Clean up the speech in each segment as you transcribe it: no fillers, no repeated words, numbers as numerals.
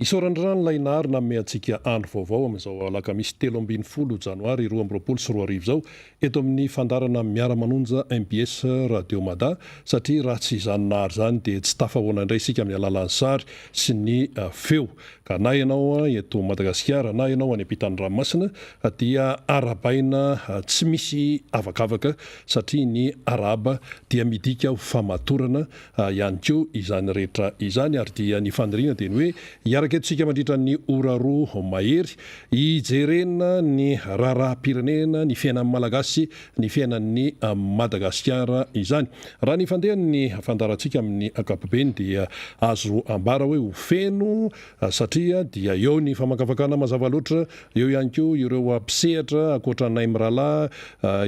Isorandrano lainary namme antsika andro vaovao amin'izao alakamisy 3 Janoary 2024 zao eto amin'ny fandarana Miara Manonja MBS Radio Mada satria raha tsy izany nary zany dia tsy tafahoana indray isika amin'ny alalan'ny sary sy ny feo ka na ianao eto Madagasikara na ianao any ampitan'ny ranomasina dia arabaina tsy misy avakavaka satria ny araba dia midika ho famatorana ihany koa izany rehetra izany ary dia ny faniriana dia ny hoe iaraketontsika mandritra ny ora roa mahery hijerena ny raharaham-pirenena ny fiainan'ny malagasy ny fiainan'ny Madagasikara izany raha ny fandehan'ny fandarantsika amin'ny ankapobeny dia azo ambara hoe ho feno satria dia eo ny famakafakana mazava loatra eo ihany koa ireo mpisehatra akoatra nay mirala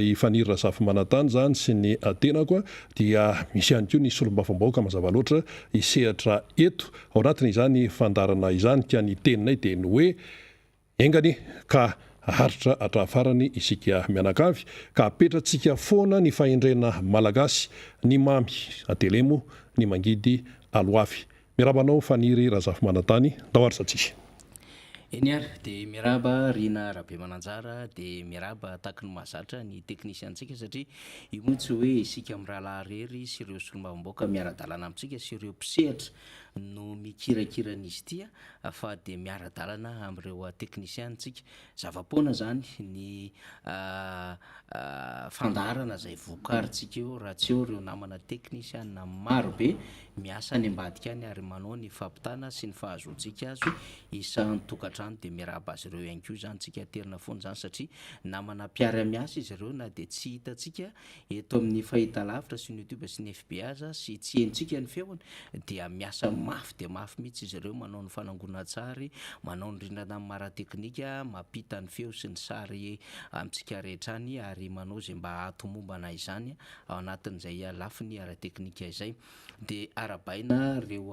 ifanirira safy manantany zany sy ny tena koa dia misy ihany koa ny solombafambaoka mazava loatra isehatra eto ao anatin'izany fandarana izany ka ny teninay dia ny hoe engany ka haritra atrafarany isika mianakavy ka apetratsika foana ny fahendrena malagasy ny mamy atelemo ny mangidy aloafy mirabanao faniry razafy manantany daoary satsisy Janoary dia miraba Rina Rabe Mananjara dia miraba taky ny mahazatra ny teknisiantsika satria io moa tsy hoe isika amin'ny rahalahy rery sy ireo solombavambaoka miara-dalana amintsika sy ireo mpisehatra no mikirakirana izy ity fa dia miara-dalana amin'ireo teknisiantsika zava-poana zany ny fandarana izay vokarintsika eo raha tsy eo ireo namana teknisiana maro be miasa any ambadika any ary manao ny fampitana sy ny fahazontsika azo isan'ny tokantrano dia miraba azy ireo ihany koa zany tsika terina foana zany satria namana mpiara-miasa izy ireo na dia tsy hitantsika eto amin'ny fahitalavitra sy ny YouTube sy ny FB aza sy tsy hentsika ny feony dia miasa mafy dia mafy mihitsy izy ireo manao ny fanangonan-tsary manao ny rindrina amin'ny marateknika mampita ny feo sy ny sary amintsika rehetra any ary manao zay mba hatomombana izany ao anatin'izay lafiny ara-teknika izay dia arabaina reo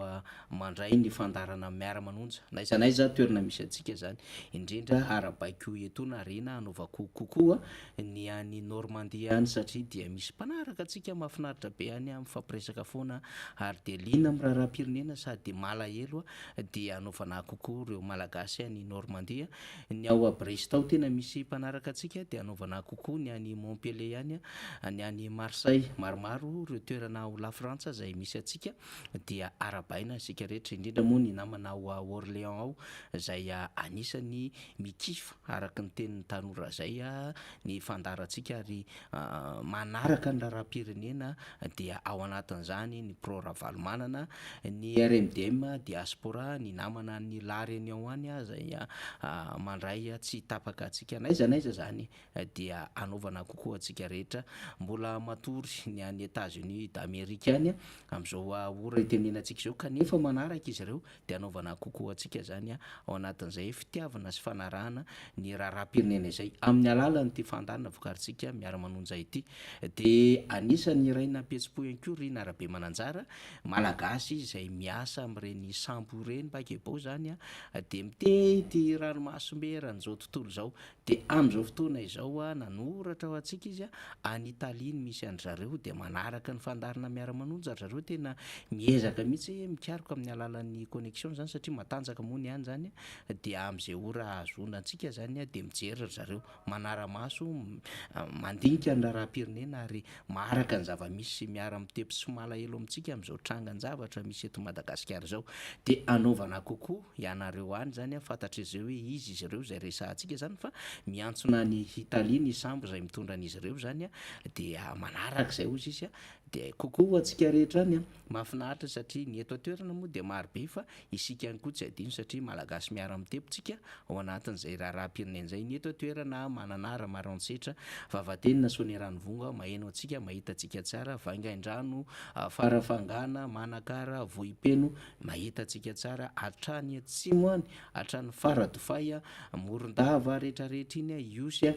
mandray ny fandarana Miara Manonja naiza naiza toerana misy antsika zany indrindra arabaiko eto na rena anaovako kokoa ny any Normandie any satria dia misy mpanaraka antsika mahafinaritra be any mifampiresaka foana ary dia liana amin'ny raharaham-pirenena sady malahelo dia anaovana kokoa ireo malagasy any Normandie ny ao Brest ao tena misy mpanaraka antsika dia anaovana kokoa ny any Montpellier any ny any Marseille maromaro ireo toerana ao La France izay misy antsika dia arabaina isika rehetra indrindra moa ny namana ao Orléans ao izay anisany mikifa araka ny tenin'ny tanora zay ny fandarantsika ary manaraka ny raharaham-pirenena dia ao anatin'izany ny pro Ravalomanana ny RMDM diaspora ny namana ny lary any ao any izay mandray tsy tapaka antsika naiza naiza zany dia anaovana kokoa antsika rehetra mbola matory ny any États-Unis d'Amérique any amin'izao ora itenenantsika izao kanefa manaraka izy ireo dia anaovana kokoa antsika zany ao anatin'izay fitiavana sy fanarahana ny raharaham-pirenena izay amin'ny alalan'ity fandarana vokarintsika Miara Manonja ity dia anisany iray nampihetsi-po ihany koa Rina Rabe Mananjara malagasy izay miasa amin'ireny sambo ireny bakebao zany dia mitety ranomasombe ran'izao tontolo izao dia amin'izao fotoana izao nanoratra ao antsika izy any Italia ny misy an zareo dia manaraka ny fandarana Miara Manonja zareo tena miezaka mihitsy mikaroka amin'ny alalan'ny connexion zany satria matanjaka moa ny any zany dia amin'izay ora azona antsika zany dia mijery zareo manara-maso mandinika ny raharaham-pirenena ary maharaka ny zava-misy miara mitepy sy malahelo amintsika amin'izao trangan-javatra misy eto Madagasikara zao dia anaovana kokoa ianareo any zany fantatra izy ireo hoe izy ireo izay resahantsika zany fa miantsona ny Italia ny sambo izay mitondra an'izy ireo zany dia manaraka izay ozy izy dia kokoa antsika rehetra any mahafinaritra satria ny eto toerana moa dia maro be fa isika ihany koa tsy adino satria malagasy miara mitepitsika ao anatin'izay raharaham-pirenena izay ny eto toerana mananara marantsehatra vavatenina sonerano vonga maheno antsika mahita antsika tsara vaingain-drano farafangana manakara vohipeno mahita antsika tsara hatrany atsimo any hatrany faradofay morondava rehetrarehetra iny iosy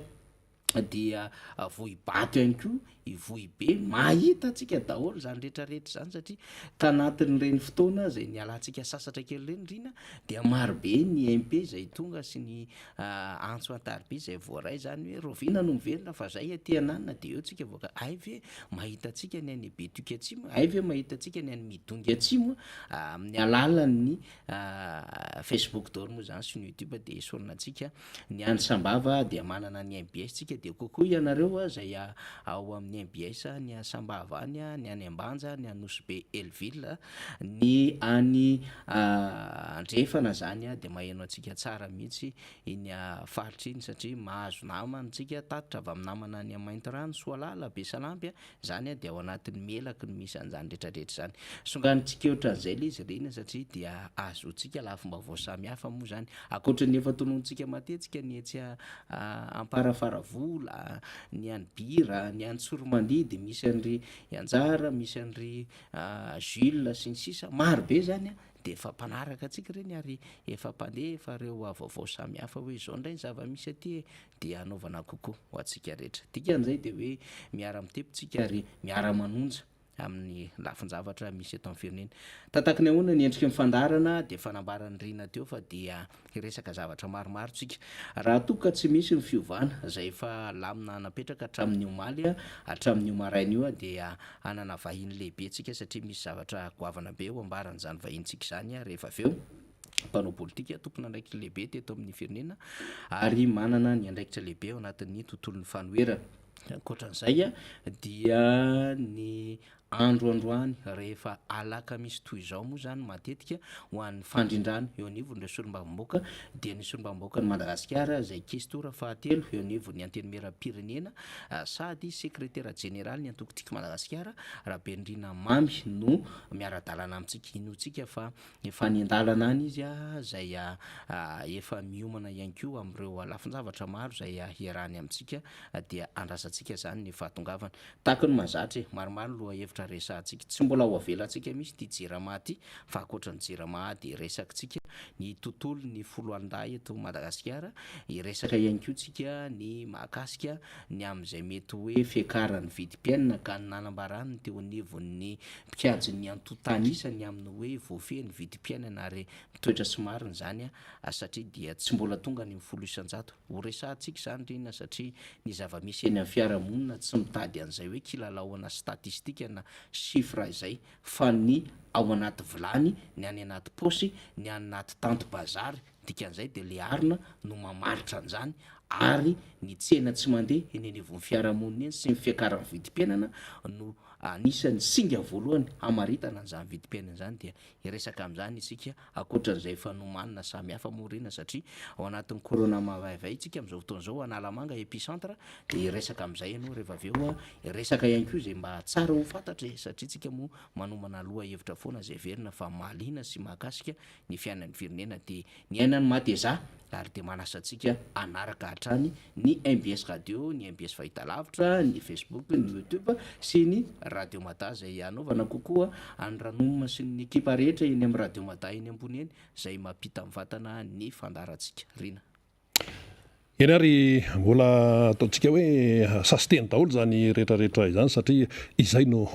dia vohibato ihany koa ivohibe mahita atsika daholo zany rehetrarehetra zany satria tanatin'ireny fotoana zay ny alantsika sasatra kely reny rina dia marobe ny MP zay tonga sy ny antso antaribe zay voaray zany hoe rovina no miverina fa zay aty ananina de eo tsika voaka ay ve mahita atsika ny any Betoky atsimo ay ve mahita atsika ny any Midongy atsimo amin'ny alalan'ny Facebook daholo moa zany sy ny YouTube de esorina atsika ny any Sambava dia manana ny MBS tsika de kokoa ianareo zay ao amin'ny MBS ny Sambava any ny any Ambanja ny Anosy Elville ny any Andrefana zany de maheno atsika tsara mihitsy iny faritra iny satria mahazo namana tsika tatitra avy amin'ny namana any Maintirano Soalala Besalampy zany de ao anatin'ny melaky ny misy an'izany rehetrarehetra zany songanitsika ohatran'izay le izy reny satria dia azotsika lafim-baovao samihafa moa zany akoatran'ny efa tonontsika matetsika ny etsy Amparafaravola ny any Bira ny any Tsoromandidy misy an'ry Anjara misy an'ry Jules sy ny sisa marobe zany de efa mpanaraka atsika reny ary efa mpandefa reo vaovao samihafa hoe zao ndray ny zava-misy aty de anaovana kokoa ho atsika rehetra dikan'izay de hoe miara mitepitsika ary miara manonja amin'ny lafin-javatra misy eto amin'ny firenena tantaky ny ahoana ny endriky mifandarana de fanambarany rina teo fa dia resaka zavatra maromaro tsika raha toka tsy misy ny fiovana zay efa lamina napetraka hatramin'ny omaly hatramin'ny omaraina io dia anana vahiny lehibe tsika satria misy zavatra goavana be ho ambaran'izany vahintsika zany rehefa aveo mpanao politika tompona andraikitra lehibe teto amin'ny firenena ary manana ny andraikitra lehibe ao anatin'ny tontolon'ny fanoherana ankoatran'izay dia ny androandroany rehefa alakamisy toy izao moa zany matetika ho an'ny fandrindrano eo anivon'ireo solombavamboaka dia ny solombavamboaka ny Madagasikara zay kestora fahatelo eo anivon'ny antenimieram-pirenena sady sekretera jeneraly ny antokotika Madagasikara Rabendrina Mamy no miara-dalana amintsika inotsika fa efa ny andalana any izy zay efa miomana ihany koa amin'ireo lafin-javatra maro zay hiarahany amintsika dia andrasantsika zany ny fahatongavana tahaka ny mahazatra maromaro loha hevitra resantsika tsy mbola ho avelantsika misy ty Jirama ty fa akoatran'ny Jirama de resakitsika ny tontolo ny folo anday eto Madagasikara iresaka ihany koa tsika ny mahakasika ny am'izay mety hoe fiakaran'ny vidim-piainana ka ny nanambarany teo anivon'ny mpikajy ny antotanisany amin'ny hoe voafehy ny vidim-piainana ary mitoetra sy mariny zany satria dia tsy mbola tonga ny folo isan-jato ho resantsika zany rena satria ny zava-misy eny amin'ny fiarahamonina tsy mitady an'izay hoe kilalaoana statistika na chiffre izay fa ny ao anaty vilany ny any anaty posy ny any anaty tanto bazary dikan'izay de le arina no mamaritra an'izany ary ny tsena tsy mandeha eny anivon'ny fiarahamonina eny sy ny fiakaran'ny vidim-piainana no anisan'ny singa voalohany hamaritana an'izany vidim-piainana zany dia iresaka amin'izany isika akoatran'izay fa nomanina samihafa morena satria ao anatin'ny corona mavaivay tsika amin'izao fotoan'izao Analamanga épicentre de iresaka amin'izay ianao rehefa aveo iresaka ihany koa zay mba tsara ho fantatra satria tsika moa manomana aloha hevitra foana zay verina fa mahaliana sy mahakasika ny fiainan'ny firenena de ny ainany mateza ary de manasa antsika anaraka hatrany ny MBS radio ny MBS fahitalavitra ny Facebook ny YouTube sy ny Radio Mata zay anaovana kokoa any Ranoma sy ny ekipa rehetra eny amin'ny Radio Mata eny ambony eny zay mampita mivatana ny fandarantsika rina eny ary mbola ataontsika hoe sasiteny daholo zany rehetrarehetra izany satria izay no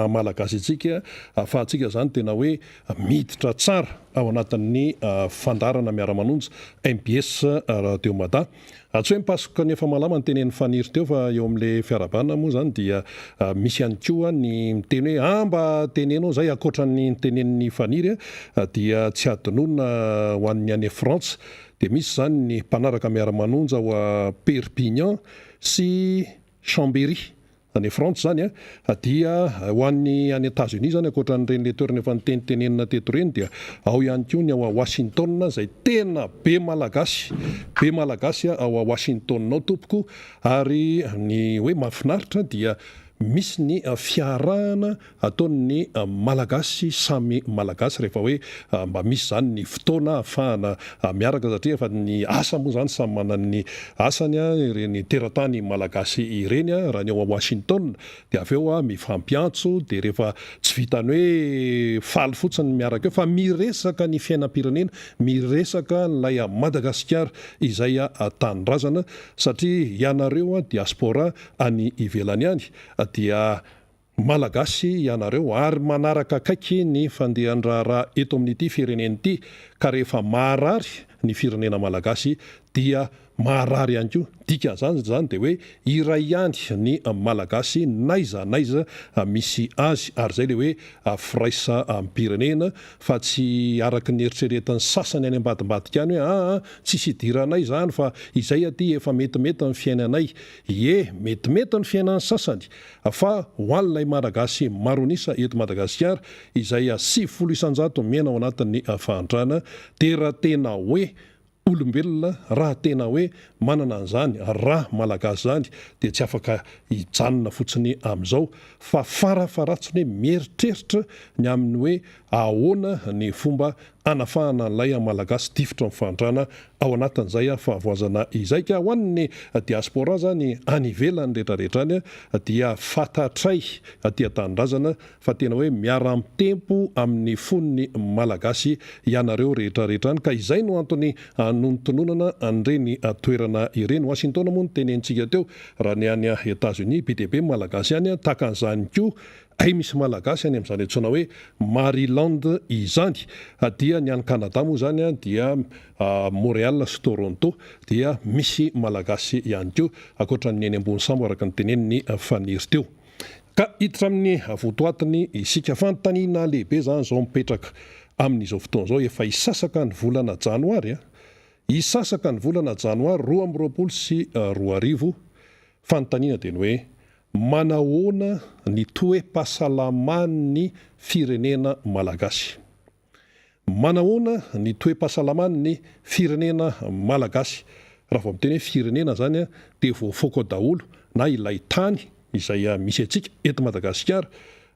malagasy antsika ahafahantsika zany tena hoe miditra tsara ao anatin'ny fandarana miara manonja MBS Radio Mada tsy hoe mipasoka ny efa malama ny tenen'ny faniry teo fa eo amin'le fiarabanina moa zany dia misy ihany koa ny miteny hoe mba tenenao zay akoatran'ny tenen'ny faniry dia tsy adinonina ho an'ny any France de misy zany ny mpanaraka miara manonja ho Perpignan sy Chambéry any France zany dia ho an'ny any États-Unis zany akoatran'ireny le toerana efa nitenitenenina teto reny dia ao ihany koa ny ao a Washington zay tena be malagasy ao a Washington ao tompoko ary ny hoe mahafinaritra dia misy ny fiarahana ataon'ny malagasy samy malagasy rehefa hoe mba misy zany ny fotoana ahafahana miaraka satria efa ny asa moa zany samy manany asany ireny teratany malagasy ireny raha ny eo a Washington dia avy eo mifampiantso dia rehefa tsy vitany hoe faly fotsiny miaraka eo fa miresaka ny fiainam-pirenena miresaka nilay Madagasikara izay tanindrazana satria ianareo diaspora any ivelany any dia malagasy ianareo ary manaraka akaiky ny fandehan-draharaha eto amin'ity firenena ity ka rehefa maharary ny firenena malagasy dia maharary ihany koa dikan'izany zany dia hoe iray ihany ny malagasy naiza misy azy ary zay le hoe firaisa am-pirenena fa tsy araky ny eritreretin'ny sasany any ambadimbadika any hoe tsisy idiranay zany fa izay aty efa metimety ny fiainanay metimety ny fiainan'ny sasany fa ho an'ilay malagasy maronisa eto Madagasikara izay 700 mena ao anatin'ny fahantrana dia raha tena hoe olombelona raha tena hoe manana an'izany raha malagasy zany dia tsy afaka hijanona fotsiny amin'izao fa farafaratsiny hoe mieritreritra ny amin'ny hoe ahoana ny fomba anafahana an'ilay malagasy tifitra ny fahantrana ao anatin'izay fahavoazana izay ka ho an'ny diaspora zany any ivelany rehetrarehetra any dia fantatray aty an-tanindrazana fa tena hoe miara mitempo amin'ny fon'ny malagasy ianareo rehetrarehetra any ka izay no antony nontononana an'ireny toerana ireny Washington moa no tenentsika teo raha ny any États-Unis be dia be malagasy any tahaka an'izany koa ay misy malagasy any amin'izany antsoina hoe Maryland izany dia ny any Canada moa zany dia Montréal sy Toronto dia misy malagasy ihany koa akoatran'ny eny ambony sambo araka ny teneniny faniry teo ka hiditra amin'ny votoatiny isika fanontaniana lehibe zany zao mipetraka amin'izao fotoana zao efa isasaka ny volana janoary isasaka ny volana janoary 2024 sy 2025 fanontaniana dia ny hoe manahoana ny toe-pahasalaman'ny firenena malagasy manahoana ny toe-pahasalaman'ny firenena malagasy raha vao miteny hoe firenena zany dia voafoaka daholo na ilay tany izay misy antsika eto Madagasikara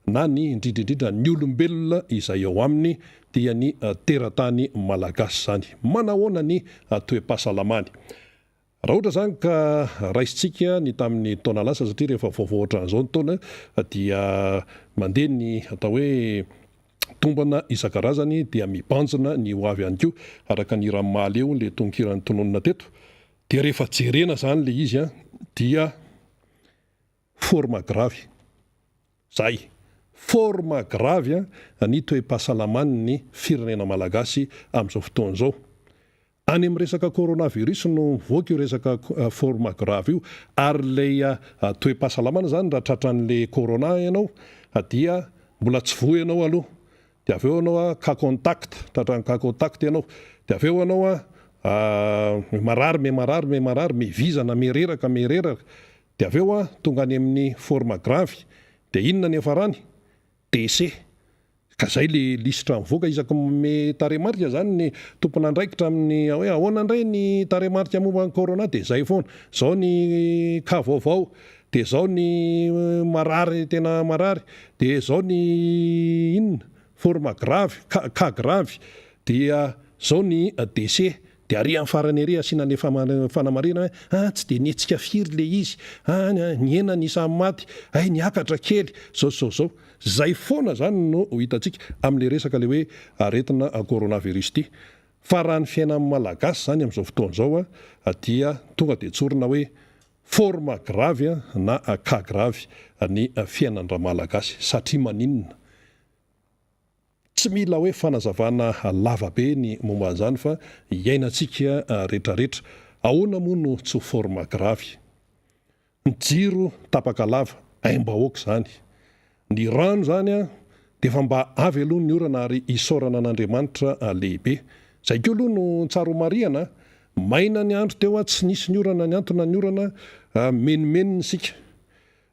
na ny indrindrindrindra ny olombelona izay ao aminy dia ny teratany malagasy zany manahoana ny toe-pahasalamany raha ohatra zany ka raisitsika ny tamin'ny taona lasa satria rehefa vaovao ohatran'izao ny taona dia mandeha ny atao hoe tombana isan-karazany dia mibanjina ny ho avy ihany koa araka ny ranomaly eo le tonkiran'ny tononona teto dia rehefa jerena zany le izy dia forma gravy zay forma gravy ny toe-pahasalaman'ny firenena malagasy amin'izao fotoana izao any amin'ny resaka coronavirus no voaka io resaka forma gravy io ary ilay toe-pahasalamana zany raha tratran'le corona ianao dia mbola tsy voa ianao aloha dia avy eo ianao cas contact tratran'ny cas contact ianao dia avy eo ianao marary mivizana mereraka dia avy eo tonga any amin'ny forma gravy dia inona ny afarany décès ka zay le lisitra mivoaka isaky me taremarika zany ny tompona andraikitra amin'ny hoe ahoana indray ny taremarika momba ny corona dia zay foana zao ny ka vaovao dia zao ny marary tena marary dia zao ny inona forma gravy cas gravy dia zao ny décès dia ary amin'ny farany ery asiana ny fanamarina tsy dia nietsika firy le izy ny ena ny samy maty niakatra kely zao zay foana zany no hitantsika amin'le resaka le hoe aretina coronavirus ity fa raha ny fiainan'ny malagasy zany amin'izao fotoana izao dia tonga dia tsorina hoe forma gravy na cas gravy ny fiainan'ny malagasy satria maninona tsy mila hoe fanazavana lavabe ny momba an'izany fa iainantsika rehetrarehetra ahoana moa no tsy forma gravy ny jiro tapaka lava aim-bahoaka zany ny rano zany dia efa mba avy aloha ny orana ary isaorana an'Andriamanitra lehibe zay koa aloha no tsara mariana maina ny andro teo tsy nisy ny orana ny antona ny orana menimenina sika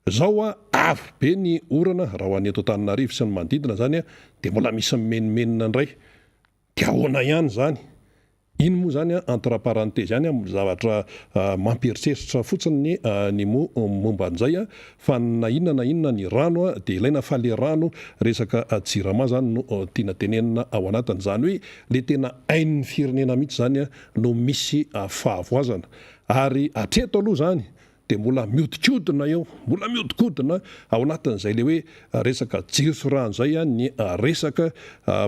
zao avy be ny orana raha ho any eto Antananarivo sy ny manodidina zany dia mbola misy menimenina indray dia ahoana ihany zany iny moa zany entre parenthèse zany zavatra mampieritreritra fotsiny ny momba an'izay fa na inona ny rano dia ilaina fa le rano resaka jirama zany no tiana tenenina ao anatiny, zany hoe le tena ain'ny firenena mihitsy zany no misy fahavoazana, ary atreto aloha zany dia mbola miodikodina eo, mbola miodikodina ao anatin'izay le hoe resaka jiro sy rano zay ny resaka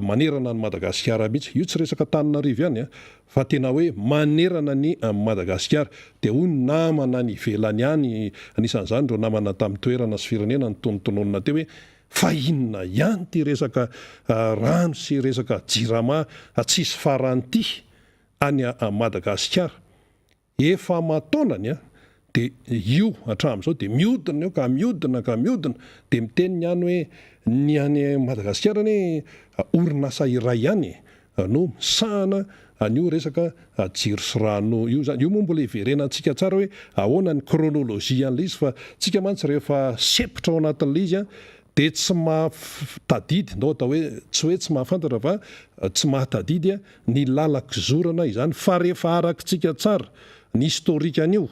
manerana ny Madagasikara mihitsy. Io tsy resaka Antananarivo ihany fa tena hoe manerana ny Madagasikara, dia hoy namana ny ivelany ihany, anisan'izany ireo namana tamin'ny toerana sy firenena ny tonontononina teo hoe fa inona ihany ty resaka rano sy resaka jirama tsisy faranty any Madagasikara efa mataonany dia io hatramin'izao dia miodina eo ka miodina dia miteniny ihany hoe ny any Madagasikara ny orinasa iray ihany no misahana an'io resaka jiro sy rano io zany. Io moa mbola iverenantsika tsara hoe ahoana ny kronolojia an'ilay izy, fa tsika mantsy rehefa sepotra ao anatin'ilay izy dia tsy mahatadidy, ndao atao hoe tsy mahafantatra fa tsy mahatadidy ny lalak'izorana izany, fa rehefa arakitsika tsara ny historika an'io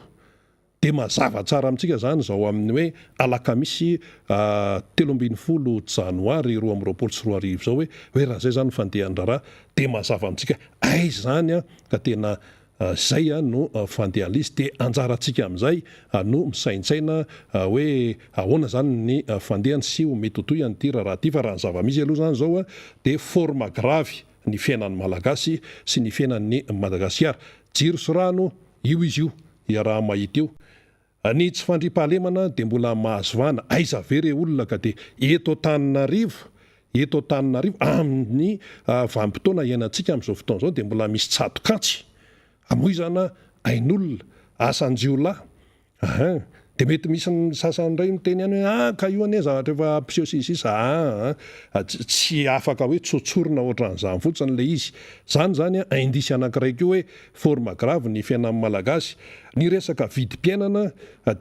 dia mazava tsara amintsika zany zao amin'ny hoe Alakamisy 13 Janoary 2024 zao hoe raha zay zany fandehan-draharaha dia mazava amintsika ay zany ka tena zay no fandehan'ilay izy, dia anjarantsika amin'izay no misaintsaina hoe ahoana zany ny fandehany sy ho mety ho toy an'ity raha ty, fa raha ny zava-misy aloha zany zao dia forma gravy ny fiainan'ny malagasy sy ny fiainan'ny Madagasikara. Jiro sy rano io izy io raha mahita io, ny tsy fandriam-pahalemana dia mbola mahazo vahana, aiza very olona ka dia eto Antananarivo amin'ny vanim-potoana iainantsika amin'izao fotoana izao dia mbola misy tsatokatsy amoizana ain'olona asan-jiolahy, dia mety misy sasany iray miteny ihany hoe ka io anie zavatra efa ampiseho sisisa, tsy afaka hoe tsotsorina ohatran'izany fotsiny le izy. Zany indisy anankiray koa hoe forma grave ny fiainan'ny malagasy. Ny resaka vidim-piainana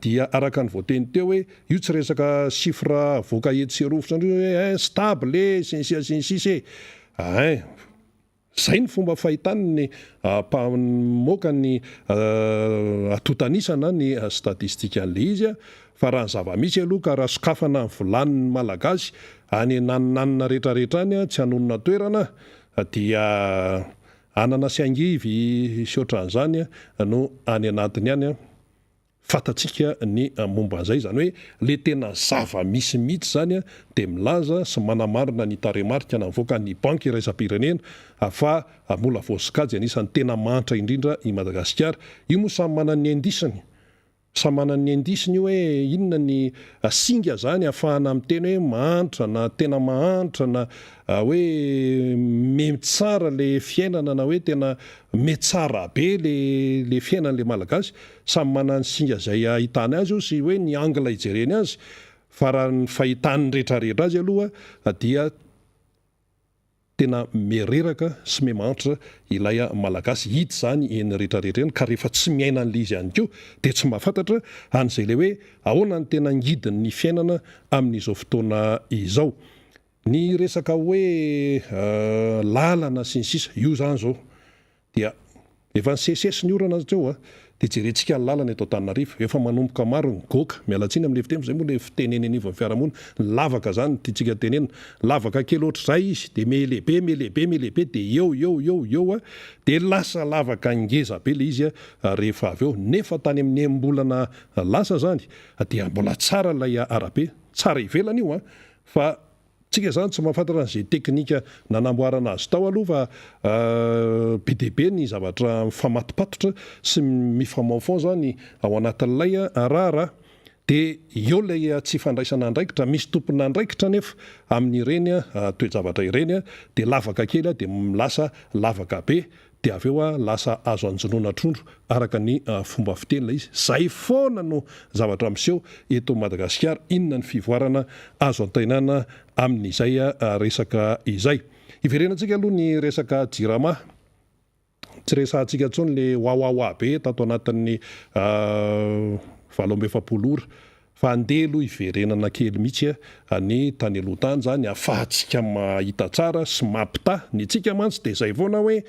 dia araka ny voateny teo hoe io tsy resaka sifra voaka eto sy roa fotsiny hoe stable sinsisy zay ny fomba fahitany ny mpamoaka ny atotanisana ny statistika an'le izy, fa raha ny zava-misy aloha ka raha sokafana ny volaniny malagasy any naninanina rehetrarehetra any tsy hanonona toerana dia anana sy angivy sy ohatran'izany no any anatiny any fatatsika ny momba an'izay, zany hoe le tena zava-misy mihitsy zany dia milaza sy manamarina ny tarehimarika na mivoaka ny banky iraisam-pirenena fa mola voasikajy anisan'ny tena mantra indrindra i Madagasikara. Io moa samy manana ny andisiny hoe inona ny singa zany ahafahana miteny hoe mahantra na tena mahantra na hoe metsara le fiainana na hoe tena metsara be le fiainan'le malagasy, samy manana singa zay ahitany azy io sy hoe ny angla ijereny azy, fa raha ny fahitany rehetrarehetra azy aloha dia tena mereraka sy memantra ilay malagasy, hita zany eny rehetrarehetra eny, ka rehefa tsy miaina an'le izy ihany koa dia tsy mahafantatra an'izay le hoe ahoana ny tena ngidiny ny fiainana amin'izao fotoana izao. Ny resaka hoe lalana sy ny sisa, io zany zao dia efa nisesesy ny orana atreo dia jerentsika ny lalana eto Antananarivo efa manomboka maro ny goaka, mialatsiny amin'le fiteny zay moa le fiteneny anivon'ny fiarahamonina, lavaka zany tiantsika tenenina, lavaka kely ohatr'izay izy dia melehibe dia eo dia lasa lavaka ngeza be le izy rehefa avy eo, nefa tany amin'ny embolana lasa zany dia mbola tsara ilay arabe, tsara ivelany io fa tsika zany tsy mahafantatra an'izay teknika nanamboarana azy tao aloha fa be dia be ny zavatra mifamatopatotra sy mifamaofao zany ao anatin'ilay raharaha, dia eo ilay tsy fandraisana andraikitra, misy tompona andraikitra nefa amin'ireny toe-javatra ireny dia lavaka kely dia milasa lavaka be, dia avy eo lasa azo anjonoana trondro araka ny fomba fiteny ilay izy. Zay foana no zavatra miseho eto Madagasikara, inona ny fivoarana azo antainana amin'izay resaka izay. Iverenantsika aloha ny resaka jirama, tsy resahantsika intsony le wawawa be tato anatin'ny 720 ora, fa andeha aloha iverenana kely mihitsy ny tany aloha tany zany ahafahantsika mahita tsara sy mampita ny tsika mantsy, dia zay foana hoe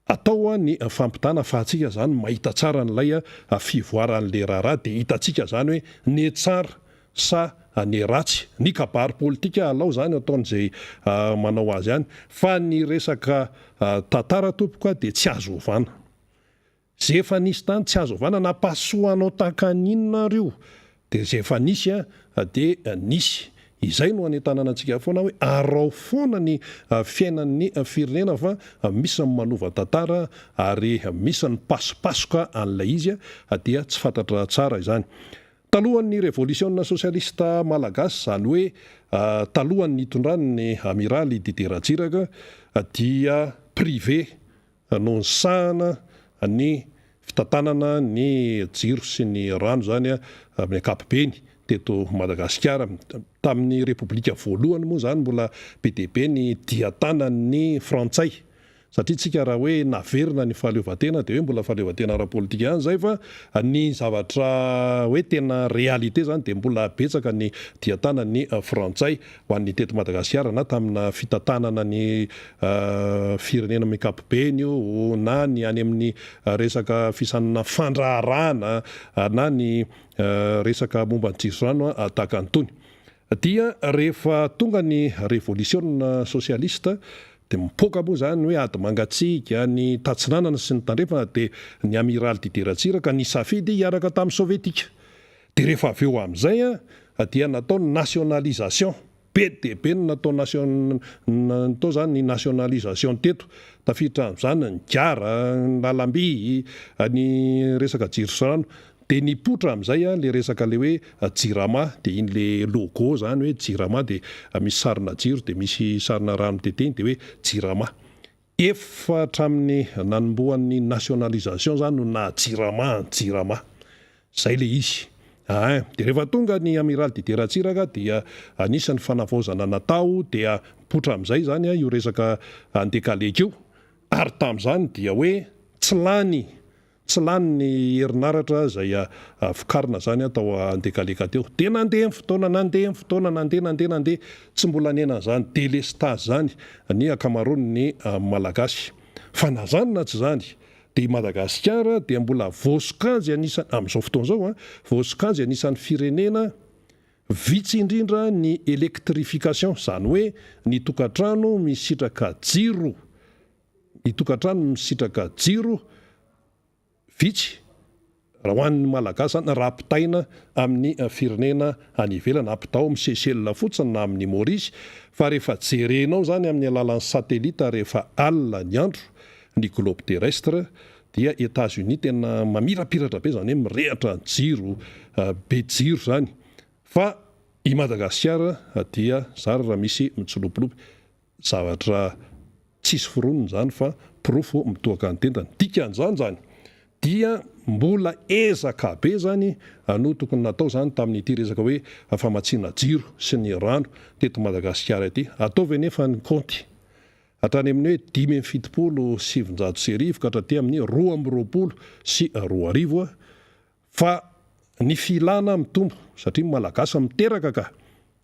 atao ny fampitana fa atsika zany mahita tsara n'ilay fivoaran'le raharaha dia hitantsika zany hoe ny tsara sa ny ratsy ny kabary politika alao zany ataon'izay manao azy ihany fa ny resaka tantara tompoka dia tsy azo ovana zay efa nisy tany tsy azo ovana nampasoanao takan'inonareo dia zay efa nisy dia nisy izay no anentanana antsika foana hoe arao foana ny fiainan'ny firenena fa misy ny manova tantara ary misy ny pasipasoka an'ilay izy dia tsy fantatra tsara izany. Talohan'ny révolution socialiste malagasy zany hoe talohan'ny hitondrany amiral Dider Ratsiraka dia privé no nsahana ny fitantanana ny jiro sy ny rano zany amin'ny ankapobeny teto Madagasikara. Tamin'ny repoblika voalohany moa zany mbola be dia be ny diatanan'ny frantsay satria tsika raha hoe naverina ny fahaleovantena dia hoe mbola fahaleovantena ara-politika ihany zay fa ny zavatra hoe tena réalité zany dia mbola betsaka ny diatanan'ny frantsay ho an'ny teto Madagasikara na tamina fitantanana ny firenena amin'ny ankapobeny io na ny any amin'ny resaka fisanana fandraharahana na ny resaka momba ny jirorano tahaka antony. Dia rehefa tonga ny révolution socialiste dia mipoaka moa zany hoe ady mangatsiaka ny tatsinanana sy ny tandrefana dia ny amiral Dider Ratsiraka ny safidy hiaraka tamin'ny sovietika dia rehefa avy eo amin'izay dia natao nationalisation be dia be no natao zany ny nationalisation teto tafiditra amin'izany ny gara ny lalamby ny resaka jiro sy rano dia nipotra amin'izay le resaka le hoe jirama dia iny le logo zany hoe jirama dia misy sarina jiro dia misy sarina rano teteny dia hoe jirama efa hatramin'ny nanomboan'ny nationalisation zany no na jirama zay le izy. Dia rehefa tonga ny amiral Dider Ratsiraka dia anisan'ny fanavaozana natao dia mipotra amin'izay zany io resaka andekaleka io ary tamin'izany dia hoe tsy lany ny herinaratra zay fikarina zany tao andekaleka teo dia nandeha nandeha tsy mbola nena zany délestage zany ny akamaroan'ny malagasy fa na zany na tsy zany dia Madagasikara dia mbola voasokajy anisan'ny amin'izao fotoana zao voasokajy anisan'ny firenena vitsy indrindra ny électrification zany hoe ny tokantrano misitraka jiro vitsy raha ho an'ny malagasy zany rapitaina amin'ny firenena any ivelany apitao amin'ny Seychelles fotsiny na amin'ny Maurice fa rehefa jerenao zany amin'ny alalan'ny satellite rehefa alina ny andro ny globe terrestre dia États-Unis tena mamirapiratra be zany hoe mirehatra jiro be jiro zany fa i Madagasikara dia zary raha misy mitsolopolopy zavatra tsisy foronony zany fa pirofo mitoaka ny tentany dikan'izany zany dia mbola ezaka be zany no tokony natao zany tamin'ity resaka hoe famatsiana jiro sy ny rano teto Madagasikara ity ataovy nefa ny compte hatrany amin'ny hoe 5,7 sy arivo ka hatraty amin'ny 2,20 sy 2 fa ny filana mitombo satria malagasy miteraka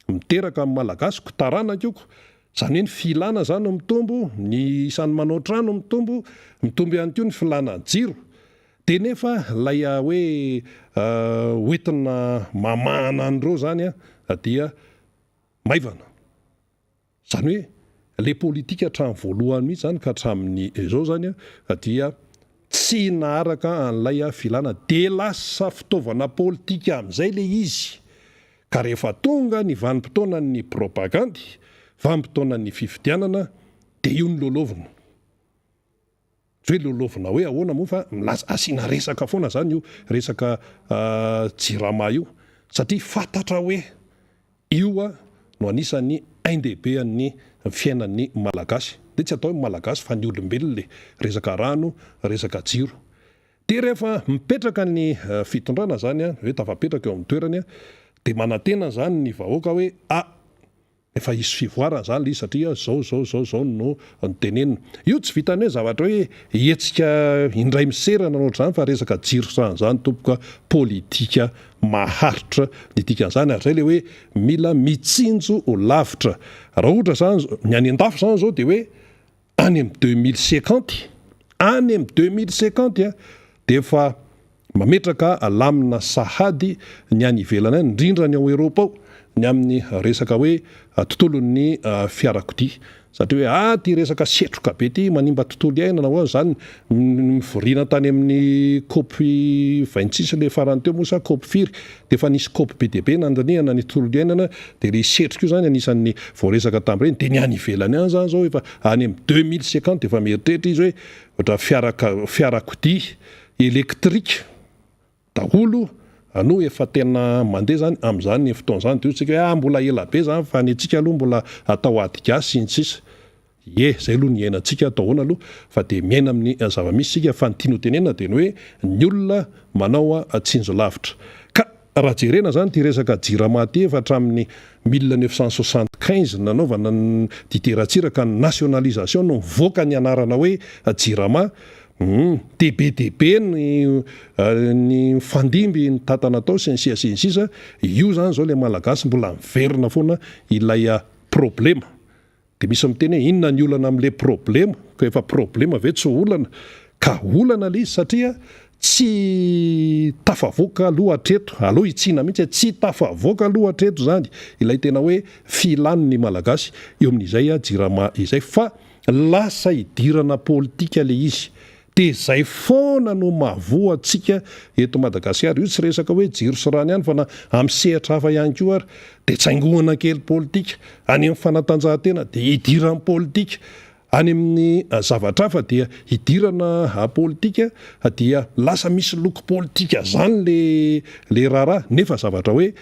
amin'ny malagasy ko taranaka ioko zany hoe ny filana zany no mitombo ny isan'ny manao trano mitombo ihany koa ny filana jiro dia nefa lay hoe hoentina mamahana andreo zany dia maivana zany hoe le politika hatramin'ny voalohany mihitsy zany ka hatramin'ny izao zany dia tsy naharaka an'ilay filana dia lasa fitaovana politika amin'izay le izy ka rehefa tonga ny vanim-potoana ny propagandy vanim-potoana ny fifidianana dia io ny lolovina hoe lolovina hoe ahoana moa fa milaza asiana resaka foana zany io resaka jirama io satria fantatra hoe io no anisan'ny aindehibean'ny fiainan'ny malagasy dia tsy atao hoe malagasy fa ny olombelona le resaka rano resaka jiro dia rehefa mipetraka ny fitondrana zany hoe tafapetraka eo amin'ny toerany dia manantena zany ny vahoaka hoe efa isy fivoarana zany le izy satria zao no nytenenina io tsy vitany hoe zavatra hoe hetsika indray miserana nohatra zany fa resaka jiro zany tompoka politika maharitra ny dikan'izany ary zay le hoe mila mitsinjo ho lavitra raha ohatra zany ny any an-dafo zany zao dia hoe any amin'ny 2050 any amin'ny 2050 dia efa mametraka alamina sahady ny any ivelana any indrindra ny ao Eropa ao ny amin'ny resaka hoe tontolon'ny fiarakodia satria hoe ty resaka setroka be ty manimba tontolo iainana ho zany mivorina tany amin'ny COP 26 le farany teo moa sa COP 4 dia efa nisy COP be dia be nandaniana ny tontolo iainana dia le setroka io zany anisan'ny voaresaka tamin'ireny dia ny any ivelany any zany zao efa any amin'ny 2050 efa mieritreritra izy hoe ohatra fiarakodia elektrika daholo no efa tena mandeha zany amin'izany ny fotoana zany dia tsika hoe mbola ela be zany fa ny antsika aloha mbola atao ady gasy sy ny sisa zay aloha ny iainantsika atao hoana aloha fa dia miaina amin'ny zava-misy sika fa ny tiano tenena dia ny hoe ny olona manao tsinjo lavitra ka raha jerena zany ty resaka jirama ty efa hatramin'ny 1975 nanaovana ny diteratsiraka ny nationalisation no mivoaka ny anarana hoe jirama TBTB ny fandimby ny tatana tao sy ny sisa io zany zao le malagasy mbola miverina foana ilay problema dia misy miteny hoe inona ny olana amin'le problema ka efa problema ve tsy olana ka olana le izy satria tsy tafavoaka aloha hatreto aloha itsina mihitsy tsy tafavoaka aloha hatreto zany ilay tena hoe filany ny malagasy eo amin'izay jirama izay fa lasa idirana politika le izy dia zay foana no mahavoa antsika eto Madagasikara io tsy resaka hoe jiro sy rano ihany fa na amin'ny sehatra hafa ihany koa ary dia tsaingohana kely politika any amin'ny fanatanjahantena dia idirana politika any amin'ny zavatra hafa dia idirana politika dia lasa misy loko politika zany le raharaha nefa zavatra hoe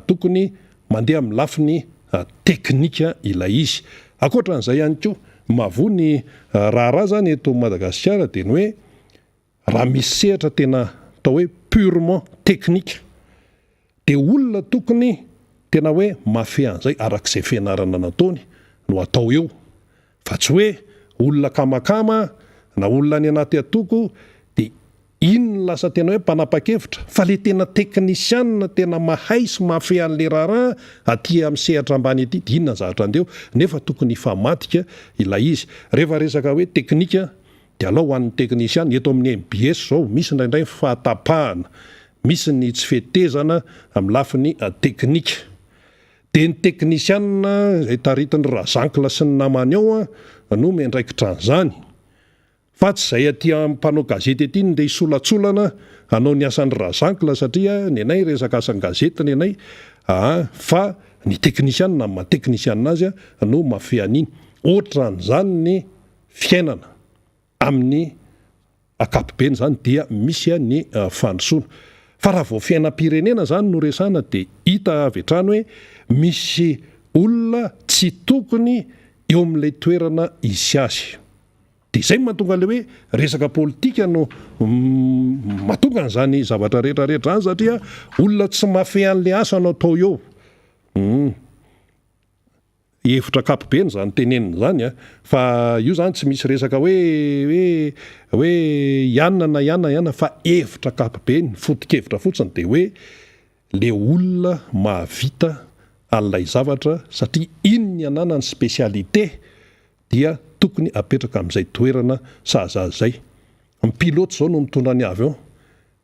tokony mandeha amin'ny lafiny teknika ilay izy akoatran'izay ihany koa mahavoa ny raharaha zany eto Madagasikara dia ny hoe raha misy sehatra tena atao hoe purement teknika dia olona tokony tena hoe mafy an'izay arak'izay fianarana nataony no atao eo fa tsy hoe olona kamakama na olona any anaty atoko dia iny lasa tena hoe mpanapa-kevitra fa le tena teknisianina tena mahay sy mafy an'le raharaha aty amin'ny sehatra ambany aty dia inona ny zavatra andeo nefa tokony famadika ilay izy rehefa resaka hoe teknika dia alao ho an'ny teknisiana eto amin'ny MBS zao misy indraindray fahatapahana misy ny tsy fetezana amin'ny lafiny teknika dia ny teknisiana izay taritiny razankla sy ny namany ao no miandraikitra an'izany fa tsy izay aty ampanao gazety aty nde isolatsolana anao ny asan'ny razankla satria ny anay resaka asan'ny gazety ny anay fa ny teknisiana mateknisiana azy no mafy an'iny ohatran'izany ny fiainana amin'ny akapobeny zany dia misy ny fandrosoana fa raha vao fiainam-pirenena zany no resana dia hita avy hatrany hoe misy olona tsy tokony eo amin'ilay toerana isy azy dia izay mahatonga le hoe resaka politika no mahatonga n'izany zavatra rehetrarehetra zany satria olona tsy mafy an'le asa no atao eo hevitra kapobeny zany tenenina zany fa io zany tsy misy resaka hoe ianona na ianona fa hevitra kapobeny foto-kevitra fotsiny dia hoe le olona mahavita an'ilay zavatra satria iny ny anana ny spesialité dia tokony apetraka amin'izay toerana sahazaza izay ny pilote zao no mitondra ny avion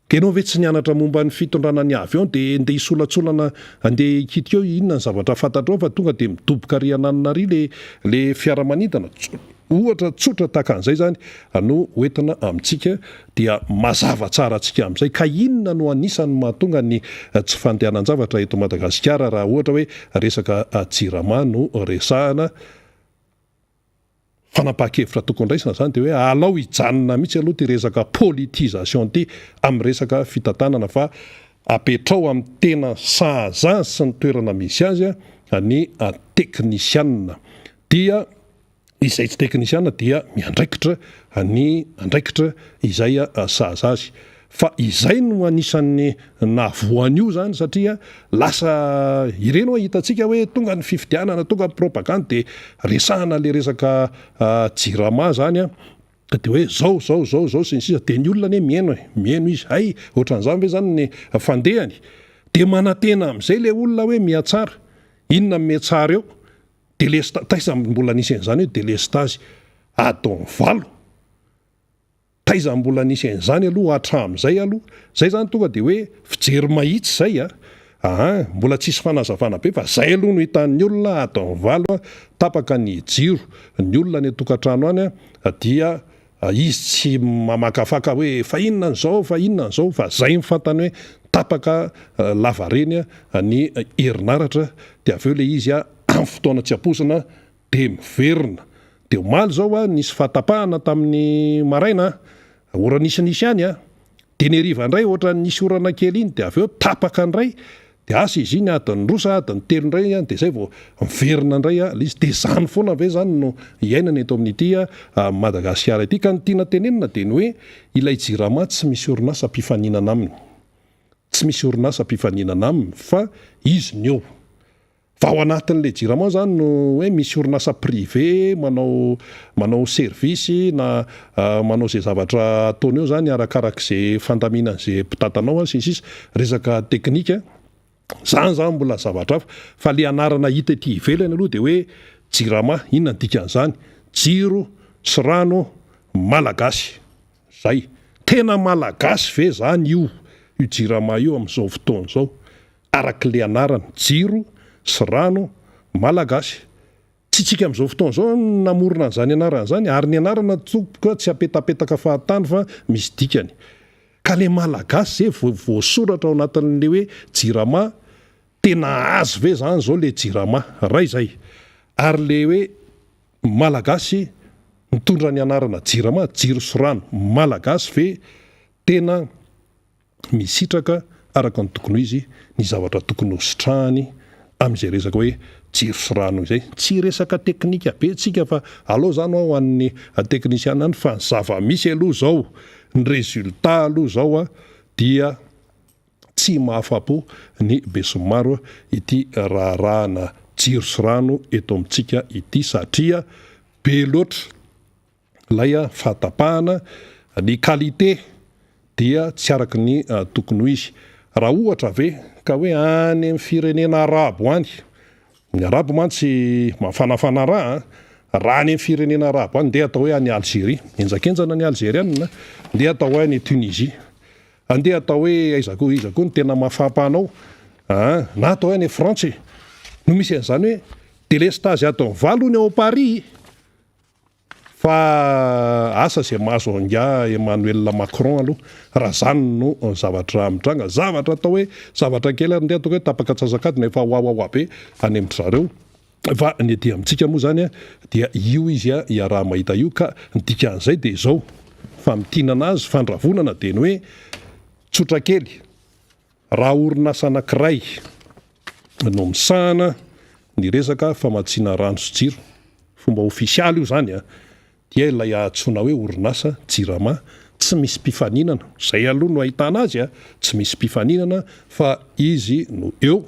ka ianao ve tsy nianatra momba ny fitondrana ny avion dia ndeha isolatsolana andeha hikitika eo inona ny zavatra fantatrao fa tonga dia midoboka ry ananonary le fiaramanidana ohatra tsotra tahaka an'izay zany no hoentina amintsika dia mazava tsara antsika amin'izay ka inona no anisany mahatonga ny tsy fandehanan-javatra eto Madagasikara raha ohatra hoe resaka jirama no resahana fanapa-kevitra tokondraisana zany dia hoe alao hijanona mihitsy aloha ty resaka politisation ty amin'ny resaka fitantanana fa apetrao amin'ny tena sahaza sy ny toerana misy azy ny teknisianina dia izay tsy teknisianina dia miandraikitra ny andraikitra izay sahaza azy fa izay no anisan'ny nahavoan'io zany satria lasa ireno hitantsika hoe tonga ny fifidianana tonga ny propagande dia resahana le resaka jirama zany dia hoe zao sy ny sisa dia ny olona ny miaino izy hay ohatran'izany ve zany ny fandehany dia manantena amin'izay le olona hoe miatsara inona miatsara eo delestaisa mbola nisy an'izany hoe delestage adon valo taiza mbola nisy an'izany aloha hatramin'izay aloha zay zany tonga de hoe fijery mahitsy zay mbola tsisy fanazavana be fa zay aloha no hitan'ny olona atao valo tapaka ny jiro ny olona ny tokantrano any dia izy tsy mamakafaka hoe fa inona n'izao fa inona n'izao fa zay mifantany hoe tapaka lavareny ny herinaratra de aveo le izy amin'ny fotoana tsy aposina de miverina de omaly zao nisy fahatapahana tamin'ny maraina ora nisy any de ny hariva indray ohatra nisy orana kely iny de aveo tapaka indray de asa izy iny adiny rosa adiny telo indray de zay vao miverina indray izy de zany foana ve zany no iainany eto amin'ity Madagasikara ity ka ny tiana tenenina de ny hoe ilay jirama tsy misy orinasa mpifaninana aminy tsy misy orinasa mpifaninana aminy fa izy ny eo fa ao anatin'le jirama zany no hoe misy orinasa privé manao servisy na manao zay zavatra ataony eo zany arakarak'izay fandaminan'izay mpitantanao sisisy resaka teknika zany mbola zavatra hafa fa le anarana hita ety ivelany aloha de hoe jirama inona ny dikan'izany jiro sy rano malagasy zay tena malagasy ve zany io jirama io amin'izao fotoana zao arak'le anarana jiro sy rano malagasy tsy tsika amin'izao fotoana zao namorona an'izany anarana zany ary ny anarana topoka tsy apetapetaka fahatany fa misy dikany ka le malagasy zay voasoratra ao anatin'le hoe jirama tena azo ve zany zao le jirama ray zay ary le hoe malagasy mitondra ny anarana jirama jiro sy rano malagasy ve tena misitraka araka ny tokony izy ny zavatra tokony hositrahany amin'izay resaka hoe jiro sy rano izay tsy resaka teknika be tsika fa alao zany ho an'ny teknisiana any fa ny zava-misy aloha zao ny resultat aloha zao dia tsy mahafapo ny besomaro ity raharahana jiro sy rano eto amintsika ity satria be loatra lay fahatapahana ny qualité dia tsy araky ny tokony ho izy raha ohatra ve ka hoe any amin'ny firenena arabo any ny arabo mantsy mafanafana raha any amin'ny firenena arabo any ndeha atao hoe any Algérie enjakenjana ny algériana ndeha atao hoe any Tunisie andeha atao hoe aiza koa ny tena mafapanao na atao hoe any France no misy an'izany hoe délestage atao valo ny ao Paris fa asa zay mahazo anga Emmanuel Macron aloha raha zany no zavatra mitranga zavatra atao hoe zavatra kely ary ndeha atao hoe tapaka tsazakadina efa hoahoa be any amin'ny zareo fa ny ety amintsika moa zany dia io izy raha mahita io ka ny dikan'izay de zao fa mitinana azy fandravonana de ny hoe tsotra kely raha orinasa anankiray no misahana ny resaka famatsiana rano sy jiro fomba ofisialy io zany dia ilay atsona hoe orinasa jirama tsy misy mpifaninana zay aloha no ahitana azy tsy misy mpifaninana fa izy no eo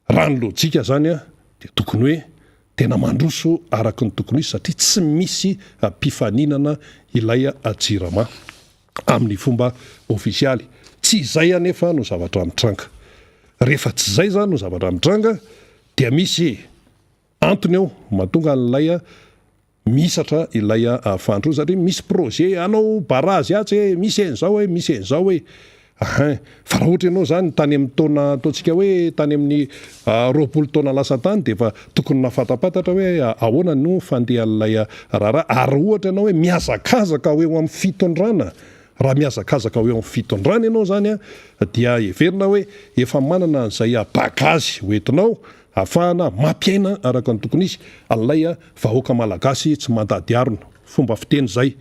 raha ny lojika zany de tokony hoe tena mandroso araka ny tokony izy satria tsy misy mpifaninana ilay jirama amin'ny fomba ofisialy tsy zay anefa no zavatra mitranga rehefa tsy zay zany no zavatra mitranga dia misy antony eo mahatonga n'ilay misatra ilay fandro satria misy projet anao barazy atsy misy an'izao hoe misy an'izao hoe fa raha ohatra ianao zany tany amin'ny taona ataontsika hoe tany amin'ny 20 taona lasa tany de fa tokony nafatapatatra hoe ahoana no fandehan'ilay raharaha ary ohatra ianao hoe miazakazaka ho eo amin'ny fitondrana raha miazakazaka ho eo amin'ny fitondrana ianao zany dia heverina hoe efa manana an'izay bagazy hoentinao ahafahana mampiaina araka ny tokony izy alay vahoaka malagasy tsy mandady arona fomba fiteny zay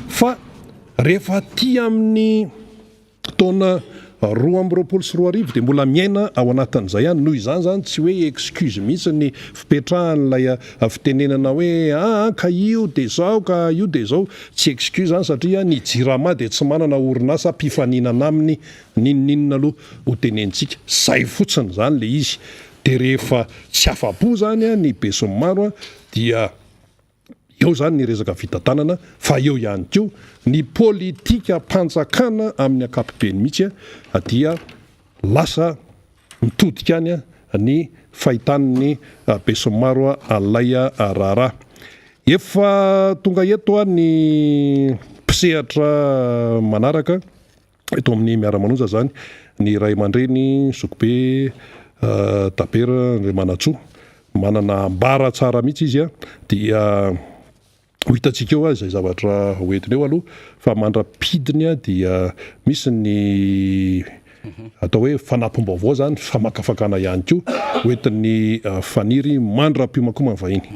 fa rehefa ty amin'ny taona 2024 de mbola miaina ao anatin'izay ihany noho izany zany tsy hoe excuse mihitsy ny fipetrahan'ilay fitenenana hoe ka io de zao ka io de zao tsy excuse zany satria ny jirama de tsy manana orinasa mpifaninana aminy ninninina aloha ho tenentsika zay fotsiny zany le izy de rehefa tsy afapo zany ny besomaro dia eo zany ny resaka fitantanana fa eo ihany koa ny politika mpanjakana amin'ny ankapobeny mihitsy dia lasa mitodika any ny fahitan'ny besomaro alay raharaha efa tonga eto a ny mpisehatra manaraka eto amin'ny Miara Manonja zany ny ray aman-dreny Sokobe Tapera Ndray Manatsoa manana ambara tsara mihitsy izy a dia ho hitantsika eo zay zavatra hoentiny eo aloha fa mandrapidiny a dia misy ny atao hoe fanampim-baovao zany famakafakana ihany koa hoentin'ny faniry mandram-piomankoma vahiny.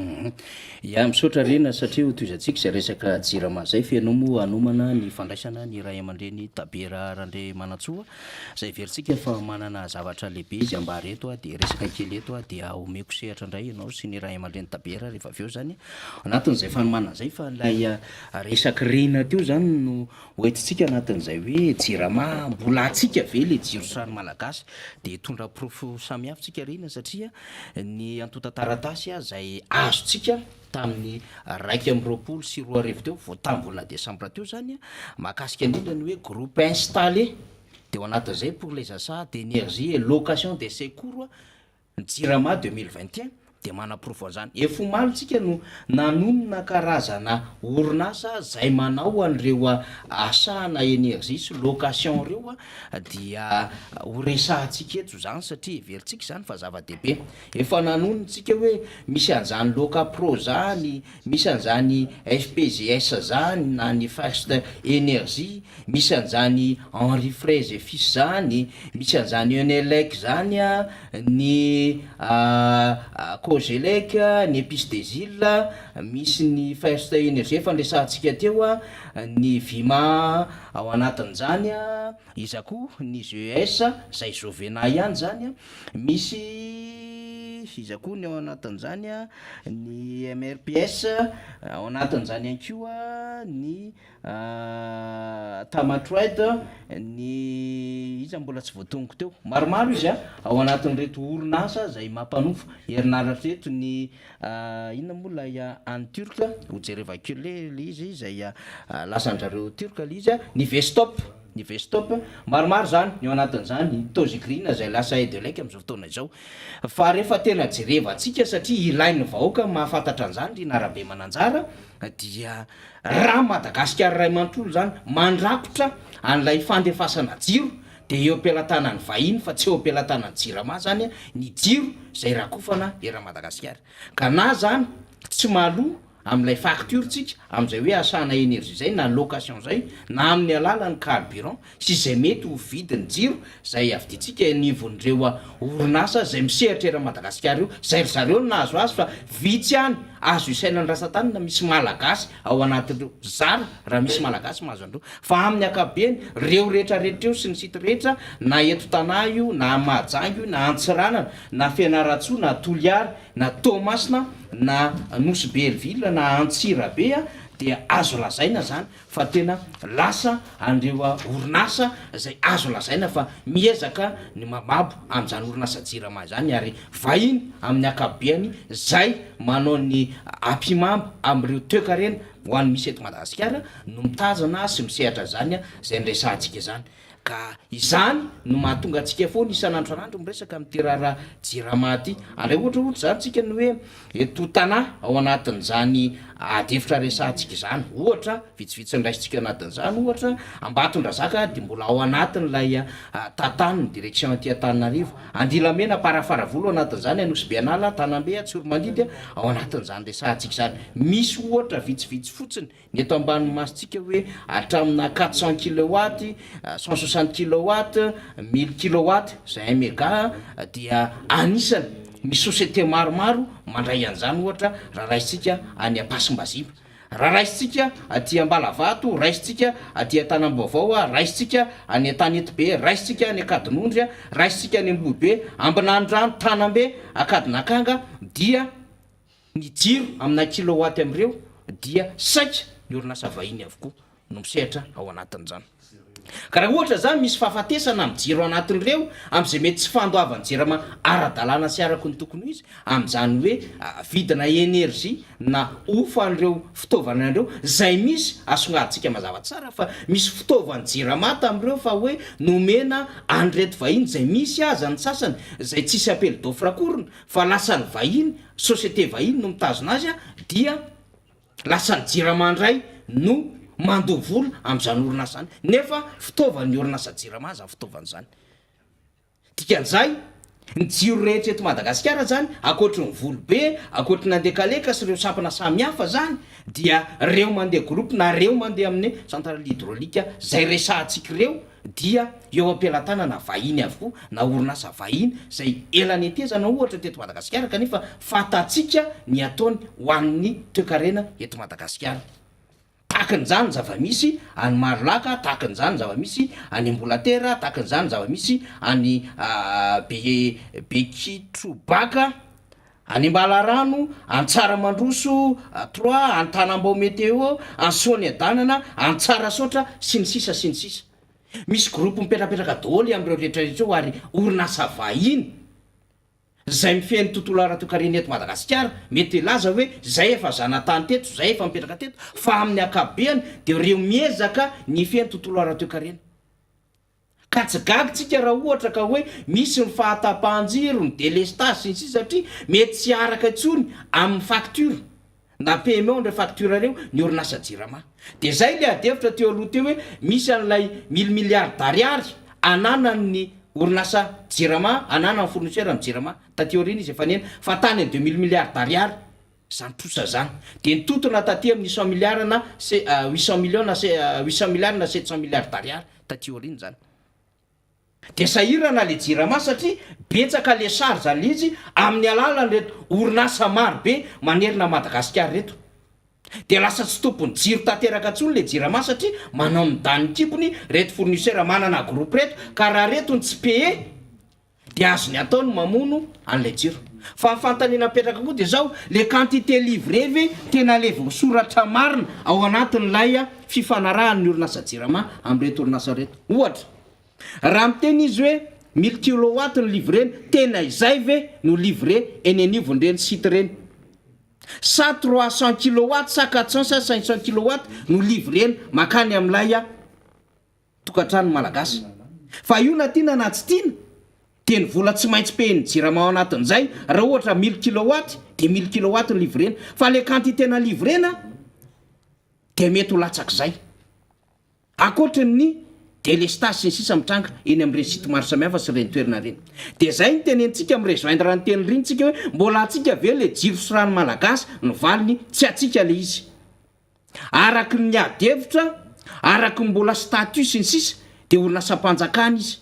Ya misaotra rena satria hotoizantsika zay resaka jirama zay fianao moa anomana ny fandraisana ny ray aman-dreny Tabera Ndray Manatsoa zay verintsika fa manana zavatra lehibe izy ambara eto a dia resaka kely eto a dia omeko sehatra indray ianao sy ny ray aman-dreny Tabera rehefa avy eo zany anatin'izay fanomanana zay fa lay resaka rena teo zany no hoentintsika anatin'izay hoe jirama mbola atsika ve le jiro sary malagasy dia tondra profo samihafa tsika rena satria ny antota taratasy a zay azotsika tamin'ny 1 teo vao tambolina Desambra teo zany mahakasika indrindra ny hoe groupe installé de ao anatin'izay pour les achats d'énergie et location des secours jirama 2021 de manaprofo an'izany efo malontsika no nanonona karazana orinasa zay manao an'ireo asana énergie sy location reo dia horesahantsika eto zany satria veritsika zany fa zava-dehibe efa nanonontsika hoe misy an'izany Locapro zany misy an'izany FPGS zany na ny First Énergie misy an'izany Henri Fraise et Fils zany misy an'izany Enelec zany ny Cogelec ny Épices des Îles misy ny First Énergie efa nresahantsika teo ny Vima ao anatin'izany iza koa ny GES zay Jovena ihany zany misy iza koa ny ao anatin'izany ny MRPS ao anatin'izany ihany koa ny Tamatroed ny iza mbola tsy voatongo teo maromaro izy ao anatin'reto orinasa zay mampanofa herinaratra eto ny inona moa lay any turka ho jerevacule le izy zay lasandrareo turka le izy ny Vestop maromaro zany ny ao anatin'izany ny Tozigrina zay lasa Edelec am'izao fotoana izao fa rehefa tena jerevantsika satria ilain'ny vahoaka mahafantatra an'izany ry narabe mananjara dia raha Madagasikara ray manontolo zany mandrakotra an'ilay fandefasana jiro de eo am-pelantanany vahiny fa tsy eo am-pelantanany jirama zany ny jiro zay rakofana era Madagasikara ka na zany tsy mahaloa amin'ilay facture tsika am'izay hoe asana énergie zay na location zay na amin'ny alalan'ny carburant sy zay mety ho vidiny jiro zay aviditsika nivon'ireo orinasa zay misehatra era Madagasikara io zay zareo nahazo azy fa vitsy ihany azo isainany rasa-tany na misy malagasy ao anatin'ireo zara raha misy malagasy mahazo andreo fa amin'ny akabeny reo rehetrarehetra eo sy ny sity rehetra na eto tanà io na Mahajanga io na Antsiranana na Fianaratsoa na Toliary na Tomasina na Nosy Belleville na Antsirabe dia azo lazaina zany fa tena lasa an'ireo orinasa zay azo lazaina fa miezaka ny mamabo amin'izany orinasa jirama zany ary vahiny amin'ny akabeany zay manao ny ampimambo amin'ireo toekarena ho an'ny misy eto Madagasikara no mitazana sy misehatra zany zay nresahantsika zany ka izany no mahatonga antsika foana isan'andro an'andro miresaka amin'ity raharaha jirama ty andray ohatra zany tsika ny hoe eto tanà ao anatin'izany adefitra resahantsika zany ohatra vitsivitsy ndraisitsika anatin'izany ohatra Ambatondrazaka de mbola ao anatin'ilay tatany ny direction aty Antananarivo Andilamena Parafaravolo anatin'izany Anosy Bianala Tanambe Tsoromandity ao anatin'izany resahantsika zany misy ohatra vitsivitsy fotsiny ny eto ambany masitsika hoe hatramina 400 kilowatt 160 kilowatt 1000 kilowatt zay 1 méga dia anisany misy société maromaro mandray an'izany ohatra raha raisitsika any Ampasim-Bazima raha raisitsika aty Ambalavato raisitsika aty Antanambaovao raisitsika any Antanety-be raisitsika any Akadinondry raisitsika any Ambohibe Ambinandrano Tanambe Akadinakanga dia ny jiro amina kilowatt amin'ireo dia saika ny orinasa vahiny avokoa no misehatra ao anatin'izany ka raha ohatra zany misy fahafatesana amin'ny jiro anatin'ireo am'izay mety tsy fandoavan'ny jirama ara-dalàna sy araka ny tokony izy amin'izany hoe vidina énergie na ofa an'ireo fitaovana andreo zay misy asongaditsika mazava tsara fa misy fitaovany jirama tamin'ireo fa hoe nomena an'reto vahiny zay misy aza ny sasany zay tsisy appel d'offre akoriny fa lasany vahiny société vahiny no mitazona azy dia lasa ny jiramandray no mandovola am'izany orinasa zany nefa fitaovan'ny orinasa jirama zany fitaovany zany dikan'izay ny jiro rehetra eto Madagasikara zany akoatry ny volobe akoatry ny andekaleka sy ireo sampana samihafa zany dia reo mandeha groupe na reo mandeha amin'ny centrale hydraulika zay resahantsika reo dia eo am-pelantanana vahiny avokoa na orinasa vahiny zay elany etezana ohatra teto Madagasikara kanefa fatatsika ny ataony ho an'ny toekarena eto Madagasikara tahakan'izany zava-misy any Marolaka tahakan'izany zava-misy any Ambolatera tahakan'izany zava-misy any Bekitrobaka any Ambalarano any Tsaramandroso 3 any Tanambao Meteo any Soaniadanana any Tsarasotra sy ny sisa misy groupe mipetrapetraka daholo am'ireo rehetrarehetra eo ary orinasa vahiny zay mifehy ny tontolo ara-toekarena eto Madagasikara mety laza hoe zay efa zanatany teto zay efa mipetraka teto fa amin'ny akabeany de reo miezaka ny fehy ny tontolo ara-toekarena ka tsy gagitsika raha ohatra ka hoe misy ny fahatapahan-jiro ny délestage sy ny sisa satria mety tsy araka intsony amin'ny facture na PME ndray facture reo ny orinasa jirama de zay le adevitra teo aloha teo hoe misy an'ilay 1000 milliards d'ariary ananany orinasa jirama anana ny fournisseur amin'ny jirama taty oriny izy efa nena fa tany ny 2000 milliards d'ariary zany trosa zany de nitotona taty amin'ny 100 milliards na 800 millions na 800 milliards na 700 milliards d'ariary taty oriny zany de sahirana le jirama satria betsaka le charge zany izy amin'ny alalany reto orinasa maro be manerina Madagasikara reto de lasa tsy tompony jiro tanteraka ntsony le jirama satria manao midany kibony reto fournisseur manana groupe reto ka raha reto ny tsy paye de azony ataony mamono an'le jiro fa fantanina petraka koa de zao le quantité livré ve tena levo soratra marina ao anatin'lay fifanarahan'ny orinasa jirama am'reto orinasa reto ohatra raha miteny izy hoe 1000 kilowatt ny livreny tena izay ve no livré eny anivony reny site reny sa 300 kilowatt sa 400 sa 500 kilowatt no livreny makany am'lay tokantrano malagasy fa io na tiana na tsy tiana de ny vola tsy maintsy pehiny jirama ao anatin'izay raha ohatra 1000 kilowatt de 1000 kilowatt ny livreny fa le quantité na livrena de mety ho latsak'izay akoatriny délestage sy ny sisa mitranga eny am'ireny site maro samihafa sy reny toerana reny de zay ny tenentsika am'rejoindre ny teny riny tsika hoe mbola atsika ve le jiro sy rano malagasy no valiny tsy atsika le izy araky ny adevitra araky ny mbola statut sy ny sisa de orinasam-panjakana izy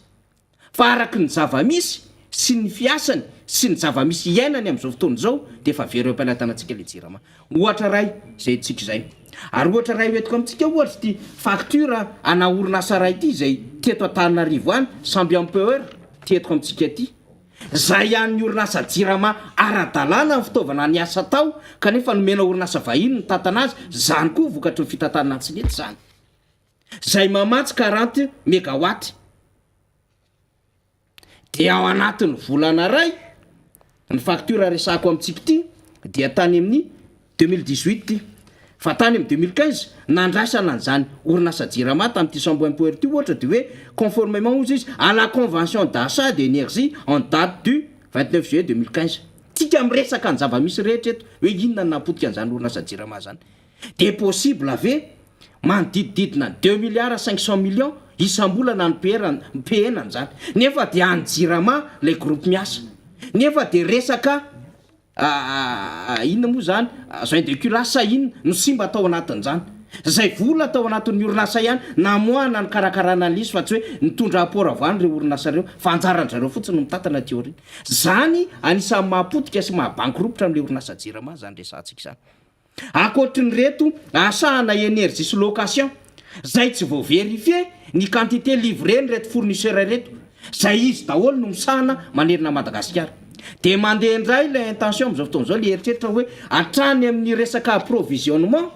fa araky ny zava-misy sy ny fiasany sy ny zava-misy iainany am'izao fotoana zao de efa very eo am-pialatanantsika le jirama ohatra ray zay tsika izay ary ohatra ray hoetiko amintsika ohatra ty facture ana orinasa ray ty zay teto Antananarivo any 100 ampere tetiko amintsika ty zay ihany orinasa jirama ara-dalàna ny fitaovana ny asa tao kanefa nomena orinasa vahiny ny tatanazy zany koa vokatry ny fitantanana tsy nety zany zay mamatsy 40 mégawatt de ao anatin'ny volana ray ny facture resako amintsika ty dia tany amin'ny 2018 ty fa tany amin'ny 2015 nandraisana an'izany orinasa jirama tamin'ity 100 ampere ty ohatra de hoe conformément ozy izy à la convention d'achat d'énergie en date du 29 juillet 2015 tika miresaka ny zava-misy rehetra eto hoe inona napotika an'izany orinasa jirama zany de possible ave manodidididina 2 milliards 500 millions isam-bolana ny PN zany nefa de any jirama le groupe miasa nefa de resaka inona moa zany joint de culasa inona no simba atao anatin'izany zay vola atao anatin'ny orinasa ihany namoana ny karakarana an'izy fa tsy hoe nitondra apport avany reo orinasa reo fa anjaran'zareo fotsiny no mitatana teoria zany anisan'ny mahapotika sy mahabankiropitra am'le orinasa jirama zany resantsika zany akoatry ny reto asahana énergie sy location zay tsy vao vérifié ny quantité livré ny reto fournisseur reto zay izy daholo no misahana manerina Madagasikara de mandeha indray le intention am'izao fotoan'izao le eritreritra hoe atrany amin'ny resaka approvisionnement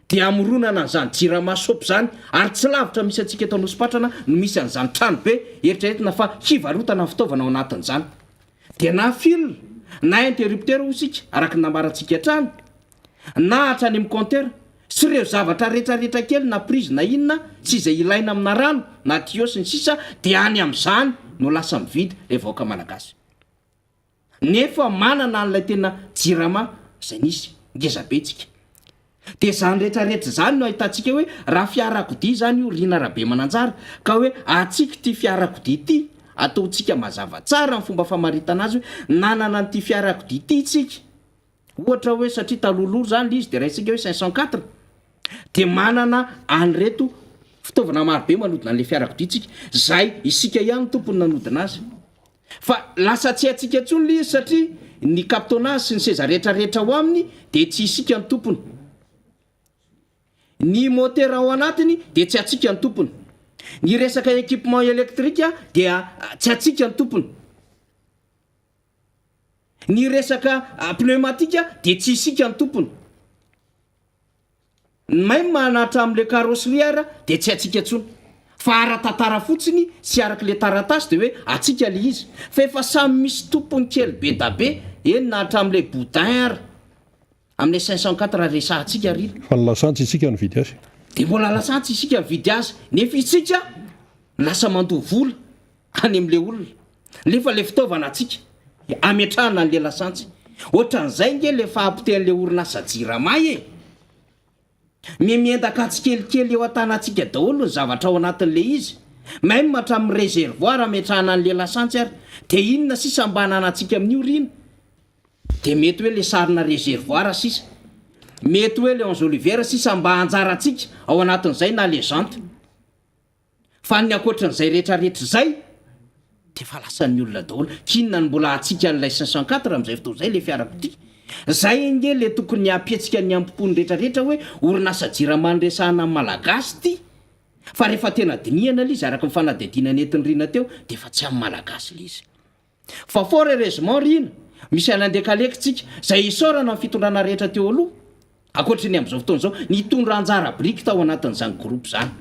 de amoronana an'izany jirama sopy zany ary tsy lavitra misy atsika eto Anosipatrana no misy an'izany trano be eritreretina fa fivarotana fitaovana ao anatin'izany de na fil na interrupteur osika araky nambarantsika trano na hatrany amin'ny compteur sy ireo zavatra rehetrarehetra kely na prise na inona tsy izay ilaina amina rano na tuyau sy ny sisa de any am'izany no lasa mividy le vahoaka malagasy nefa manana an'ilay tena jirama zay nisy ngeza be tsika de zany rehetrarehetra zany no ahitantsika hoe raha fiarakodia zany io riana rahabe mananjara ka hoe atsika ty fiarakodia ty ataontsika mazava tsara ny fomba famaritana azy hoe nanana nyty fiarakodia ty tsika ohatra hoe satria taloloro zany le izy de rahatsika hoe 504 de manana anyreto fitaovana marobe manodina an'le fiarakodia tsika zay isika ihany tompony nanodina azy fa lasa tsy atsika ntsony le izy satria ny kapitonazy sy ny seza rehetrarehetra ho aminy de tsy isika ny tompony ny motera ao anatiny de tsy atsika ny tompony ny resaka équipement électrika dia tsy atsika ny tompony ny resaka pneumatika de tsy isika ny tompony même manatra am'le carrosserie ara de tsy atsika ntsony fa ara-tantara fotsiny sy arak'le taratasy de hoe atsika le izy fa efa samy misy tompony kely be da be eny nahatra am'le boudin ara amin'le 504 resahantsika rina fa nylasantsy isika ny vidy azy de mbola lasantsy isika mividy azy nefa isika lasa mandoha vola any am'le olona nefa le fitaovana atsika ametrahana an'le lasantsy ohatran'izay nge le fahampiten'le orinasa jiramay e miendaka atsikelikely eo an-tanatsika daholo ny zavatra ao anatin'le izy même matramin'ny réservoir ametrahana an'le lasantsy ary de inona sisa mba hananatsika amin'io rina de mety hoe le sarina réservoir sisa mety hoe le enjolivière sisa mba hanjaratsika ao anatin'izay na le jante fa ny akoatran'izay rehetrarehetra zay de fa lasan'ny olona daholo kinona ny mbola atsika n'lay 504 am'izay fotoa zay le fiarakodia zay nge le tokony apietsika ny ampopony rehetrarehetra hoe orinasa jiramany resahana malagasy ty fa rehefa tena dinihana le izy araka mifanadidina netiny rina teo de fa tsy amin'ny malagasy le izy fa fort heureusement rina misy anandekalekytsika zay isorana ny fitondrana rehetra teo aloha akoatra ny am'izao fotoana zao nitondra anjara briky tao anatin'izany groupe zany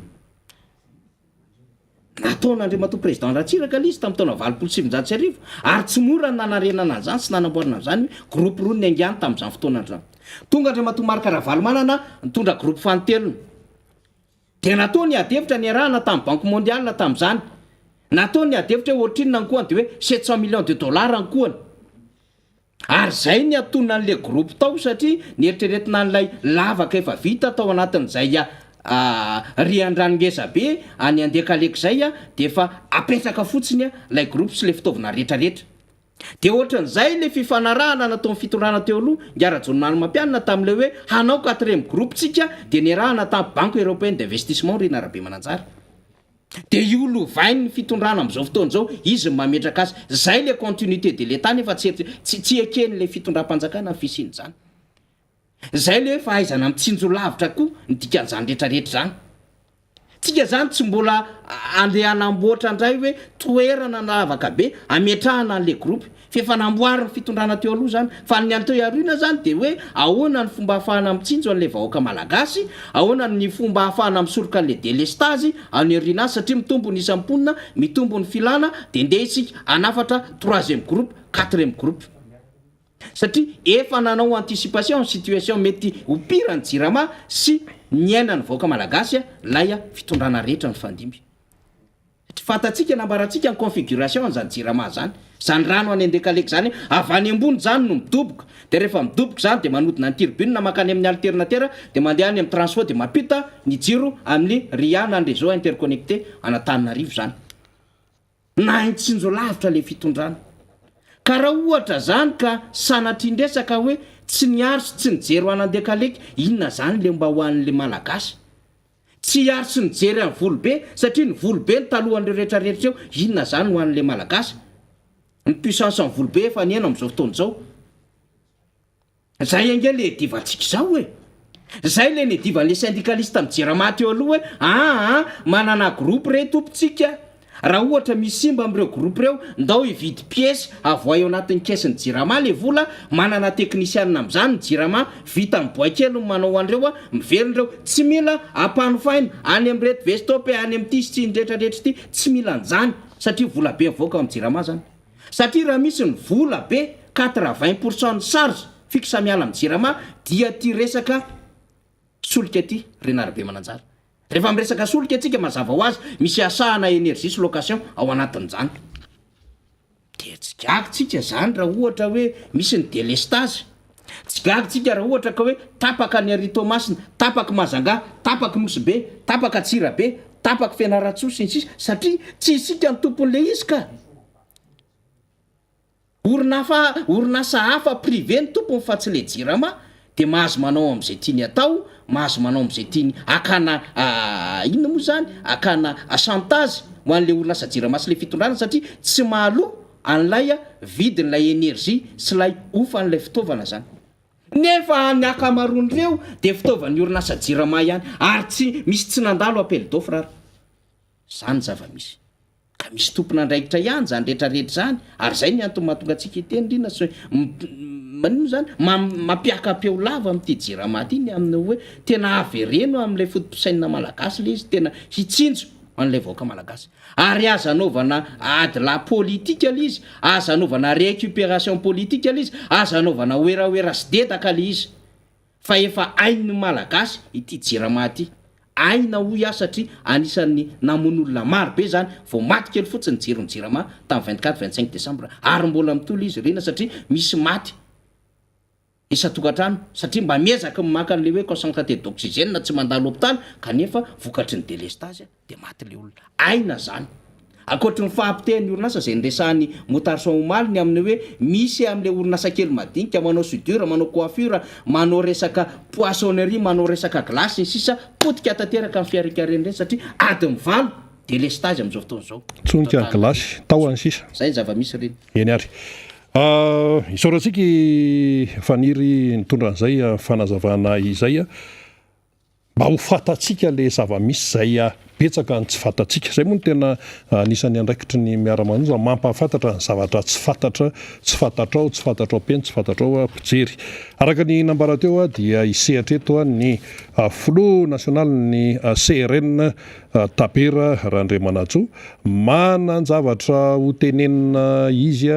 nataon'andriamato président ratsiraka le izy tamin'ny taona 27 ary tsy mora ny nanarenana an'izany sy nanamboarana an'izany hoe groupe roa ny angany tamin'izany fotoana an'izany tonga andriamato marikaravalo manana nitondra groupe fanotelona de natao ny adevitra ny arahana tamin'ny banque mondiale tamin'izany natao ny adevitra hoe ohatrinona ny kohany de hoe 700 millions de dollars ny kohany ary zay ny atonina an'le groupe tao satria nieritreretina n'lay lavaka efa vita tao anatin'izay riandrangeza be any andekaleky zay de efa apetraka fotsiny lay groupe sy le fitaovana rehetrarehetra de ohatran'izay le fifanarahana nataon'ny fitondrana teo aloha ngiara-jonimany mampianina tam'le hoe hanao 4e groupe tsika de nirahana tamin'ny banque européenne d'investissement rina arabe mananjara de io lovainy ny fitondrana am'izao fotoana zao izy mametraka azy zay le continuité de l'état nefa tsy ekeny le fitondram-panjakana ny fisiny zany zay le hoe fahaizana mitsinjo lavitra koa ny dikan'izany rehetrarehetra zany tsika zany tsy mbola andeha anamboatra indray hoe toerana nalavaka be ametrahana an'le groupe fefa namboary ny fitondrana teo aloha zany fa ny any teo iarina zany de hoe ahoana ny fomba ahafahana mitsinjo an'le vahoaka malagasy ahoana ny fomba ahafahana misoroka an'le délestage any azy satria mitombo ny isamponina mitombo ny filana de ndeha isika anafatra 3e groupe 4e groupe satria efa nanao anticipation ny situation mety ho pira ny jirama sy ny aina ny vahoaka malagasy lay fitondrana rehetra ny fandimby fatatsika nambaratsika ny configuration an'izany jirama zany zany rano any andekaleky zany avy any ambony zany no midoboka de rehefa midoboka zany de manodina ny turbine makany amin'ny alternateur de mandeha any amin'ny transport de mapita ny jiro amin'ny riana ny réseau interconnecté anatananarivo zany na intsinjo lavitra le fitondrana ka raha ohatra zany ka sanatrindresaka hoe tsy niaro sy tsy nijery ho anandekaleky inona zany le mba ho an'le malagasy tsy aro sy nijery amin'ny volobe satria ny volobe ny talohan'ireo rehetrarehetra eo inona zany ho an'le malagasy ny puissance ny volobe efa niaina am'izao fotoana zao zay ange le divantsika zao e zay le ny divan'le syndicaliste mijerama teo aloha hoe manana groupe re tompontsika raha ohatra misy simba am'ireo groupe reo ndao hividy pièce avoa eo anatin'ny caisse ny jirama le vola manana technicianina am'izany ny jirama vita amin'ny boakely no manao an'ireo miverindreo tsy mila ampanofaina any am'reto vestop any am'ty sy ty nydrehetrarehetra ty tsy mila an'izany satria vola be mivoaka amin'ny jirama zany satria raha misy ny vola be 80% ny charge fixe miala amin'ny jirama dia ty resaka solika ty renarabe mananjara rehefa miresaka solika atsika mazava ho azy misy asahana énergie sy location ao anatin'izany de tsikakitsika zany raha ohatra hoe misy ny délestage tsy gagytsika raha ohatra ka hoe tapaka ny Aritomasina, tapaka Mazanga, tapaka Mosibe, tapaka Tsirabe, tapaka Fianaratsoa sy ny sisa satria tsy isika ny tompon'le izy ka. Orinasa hafa privé ny tompony fa tsy le jirama de mahazo manao am'izay tiany atao, mahazo manao am'izay tiany akana inona moa zany akana chantage ho an'le orinasa jirama sy le fitondrana satria tsy mahaloa an'lay vidin'lay énergie sy lay ofan'lay fitaovana zany. Nefa ny akamaroan'ireo de fitaovan'ny orinasa jirama ihany ary tsy misy tsy nandalo appel d'offre ary. Zany zava-misy. Ka misy tompona andraikitra ihany zany rehetrarehetra zany ary zay ny antony mahatonga antsika iteny rina so manino zany mampiaka-peo lava amin'ity jirama ty ny amin'ny hoe tena avereno amin'ilay fotom-pisainana malagasy le izy tena hitsinjo an'ilay vahoaka malagasy ary aza anaovana ady la politika le izy, aza anaovana récupération politique le izy, aza anaovana oeraoera sy dedaka le izy fa efa hain'ny malagasy ity jirama ty. Aina hoy satria anisan'ny namon'olona maro be zany vao maty kely fotsiny jiron'ny jirama tamin'ny 24-25 décembre ary mbola mitolo izy rena satria misy maty isa-tokantrano satria mba miezaka maka an'le hoe concentraté d'oxygène tsy mandalo hôpitaly kanefa vokatry ny délestage de maty le olona. Aina zany akoatry ny fahampitehany orinasa zay nresahany motarson omaly ny amin'ny hoe misy am'le orinasa kely madinika manao soudure, manao coiffure, manao resaka poissonnerie, manao resaka glace ny sisa potika tanteraka amin'ny fiarikaren'ireny satria ady mivalo délestage am'izao fotoana zao tsonika glace tao any sisa zay zava-misy reny eny ary isaorantsika faniry nitondran'izay fanazavana izay mba ho fatatsika le zava-misy zay betsaka ny tsy fatatsika zay moa no tena anisan'ny andraikitry ny Miara Manonja mampahafantatra ny zavatra tsy fatatrao peny tsy fatatrao mpijery araka ny nambara teo dia isehatra eto ny flot national ny CRN Tapera Randriamanantsoa manan-javatra ho tenenina izy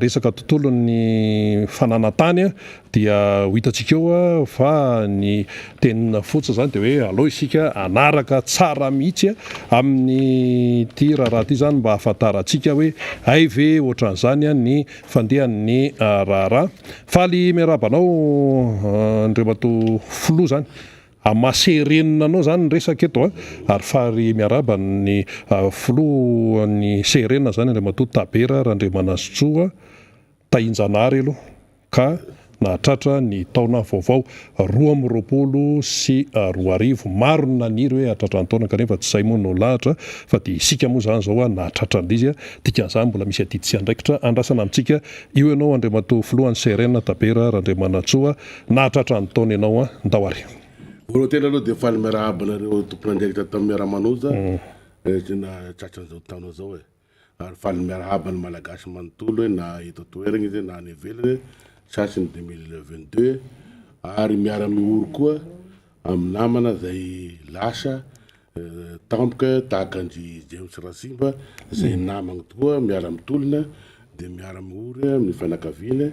resaka tontolo ny fananantany dia ho hitantsika eo fa ny tenina fotsy zany de hoe aleo isika anaraka tsara mihitsy amin'ny ty raha ty zany mba hafantarantsika hoe ay ve ohatran'izany ny fandehan'ny raharaha faly miarabanao Andriamato flo zany amaserenina anao zany ny resaka eto ary fary miaraba ny flo ny serenina zany Andriamato Tabera Randriamanantsoa tahin-Janoary aloha ka nahatratra ny taona vaovao 2024 sy 2025 maro ny naniry hoe hatratra ny taona kanefa tsy izay moa no lahatra fa dia isika moa zany zao nahatratra an'izy dikan'izany mbola misy aty tsy andraikitra andrasana amintsika io ianao Andriamato flohany Serena Tabera Randriamanantsoa nahatratra ny taona ianao Janoary. Voalohany tena aloha dia faly miarahaba nareo tompona andraikitra tamin'ny Miara Manonja tena tratran'izao taona zao ary faly miarahaba ny malagasy manontolo hoe na eto toerana izy na any ivelany sasiny 2022 ary miara mioro koa amin'ny namana zay lasa tampoka tahaka anji James Rasimba zay namagna toa miara mitolona de miara miory amin'ny fianakaviana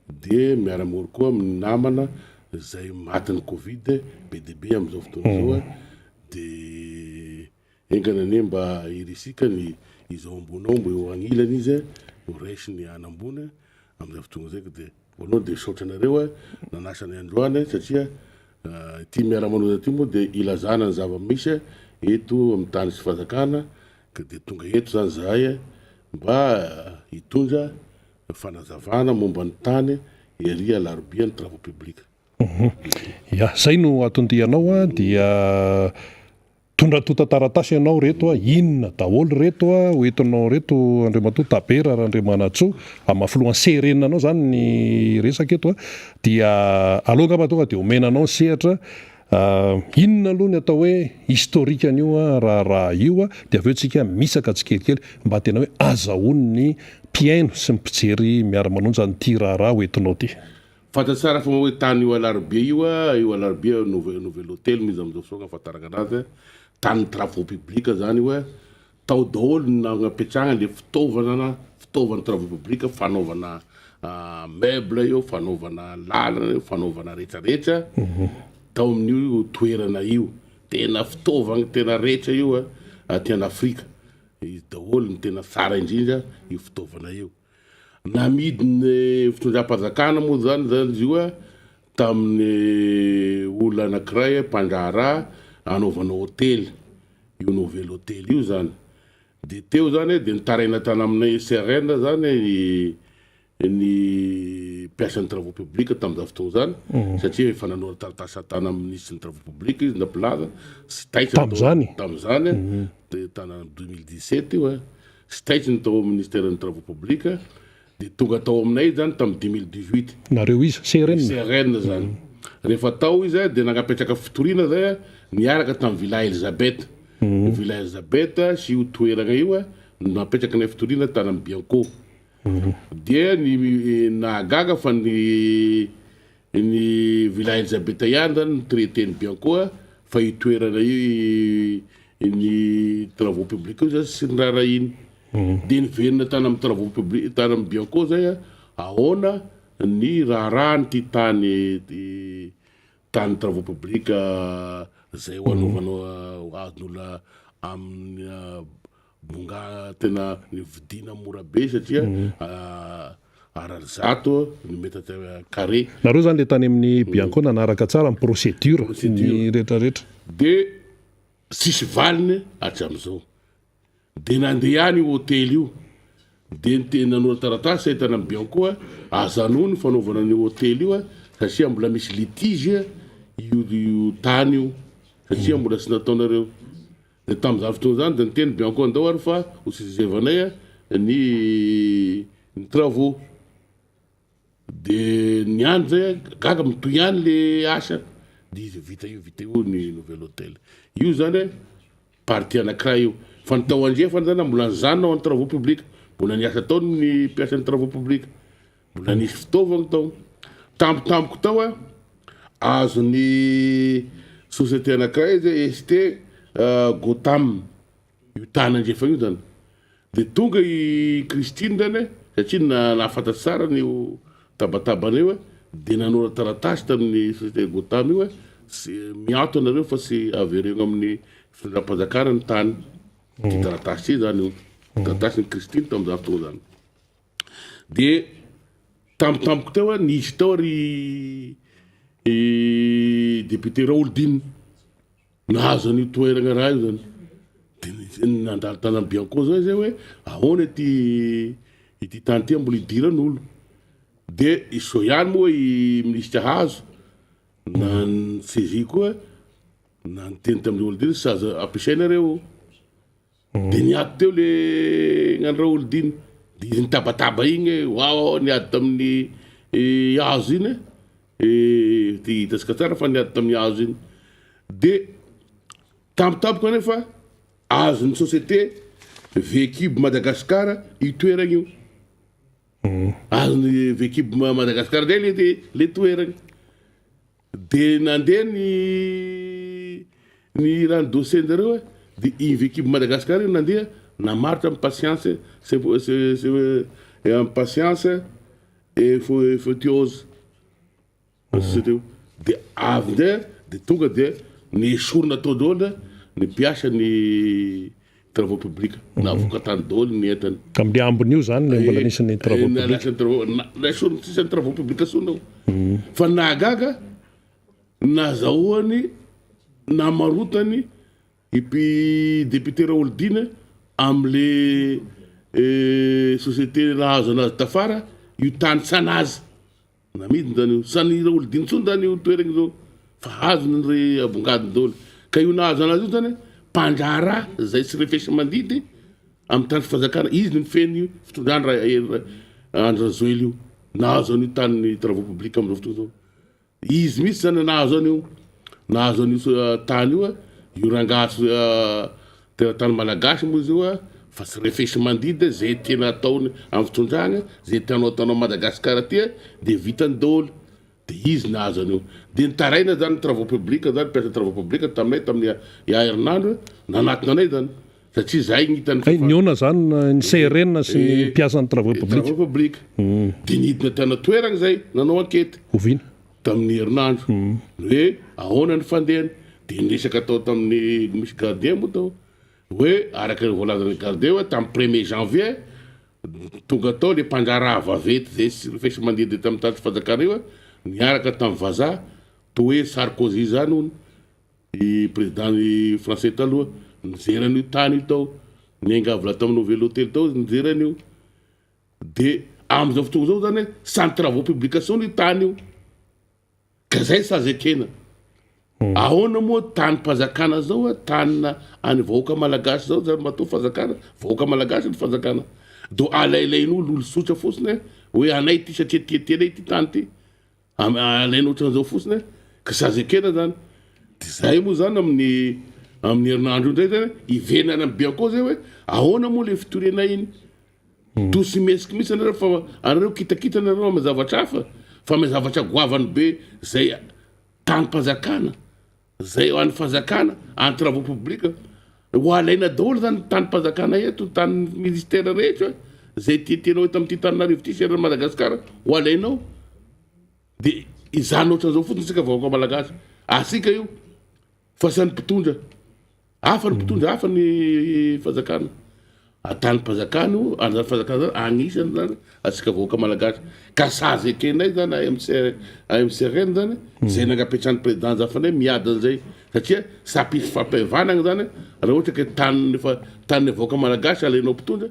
de miara miory koa amin'ny namana zay matin'ny Covid BDB amin'izao fotoana zao de engana ne mba irisika ny izao ambonao mba eo agnilany izy ho raisiny anambony amin'izao fotoana zay de voalohany de saotra nareo nanasany androany satria ty Miara Manonja ty moa de ilazana ny zava-misy eto amin'ny tany sy fazakana ka de tonga eto zany zahay mba hitondra fanazavana momba ny tany ery alarobia ny travaux publics. Ya zay no atondianao dia tondra tota taratasy ianao reto inona daholo reto hoentinao reto Andriamato Tabera Randriamanantsoa amafloany serenina anao zany ny resaka eto dia aloha ngamba tonga de omenanao sehatra inona aloha ny atao hoe historique an'io raha io dia aveo tsika misaka tsikelikely mba tena hoe azahoany ny mpiaino sy ny mpijery Miara Manonja ny ty raha hoentinao ty. Fantatsara fa hoe tany io alarobia io alarobia nouvel hôtel mizy amin'izao fotoana ahafantarana anazy tany travaux publics zany hoe tao daholo napetrahana le fitaovana travaux publics fanaovana meuble io fanaovana lalana io fanaovana rehetrarehetra tao amin'io toerana io tena fitaovana tena rehetra io aty an'Afrika izy daholo ny tena tsara indrindra io fitaovana io namidiny fitondram-panjakana moa zany io tamin'ny olona anankiray mpandraharaha anaovana hôtely io nouvelle hôtely io zany de teo zany de nitaraina tany aminay CRN zany ny mpiasan'ny travaux publics tamin'izao fotoana zany satria efa nanao taratasy tany amin'ny ministre ny travaux publics izy napilaza sy taitra tamin'izany de tany 2017 io sy taitra ny tao ministère ny travaux publics de tonga tao aminay zany tamin'ny 2018 nareo izy CRN zany rehefa tao izy de nagnapetraka fitoriana zay niaraka tamin'ny Villa Elisabeth Villa Elisabeth sy io toerana io napetraka ny fitoriana tany amin'ny Bianco dia ny nahagaga fa ny Villa Elisabeth ihany zany ny traité-ny Bianco fa io toerana io ny travaux publics io zany sy ny raha iny de niverina tany amin'ny travaux publics tany amin'ny Bianco zay ahoana ny raharahany ty tany travaux publics zay ho anaovanao azon'olona amin'ny bonga tena nividina mora be satria arazato ny mety carré nareo zany le tany amin'ny Bianco nanaraka tsara amin'ny procédure ny rehetrarehetra de sisy valiny hatram'izao de nandeha ihany hôtely io de nanora taratasy ahitana amin'ny Bianco azano ny fanaovana ny hôtely io satria mbola misy litige io tany io satria mbola sy nataonareo de tamin'izany fotoana zany de niteny Bianco andao ary fa ho sizevanay ny travaux de ny andro zay gaga mitoy ihany le asa de izy vita io ny nouvel hôtel io zany partie anankiray io fa ny tao andrefany zany mbola nizanona ny travaux publics mbola niasa tao ny mpiasan'ny travaux publics mbola nisy fitaovana tao tampotampoka tao azo ny société anankiray zay ST Gotham io tany andrefana io zany de tonga i Christine zany satria nahafantatsy tsara ny tabatabana io de nanora taratasy tamin'ny société Gotham io sy miato anareo fa sy avereno amin'ny fitondram-panjakana ny tany ty taratasy zany io taratasy ny Christine tamin'izany fotoana zany de tampotampoka teo nisy tao ry député Raoldine nahazo an'io toerana raha io zany de nandalo tany amin'ny Bianco zao zay hoe ahoana ity tany ty mbola idiran'olo de iso ihany moa i ministre hazo na ny saisi koa na niteny tamin'ny Raoldine sy azo ampiasainareo de niady teo le gnany Raoldine de izy nitabataba igny niady tamin'ny hazo iny ty hitasika tsara fa niady tamin'ny hazo iny de tampotampoka nefa azon'ny société Vecube Madagascar itoeragna io azon'ny Vecube Madagascar zay le toeragna de nandeha ny rano dossier ndareo de i Vecube Madagascar io nandeha namaritra amin'ny patience amin'ny patience et fautiose société io de avy nde de tonga de ny esorina tao daholo ny mpiasa ny travaux publics navoaka tany daholo ny entany ka amin'ny ambony io zany le mbola nisy ny travaux esorina sisy ny travaux publics asonao fa nahagaga nazahoany namarotany epi député Raoldine am'le société nahazo anazy tafara io tany sanazy namidiny zany io sany Raoldine tsony zany io toeragny zao fa azony ny abongadiny daholo ka io nahazo anazy io zany mpandraharaha zay tsy refesy mandidy amin'ny tany fazakana izy ny feny fitondrany Andra Joely io nahazo an'io tany travaux publics am'izao fotoana zao izy misy zany nahazo an'io tany io rangaso teratany malagasy moa izy io fa tsy refesy mandidy zay tena ataony amin'ny fitondragna zay tianao atanao Madagascar ty de vitany daholo de izy nahazo an'io de nitaraina zany travaux publics zany mpiasa travaux publics taminay tamin'ny herinandro nanatona anay zany satria zay gn'hitany niona zany ny CRN sy ny mpiasan'ny travaux publics de nidina tana toeragna zay nanao enquête ovina tamin'ny herinandro hoe ahoana ny fandehany de niresaka tao tamin'ny misy gardien moa tao hoe araka ny voalazan'ny gardien hoe tamin'ny 1er janvier tonga tao le mpandraharaha vavety zay sy refesy mandidy tamin'ny tany fazakana io niaraka tamin'ny vazaha to hoe Sarkozy zany hony i président i français taloha nijerany io tany io tao niangavy la tamin'ny nouvel hôtel tao nijerany io de am'izao fotoana zao zany sans travaux publication io tany io ka zay sazy ekena ahoana moa tany mpanjakana zao tanina any vahoaka malagasy zao zany matao fanjakana vahoaka malagasy ny fanjakana do alailain'olo olo sotra fotsiny hoe anay ty satria tietenay ty tany ty alaina ohatran'izao fotsiny ka sazy ekena zany de zay moa zany amin'ny herinandro ndray zany ivenana amin'ny bianco zay hoe ahoana moa le fitoriana iny tosy mesiky misy anareo fa anareo kitakita anareo amy zavatra hafa fa amy zavatra goavany be zay tany mpanjakana zay ho an'ny fanjakana any travaux publics ho alaina daholo zany tany mpanjakana eto tany ministère rehetra zay tietenao eto am'ty taninarivo ty serana Madagasikara ho alainao de izany ohatran'izao fotsiny sika vahoaka malagasy asika io fa sy ny mpitondra hafa ny mpitondra hafa ny fanjakana tany mpanjakana io an'zany fanjakana zany agnisany zany asika vahoaka malagasy ka sazy ekenay zany AMCRN zany zay nagapetran'ny président zafanay miady an'izay satria sapisy fampihavanagna zany raha ohatra ke tany vahoaka malagasy alainao mpitondra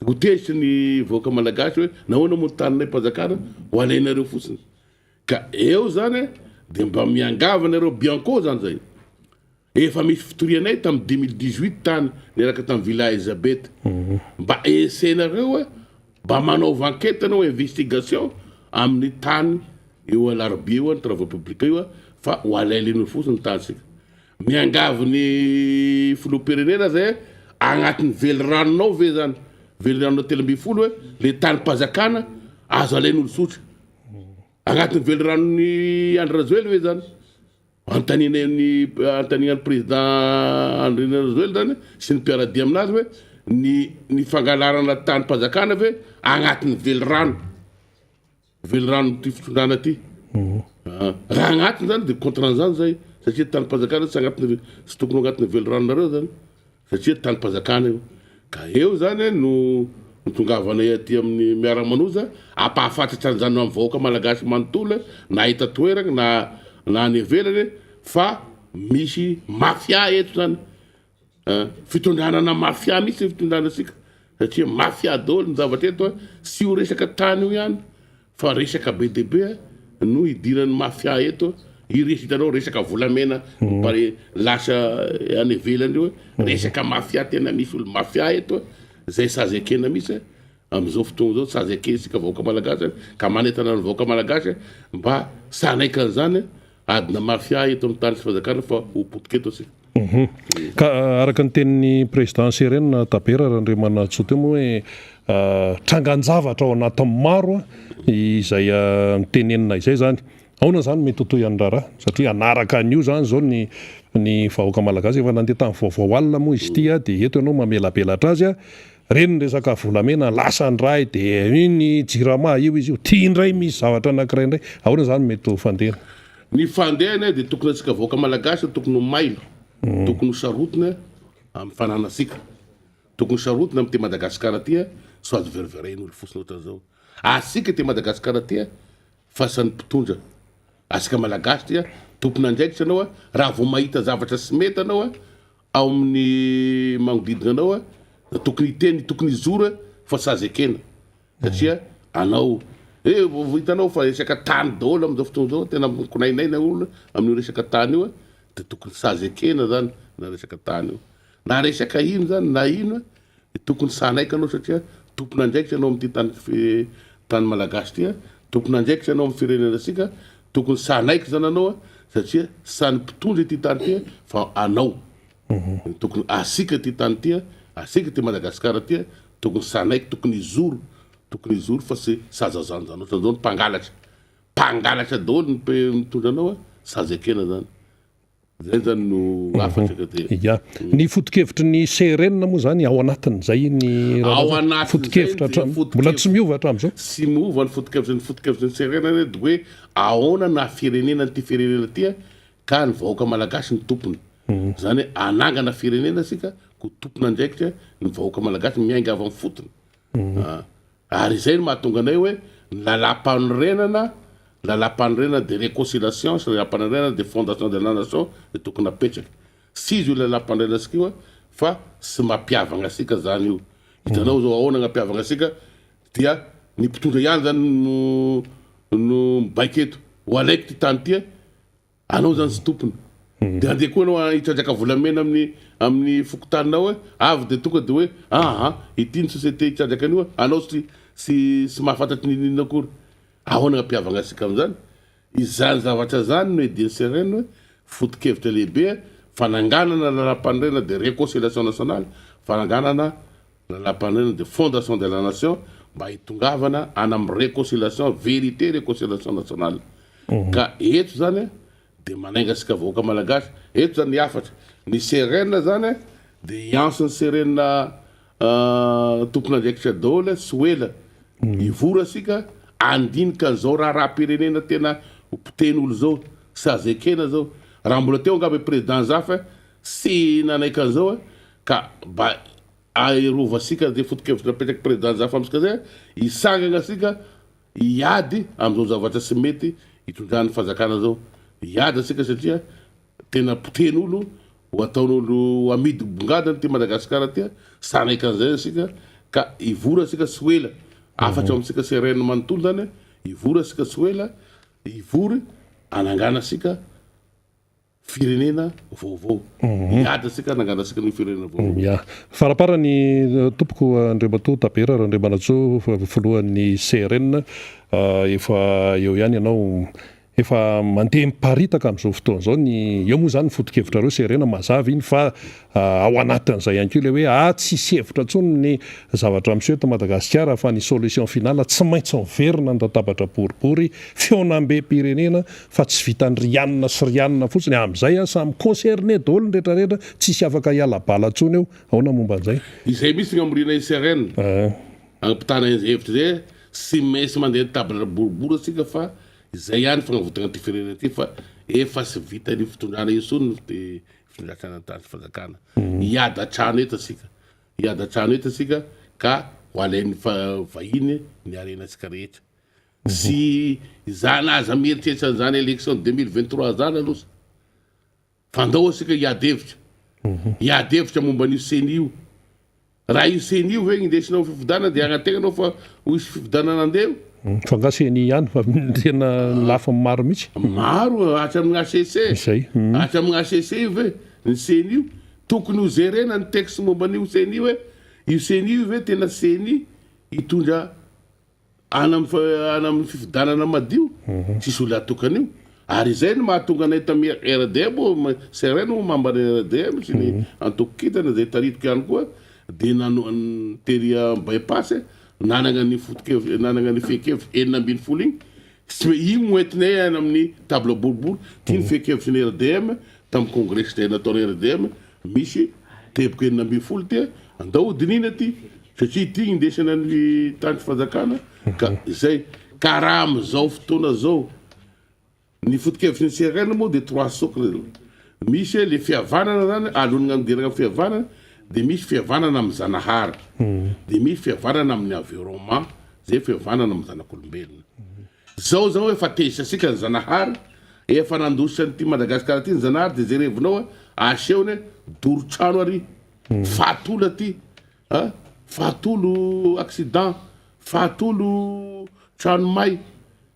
ho tezitry ny vahoaka malagasy hoe nahoana moa taninay mpanjakana ho alainareo fotsiny ka eo zany de mba miangavanareo bianco zany zay efa misy fitorianay tamin'ny 2018 tany niaraka tamin'ny villa Elizabeth mba esenareo mba manaova enquête anao investigation amin'ny tany eo alarobia eo ny travaux publics io fa ho alailain'olo fotsiny tany sika miangavy ny filoham-pirenena zay agnatin'ny veliranonao ve zany veliranonao 320 hoe le tany mpanjakana azo alain'olo sotra agnatin'ny veliranony Andry Rajoely ve zany antaninany président Andry Rajoely zany sy ny mpiaradia aminazy hoe ny fangalarana tany mpanjakana ve agnatin'ny velirano ty fitondrana ty raha agnatiny zany de contran'zany zay satria tany mpanjakana sy agnatiny sy tokony agnatin'ny veliranonareo zany satria tany mpanjakana io ka eo zany no nitongavanay aty amin'ny Miara Manonja ampahafantatry an'izany amin'ny vahoaka malagasy manontolo na hita toerana na any ivelany fa misy mafia eto zany fitondranana mafia misy fitondranasika satria mafia daholo ny zavatra eto sy ho resaka tany io ihany fa resaka be de be no idiran'ny mafia eto hitanao resaka volamena pare lasa any ivelany io resaka mafia tena misy olo mafia eto zay sazy ekena misy am'izao fotoana zao sazy ekesika vahoaka malagasy ka manetana ny vahoaka malagasy mba sanaika an'izany adina mafia eto amin'ny tany sy fanjakana fa ho potiketo asika ka araka ny tenin'ny président Serena Tabera Randriamana Tsoto moa hoe trangan-javatra ao anatin'ny maro izay nitenenina izay zany aona zany mety toy any raharaha satria anaraka an'io zany zao ny vahoaka malagasy efa nandeha tamin'ny vaovao alina moa izy ty de eto ianao mamelabelatra azy reny ny resaka volamena lasa ndray de iny jirama io izy io tia indray misy zavatra anankiray indray aona zany mety fandeha ny fandehana de tokony asika vahoaka malagasy tokony ho mailo tokony ho sarotina amin'ny fananasika tokony sarotina amin'ny te Madagasikara ty so azo veriveren'olo fotsiny ohatran'izao asika te Madagasikara ty fa sany mpitondra asika malagasy ty tompony andraikitra anao raha vao mahita zavatra sy mety anao ao amin'ny magnodidina anao tokony hiteny tokony hizora fa sazy ekena satria anao hitanao fa resaka tany daholo am'izao fotoana zao tena konainaina olo amin'io resaka tany io de tokony sazy ekena zany na resaka tany io na resaka ino zany na ino tokony sanaika anao satria tompony andraikitra anao amin'ty tany malagasy ty tompony andraikitra anao amin'ny firenena asika tokony sanaika zany anao satria sany mpitondra ty tany ty fa anao tokony asika ty tany ty asika ty Madagasikara ty tokony sanaika tokony izoro fa sy sazazany zany ohatran'izao ny mpangalatra daholo mitondra anao sazy ekena zany zay zany no afatraka ty ny foto-kevitry ny CRN moa zany ao anatin'izay ny foto-kevitra mbola tsy miova hatramin'izao sy miova ny foto-kevitry ny CRN de hoe ahoana na firenena ty firenena ty ka ny vahoaka malagasy ny tompony zany anangana firenena sika ko tompony andraikitra ny vahoaka malagasy miainga avy amin'ny fotony ary zay no mahatonga anay hoe ny lalam-panorenana lalam-panorena de réconciliation sy lalam-panorena de fondation de la nation de tokony apetraky sy izy io lalam-panorena asika io fa sy mampiavagna asika zany io hitanao zao ahoana gnampiavagna asika dia ny mpitondra ihany zany no mibaika eto ho alaiky ty tany tia anao zany sy tompony de andeha koa anao hitrandraka volamena amin'ny fokotaninao hoe avy de tonga de hoe ity ny société hitrandraka anio anao sy mahafantatry ninina akory ahoana gnampiavagna asika am'zany izany zavatra zany no ediny serena hoe foto-kevitra lehibe fananganana lalam-panorena de réconciliation nationale fananganana lalam-panorena de fondation de la nation mba hitongavana ana amin'ny réconciliation vérité réconciliation nationale ka eto zany de manainga asika vahoaka malagasy eto zany afatra ny serena zany de ianso ny serena tompona andraikitra daholo sy oela ivora asika andinika an'izao raha-pirenena tena mpiteny olo zao sy azekena zao raha mbola teo angabe président zafa sy nanaiky an'izao ka mba aerova asika de foto-kevitra napetraky président zafa amitsika zay isangagna asika iady am'izao zavatra sy mety hitondrany fanjakana zao iady asika satria tena mpiteny olo ho ataon'olo amidy bongadany ty Madagasikara tia sanaiky an'izay asika ka ivora asika sy oela afatra amitsika serena manontolo zany ivora asika sy oela ivory anangana asika firenena vaovao iady asika anangana asika ny firenena vaovao farapara ny tompoko Andriamatoa Tapera Andriamanajo filohan'ny serena efa eo ihany ianao efa mandeha miparitaka am'izao fotoana zao ny eo moa zany ny foto-kevitra reo serena mazava iny fa ao anatin'izay ihany koa le hoe tsisy hevitra ntsony ny zavatra miseho eto Madagasikara fa ny solution finale tsy maintsy miverina ny latabatra boribory feonam-be-pirenena fa tsy vitan'ny rianina sy rianina fotsiny am'izay samy concerné daholo ny rehetrarehetra tsisy afaka hiala bala ntsony eo ahoana momba an'izay izay misy gn'amorina i serena ampitana hevitra zay sy maintsy mandeha ny tabatra boribory asika fa izay ihany fagnavotana ty firenena ty fa efa sy vita ny fitondrana isony de fitondrasana tany fanjakana iady atrano eto asika ka ho alain'ny vahiny ny arenantsika rehetra sy zany aza mieritreritra an'izany élection 2023 zany aloha fandao asika iady hevitra momba an'io seny io raha io seny io ve gn'indesinao fifidanana de agnategnanao fa ho isy fifidanana andeo fangaseny ihany fa tena lafa maro mihitsy maro hatramigny ACC hatramigny ACC io ve ny seny io tokony ho zerena ny texte momba an'io seny io io seny io ve tena seny hitondra ana amin'ny fifidanana madio tsisy olo atokany io ary izay no mahatonga anay tamy RDM serena ho mambany RDM sy ny antokokitana zay taritiko ihany koa de tery bypass nanagna ny foto-kevitra nanagna ny fekevitra 720 igny sy igny moentinay any amin'ny table boribory tiany fekevitra ny RDM tamy congrès zay nataony RDM misy teboko 720 tia andao hodinina ty satria ty indesana ny tany fanjakana ka izay ka raha am'izao fotoana zao ny foto-kevitra ny serena moa de 3 socre misy le fihavanana zany alonagna midiragna amin'ny fihavanana de misy fihavanana amin'ny zanahary de misy fihavanana amin'ny environnement zay fihavanana amin'ny zanak'olombelona zao efa tezitra asika ny zanahary efa nandositra ty Madagasikara ty ny zanahary de zay revinao asehony doro-trano ary fatolo aty fatolo accident fatolo trano may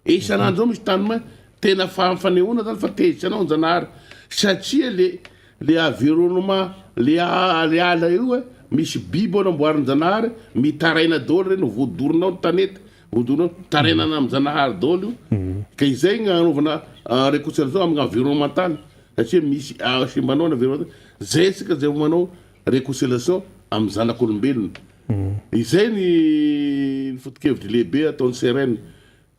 isan'andro zao misy tany may tena fanehoana zany fa tezitra anao ny zanahary satria le environnement le ala io misy biby anamboariny zanahary mitaraina daholo reny voadorinao ny tanety voadorinao tarainana amin'ny zanahary daholo io ka izay gnanaovana réconciliation amin'ny environnemental satria misy simbanao ny environnemental zay sika zay manao réconciliation amin'ny zanak'olombelona izay ny foto-kevitra lehibe ataony serena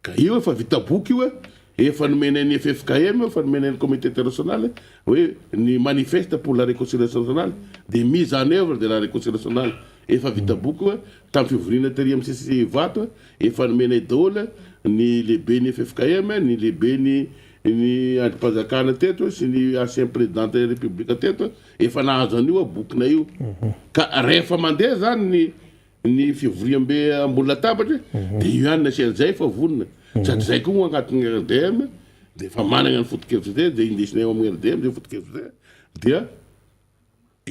ka io efa vita boky io efa nomenany FFKM efa nomenany comité international hoe ny manifeste pour la réconciliation nationale de mise en œuvre de la réconciliation nationale efa vita boky tamy fivorina tery amin'ny CC vato efa nomenay daholo ny lehibe ny FFKM ny lehibe ny andrim-panjakana teto sy ny ancien président de la république teto efa nahazo an'io bokina io ka rehefa mandeha zany ny fivoriam-be ambony latabatra dia io ihany nasian'izay fa vonona sady zay koa moa agnatin'ny RDM dia efa manana ny foto-kevitra zay dia indesinay ao amin'ny RDM zay foto-kevitra zay dia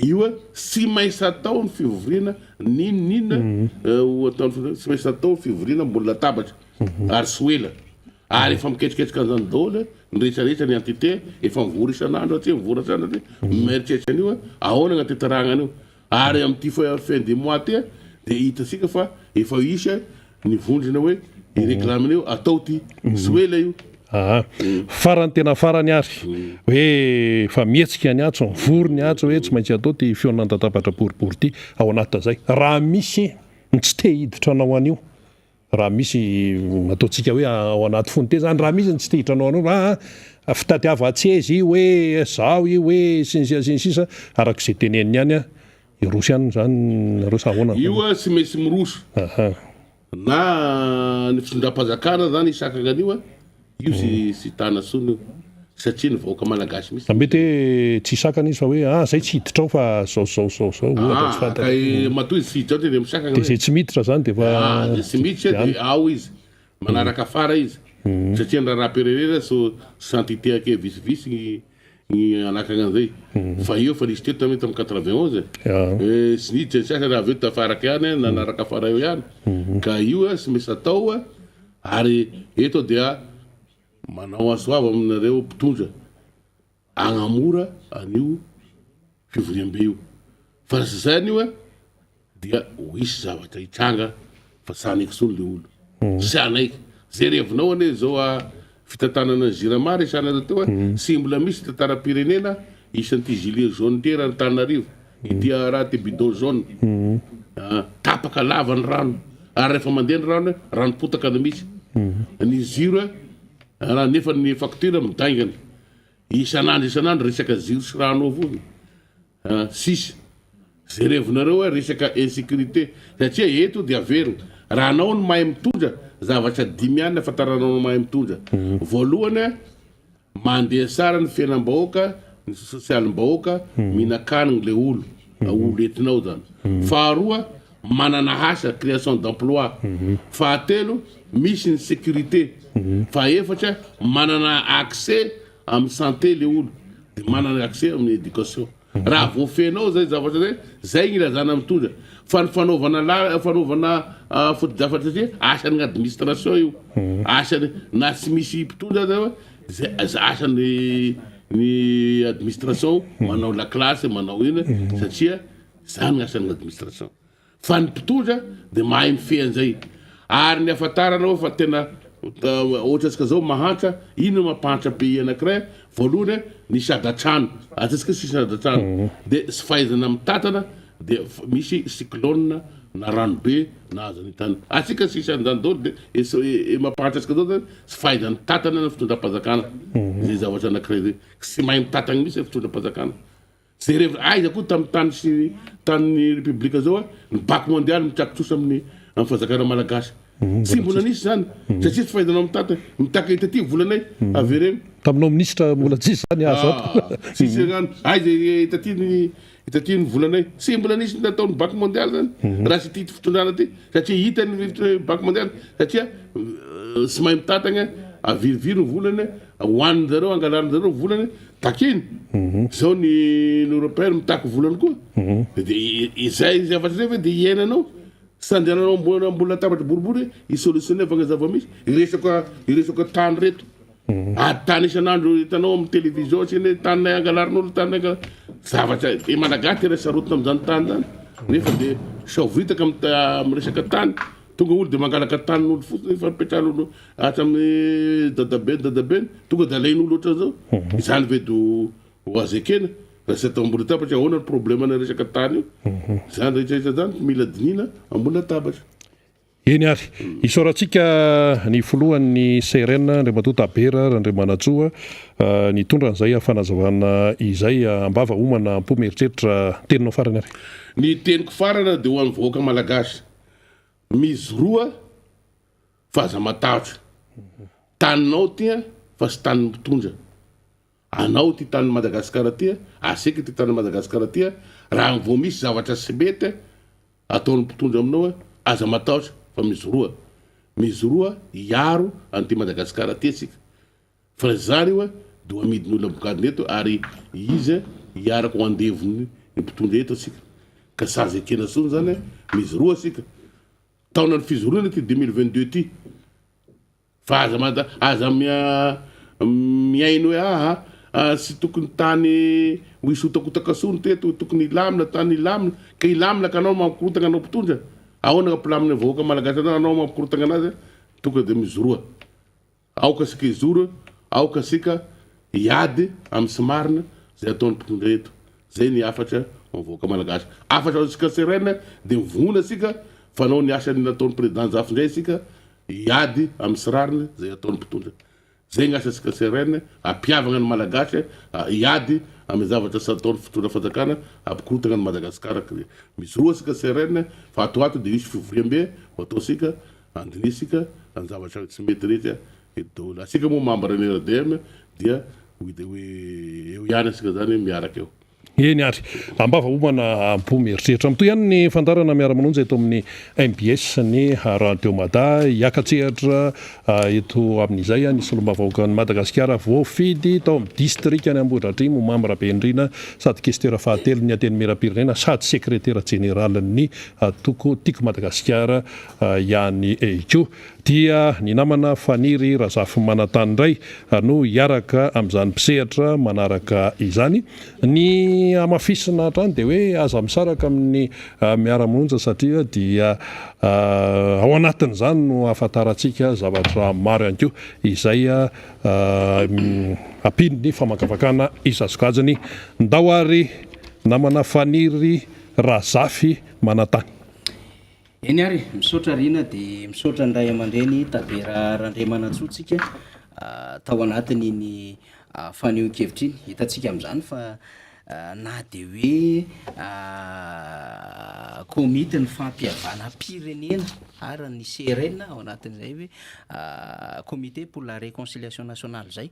io sy maintsy atao ny fivoriana ninona ataony sy maintsy atao ny fivoriana ambony latabatra ary sy ela ary efa miketriketrika an'izany daholo ny rehetrarehetra ny entité efa mivory isan'andro aty mivory isan'andro aty mieritreritra an'io ahoana agnaty taragna an'io ary amin'ity fin de mois ty dia hitasika fa efa isa ny vondrona hoe ireklamina io atao ty sy ela io farany tena farany ary hoe fa mihetsika ny atso vory ny atso hoe tsy maintsy atao ty fionantatapatra boribory ty ao anatin'izay raha misy tsy te hiditra anao an'io raha misy ataontsika hoe ao anaty fony te zany raha misy tsy te hiditra anao anao fitatiava-tsezy hoe zao io hoe sinsisa arak'izay teneniny ihany irosy ihany zany rosa ahoana io sy maintsy miroso na ny fitondram-panjakana zany isakana an'io io sy tana sony satria ny vahoaka malagasy misy mety hoe tsy isakana izy fa hoe zay tsy hiditra ao fa zao matoa izy sy hiditra ao dia misakana dia zay tsy miditra zany dia fa sy miditra dia ao izy manaraka afara izy satria ny raha pererera so santité ake visivisy ny anakana an'izay fa io fa nisy teto tamety amin'ny 91 sy niditra ny sasany raha aveo tafaraka ihany nanaraka afara eo ihany ka io sy maintsy atao ary eto dia manao asoava aminareo mpitondra agnamora an'io fivoriam-be io fa sy zany io dia ho isy zavatra hitranga fa sanaiky sony le olo sy anaiky zay revinao ane zao fitantanana ny Jiramary isanareo teo sy mbola misy tantara-pirenena isan'ity gilet jaune ty raha ny Tananarivo ity raha ty bidon jaune tapaka lava ny rano ary rehefa mandeha ny rano ranopotaka na misy ny ziro raha nefa ny facture midaingana isan'andro resaka ziro sy rano avao sisy zay revinareo resaka insécurité satria eto dia averina raha anao ny mahay mitondra zavatra 10 ihany afantaranao mahay mitondra voalohany mandeha sara ny fiainam-bahoaka ny sosialim-bahoaka mihinan-kanigny le olo entinao zany faharoa manana asa création d'emploi fahatelo misy ny sécurité faefatra manana accès amin'ny santé le olo dia manana accès amin'ny éducation raha voafenao zay zavatra zay ny ilazana mitondra fa ny fanaovana foto-javatra satria asany administration io asany na tsy misy mpitondra zay asany ny administration manao la classe manao ina satria zany asany administration fa ny mpitondra dia mahay mifehy an'izay ary ny afantaranao fa tena ohatra tsika zao mahantra ino mampahantra pays anankiray voalohany ny sadatrano atatsika sy sadatrano dia sy fahaizana mitatana dia misy cyclone na ranobe na azany tany atsika sisy an'izany daholo dia mampahantra atsika zao sy fahaizana mitatana na fitondram-panjakana zay zavatra anankiray zay sy mahay mitatana misy fitondram-panjakana zay rehefa aiza koa tamin'ny tany république zao ny bac mondial mitrakotrosa amin'ny fanjakana malagasy sy mbola nisy zany satria tsy fahaizanao mitaka itaty volanay avereny taminao ministra mbola tsisy zany azo sisy zany aiza itaty ny volanay sy mbola nisy nataon'ny bac mondial zany raha sy ty fitondrana ty satria hitany bac mondial satria sy mahay mitatagna aviriviry ny volany hoanin zareo angalarin zareo volany takiny zao ny européenne mitaky volany koa dia izay zavatra zay fa dia iainanao sandehananao ambony latabatra boribory isolutionné vagna zava-misy iresaka tany reto tany isan'andro hitanao amin'ny télévision sy ny tanynay angalarin'olo tanynay zavatra malagasy tena sarotina amin'izany tany zany nefa dia savitaka amin'ny resaka tany tonga olo dia mangalaka tanin'olo fotsiny fampitrahan'olo hatramin'ny dadabeny tonga dia alain'olo ohatran'izao izany ve do ho azekena raha sy atao ambony latabatra ahoana ny problème na resaka tany io zany rehetrarehetra zany mila dinina ambony latabatra eny ary isaorantsika ny folohan'ny CRN Andriamatoa Tabera Andriamanatsoa nitondra an'izay fanazavana izay ambava homana ampomeritreritra teninao farany ary ny teniko farana dia ho an'ny vahoaka malagasy mizoroa fa aza matahotra taninao tia fa sy tany mitondra anao ty tany Madagasikara tia asika ty tany Madagasikara tia raha vao misy zavatra sy mety ataon'ny mpitondra aminao hoe aza matahotra fa misy roa iaro an'ty Madagasikara ty sika fa zany hoe do amidin'olo ambokadiny eto ary izy iaraka ho andevony mpitondra eto asika ka sazy ekena sony zany misy roa asika taona ny fizoroana ty 2022 ty fa aza miaino hoe sy tokony tany ho isotakotaka-sony teto tokony ilamina tany ilamina ka ilamina ka anao mampikorotana anao mpitondra ahoana ka mpilamina vahoaka malagasy anao mampikorotana anazy tokony de mizoroa aoka sika izoro aoka sika iady amy sy marina zay ataon'ny mpitondra eto zay ny afatra vahoaka malagasy afatra sika serena de mivona sika fa anao ny asany nataon'ny président zafy ndray sika iady amy sy rarina zay ataon'ny mpitondra zay ny asa sika serena ampiavagna ny malagasy iady amy zavatra sy ataon'ny fitondra fanjakana ampikorotana ny Madagasikara misy roa sika serena fa atoato de isy fivoriam-be atao sika andinisika any zavatra tsy mety rehetra edolo asika moa membre ny RDM dia eo ihany asika zany miaraka eo eny ary ambava omana ampo mieritreritra amito ihany ny fandarana Miara Manonja eto amin'ny MBS ny Radio Mada hiakatsehatra eto amin'izay nisy lombavahoaka ny Madagasikara voafidy tao amin'ny district any Ambohidratrimo membre be indrina sady questeur fahatelo ny ateny mera-pirenena sady secrétaire général ny tiako Madagasikara ihany eko dia ny namana Faniry Razafy Manatany indray no hiaraka amin'izany mpisehatra manaraka izany ny amafisina hatrany dia hoe aza misaraka amin'ny Miara Manonja satria dia ao anatin'izany no ahafantarantsika zavatra maro ihany koa izay ampiny ny famakafakana isasokajany Janoary namana Faniry Razafy Manatany. Eny ary misaotra rina dia misaotra ndray aman-dreny tabera randray manatsotsika tao anatiny ny faneho-kevitra iny hitantsika amin'izany fa na dia hoe komity ny fampihavana pirenena ary ny CRN ao anatin'izay hoe comité pour la réconciliation nationale zay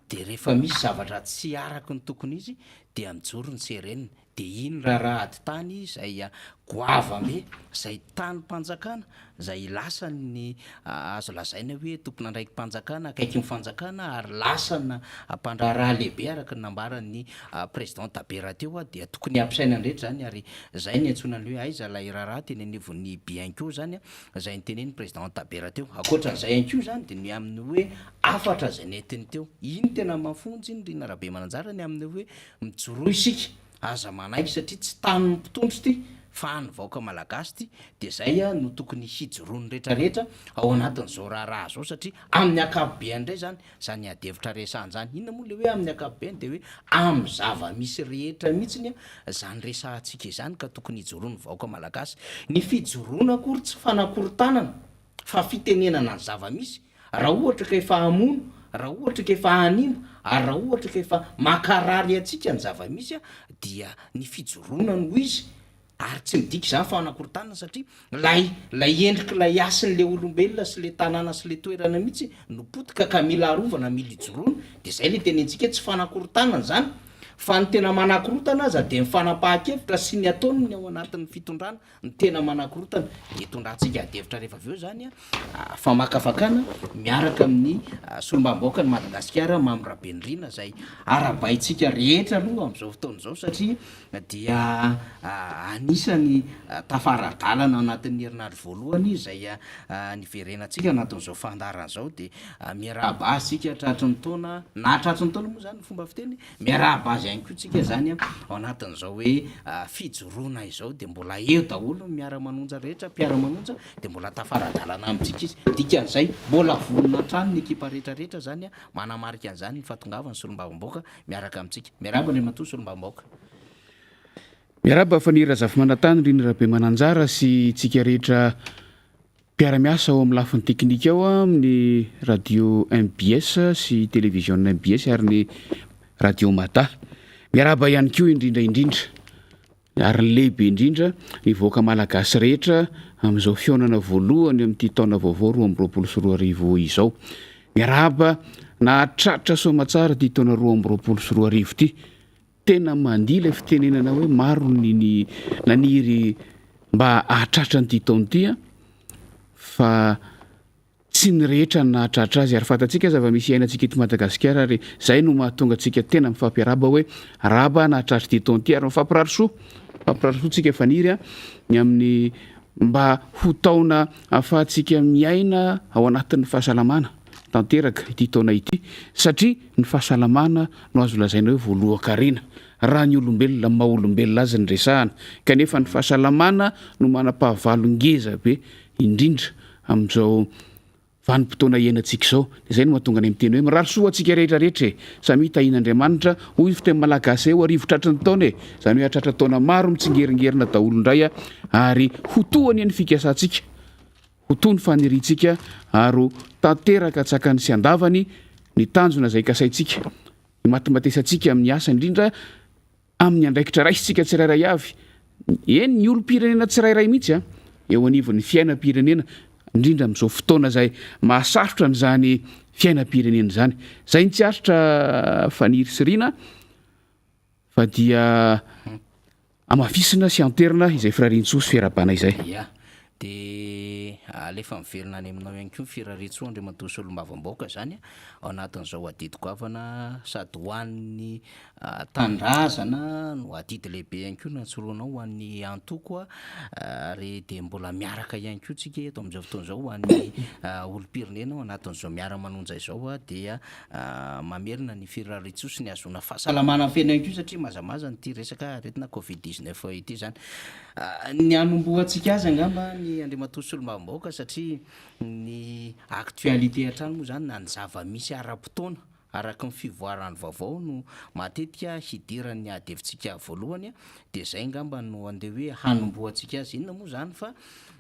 dia rehefa misy zavatra tsy araka ny tokony izy dia mijoro ny CRN dia iny raharaha tany zay goavame zay tany mpanjakana zay lasany azo lazaina hoe tompona andraiky mpanjakana akaiky ny fanjakana ary lasana mpandraraha lehibe araka ny nambaran'ny président tabera teo dia tokony ampisaina andrehetra zany ary zay ny antsonany hoe aiza lay raharaha teny anivon'ny bianko zany zay nyteneny président tabera teo akoatran'izay anko zany dia ny amin'ny hoe afatra zay netiny teo iny tena mafonjy iny rina rahabe mananjara ny amin'ny hoe mijoroa isika aza manaiky satria tsy tany mpitondry ty fa ny vahoaka malagasy ty dia zay no tokony hijoroany rehetrarehetra ao anatin'izao raharaha zao satria amin'ny akapobeany indray zany adevitra resahany zany inona moa le hoe amin'ny akapobeany dia hoe amin'ny zava-misy rehetra mihitsiny zany resahantsika izany ka tokony hijoroany vahoaka malagasy ny fijoroana akory tsy fanakorotanana fa fitenenana ny zava-misy raha ohatra ka efa hamono raha ohatra ka efa hanimba ary raha ohatra ka efa makarary atsika ny zava-misy dia ny fijoroana no izy ary tsy midika izany fanakorontanana satria lay endrika lay asin'le olombelona sy le tanàna sy le toerana mihitsy no potika ka mila arovana mila ijoroana dia zay le tenentsika tsy fanakorontanana zany fa ny tena manakorotana aza dia mifanapahan-kevitra sy ny ataony ny ao anatin'ny fitondrana ny tena manakorotana hitondrantsika adevitra rehefa avy eo zany famakafakana miaraka amin'ny solombambaoaka ny Madagasikara mamirabenirina zay arabaitsika rehetra aloha amin'izao fotoana izao satria dia anisany tafaradalana anatin'ny herinandro voalohany zay niverenantsika anatin'izao fandaran'izao dia miarahaba sika tratry ny taona na tratry ny taona moa zany fomba fiteny miarahaba azy ihany koa tsika zany ao anatin'izao hoe fijoroana izao dia mbola eo daholo Miara Manonja rehetra Miara Manonja dia mbola tafaradalana amintsika izy dikan'izay mbola vonona trano ny ekipa rehetrarehetra zany manamarika an'izany ny fahatongavany solombavambaoaka miaraka amintsika miaraba ny matoa solombavambaoaka miaraba Faniry Razafy Manatany riny rahabe mananjara sy tsika rehetra mpiara-miasa ao amin'ny lafiny teknika ao amin'ny radio MBS sy télévision MBS ary ny radio Mada miaraba ihany koa indrindraindrindra ary ny lehibe indrindra ny voaka malagasy rehetra amin'izao fionana voalohany amin'ity taona vaovao 2024 izao miaraba na tratra somatsara ty taona 2024 ty tena mandila fitenenana hoe maro ny naniry mba ahatratra nyity taony ity fa tsy ny rehetra nahatratra azy ary fantatsika zava-misy ainantsika eto Madagasikara ary zay no mahatonga antsika tena mifampiaraba hoe raba nahatratra ity taony ity ary mifampirarisoa faniry ny amin'ny mba ho taona ahafahantsika miaina ao anatin'ny fahasalamana tanteraka ity taona ity satria ny fahasalamana no azo lazaina hoe voalohan-karena raha ny olombelona maha olombelona azy ny resahana kanefa ny fahasalamana no manam-pahavalongeza be indrindra amin'izao vanim-potoana iainantsika izao dia zay no mahatonga any miteny hoe mirarisoa antsika rehetrarehetra samy hitahin'Andriamanitra hoy fiteny malagasy ho arivo tratra ny taona zany hoe hatratra taona maro mitsingeringerinà daholo-ndray ary hotohany ny fikasantsika hotoa ny faniriantsika ary tanteraka tsakany sy andavany ny tanjona izay kasaintsika ny matimatesantsika amin'ny asa indrindra amin'ny andraikitra raisitsika tsirairay avy eny ny olom-pirenena tsirairay mihitsy eo anivon'ny fiainam-pirenena indrindra amin'izao fotoana zay mahasarotra n'izany fiainam-pirenena zany zay ny tsy aritra faniry sirina fa dia amafisina sy anterina izay firarian-tsosy fiarabana izay de alefa mivelona any aminao ihany koa firariantsoa andriamantoa sy olombavamboaka zany ao anatin'izao adidi-goavana sady hoan'ny tandrazana no adidy lehibe ihany koa natsoroanao hoan'ny antoko ary de mbola miaraka ihany koa tsika eto amin'izao fotoana zao hoan'ny olo-pirenena ao anatin'izao miara manonja izao dia mamerina ny firariantsoa sy ny azona fahasalamana fena ihany koa satria mazamaza nyity resaka aretina covid-19 ity zany ny anomboantsika azy angamba ny andriamantoa sy olombavamboaka satria ny actualité hatrany moa zany na ny zava-misy ara-potoana araka ny fivoarany vaovao no matetika hidiran'ny ady hevitsika voalohany dia zay ngamba no andeha hoe hanomboantsika azy inona moa zany fa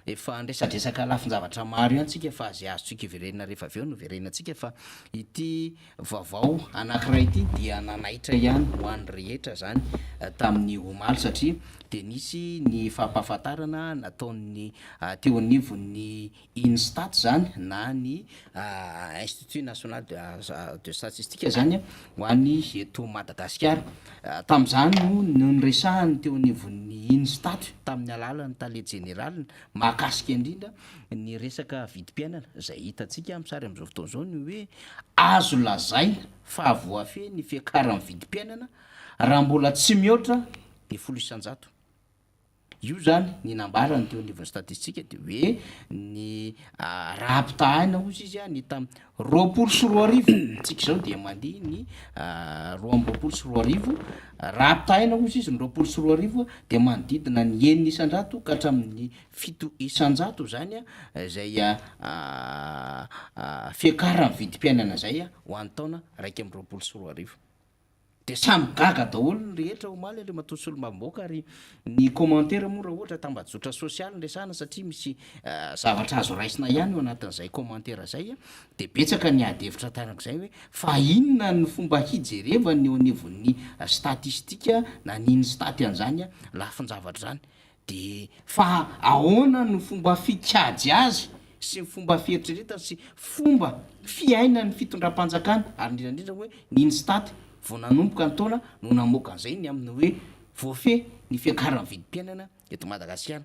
efa andresadresaka lafin-javatra maro ihany tsika fa azy azotsika iverenina rehefa avy eo no verenantsika fa ity vaovao anankiray ity dia nanaitra ihany ho an'ny rehetra zany tamin'ny omaly satria de nisy ny fampahafantarana nataon'ny teo anivon'ny instat zany na ny institut national de statistique zany ho an'ny eto Madagasikara tamin'izany no nyresahany teo anivon'ny instat tamin'ny alalany tale général mahakasika indrindra ny resaka vidim-piainana zay hitantsika amin'ny sary amin'izao fotoana izao ny hoe azo lazay fa voafe ny fiakaran'ny vidim-piainana raha mbola tsy mihoatra de 10% io zany ny nambarany teo anivon'ny statistika de hoe ny raha-pitahana ozy izy ny tam 20 tsika zao dia mandeha ny 20 raha-pitahana ozy izy ny 20 de manodidina ny 900 ka hatramin'ny 700 zany zay fiakarany vidim-piainana zay ho an'ny taona 1 de samy gaga daholo ny rehetra omaly andriamantoa sy olombavamboaka ary ny commentaire moa raha ohatra tambajotra sosialy nresahana satria misy zavatra azo raisina ihany eo anatin'izay commentaire zay de betsaka ny ady hevitra tarak'izay hoe fa inona ny fomba hijerevany eo anivon'ny statistika na niny staty an'izany lafin-javatra zany de fa ahoana ny fomba fikady azy sy ny fomba fieritreretana sy fomba fiaina ny fitondram-panjakana ary indrindrandrindra hoe niny staty vao nanomboka ny taona no namoaka an'izay ny amin'ny hoe voafe ny fiakaran'ny vidim-piainana eto Madagasikara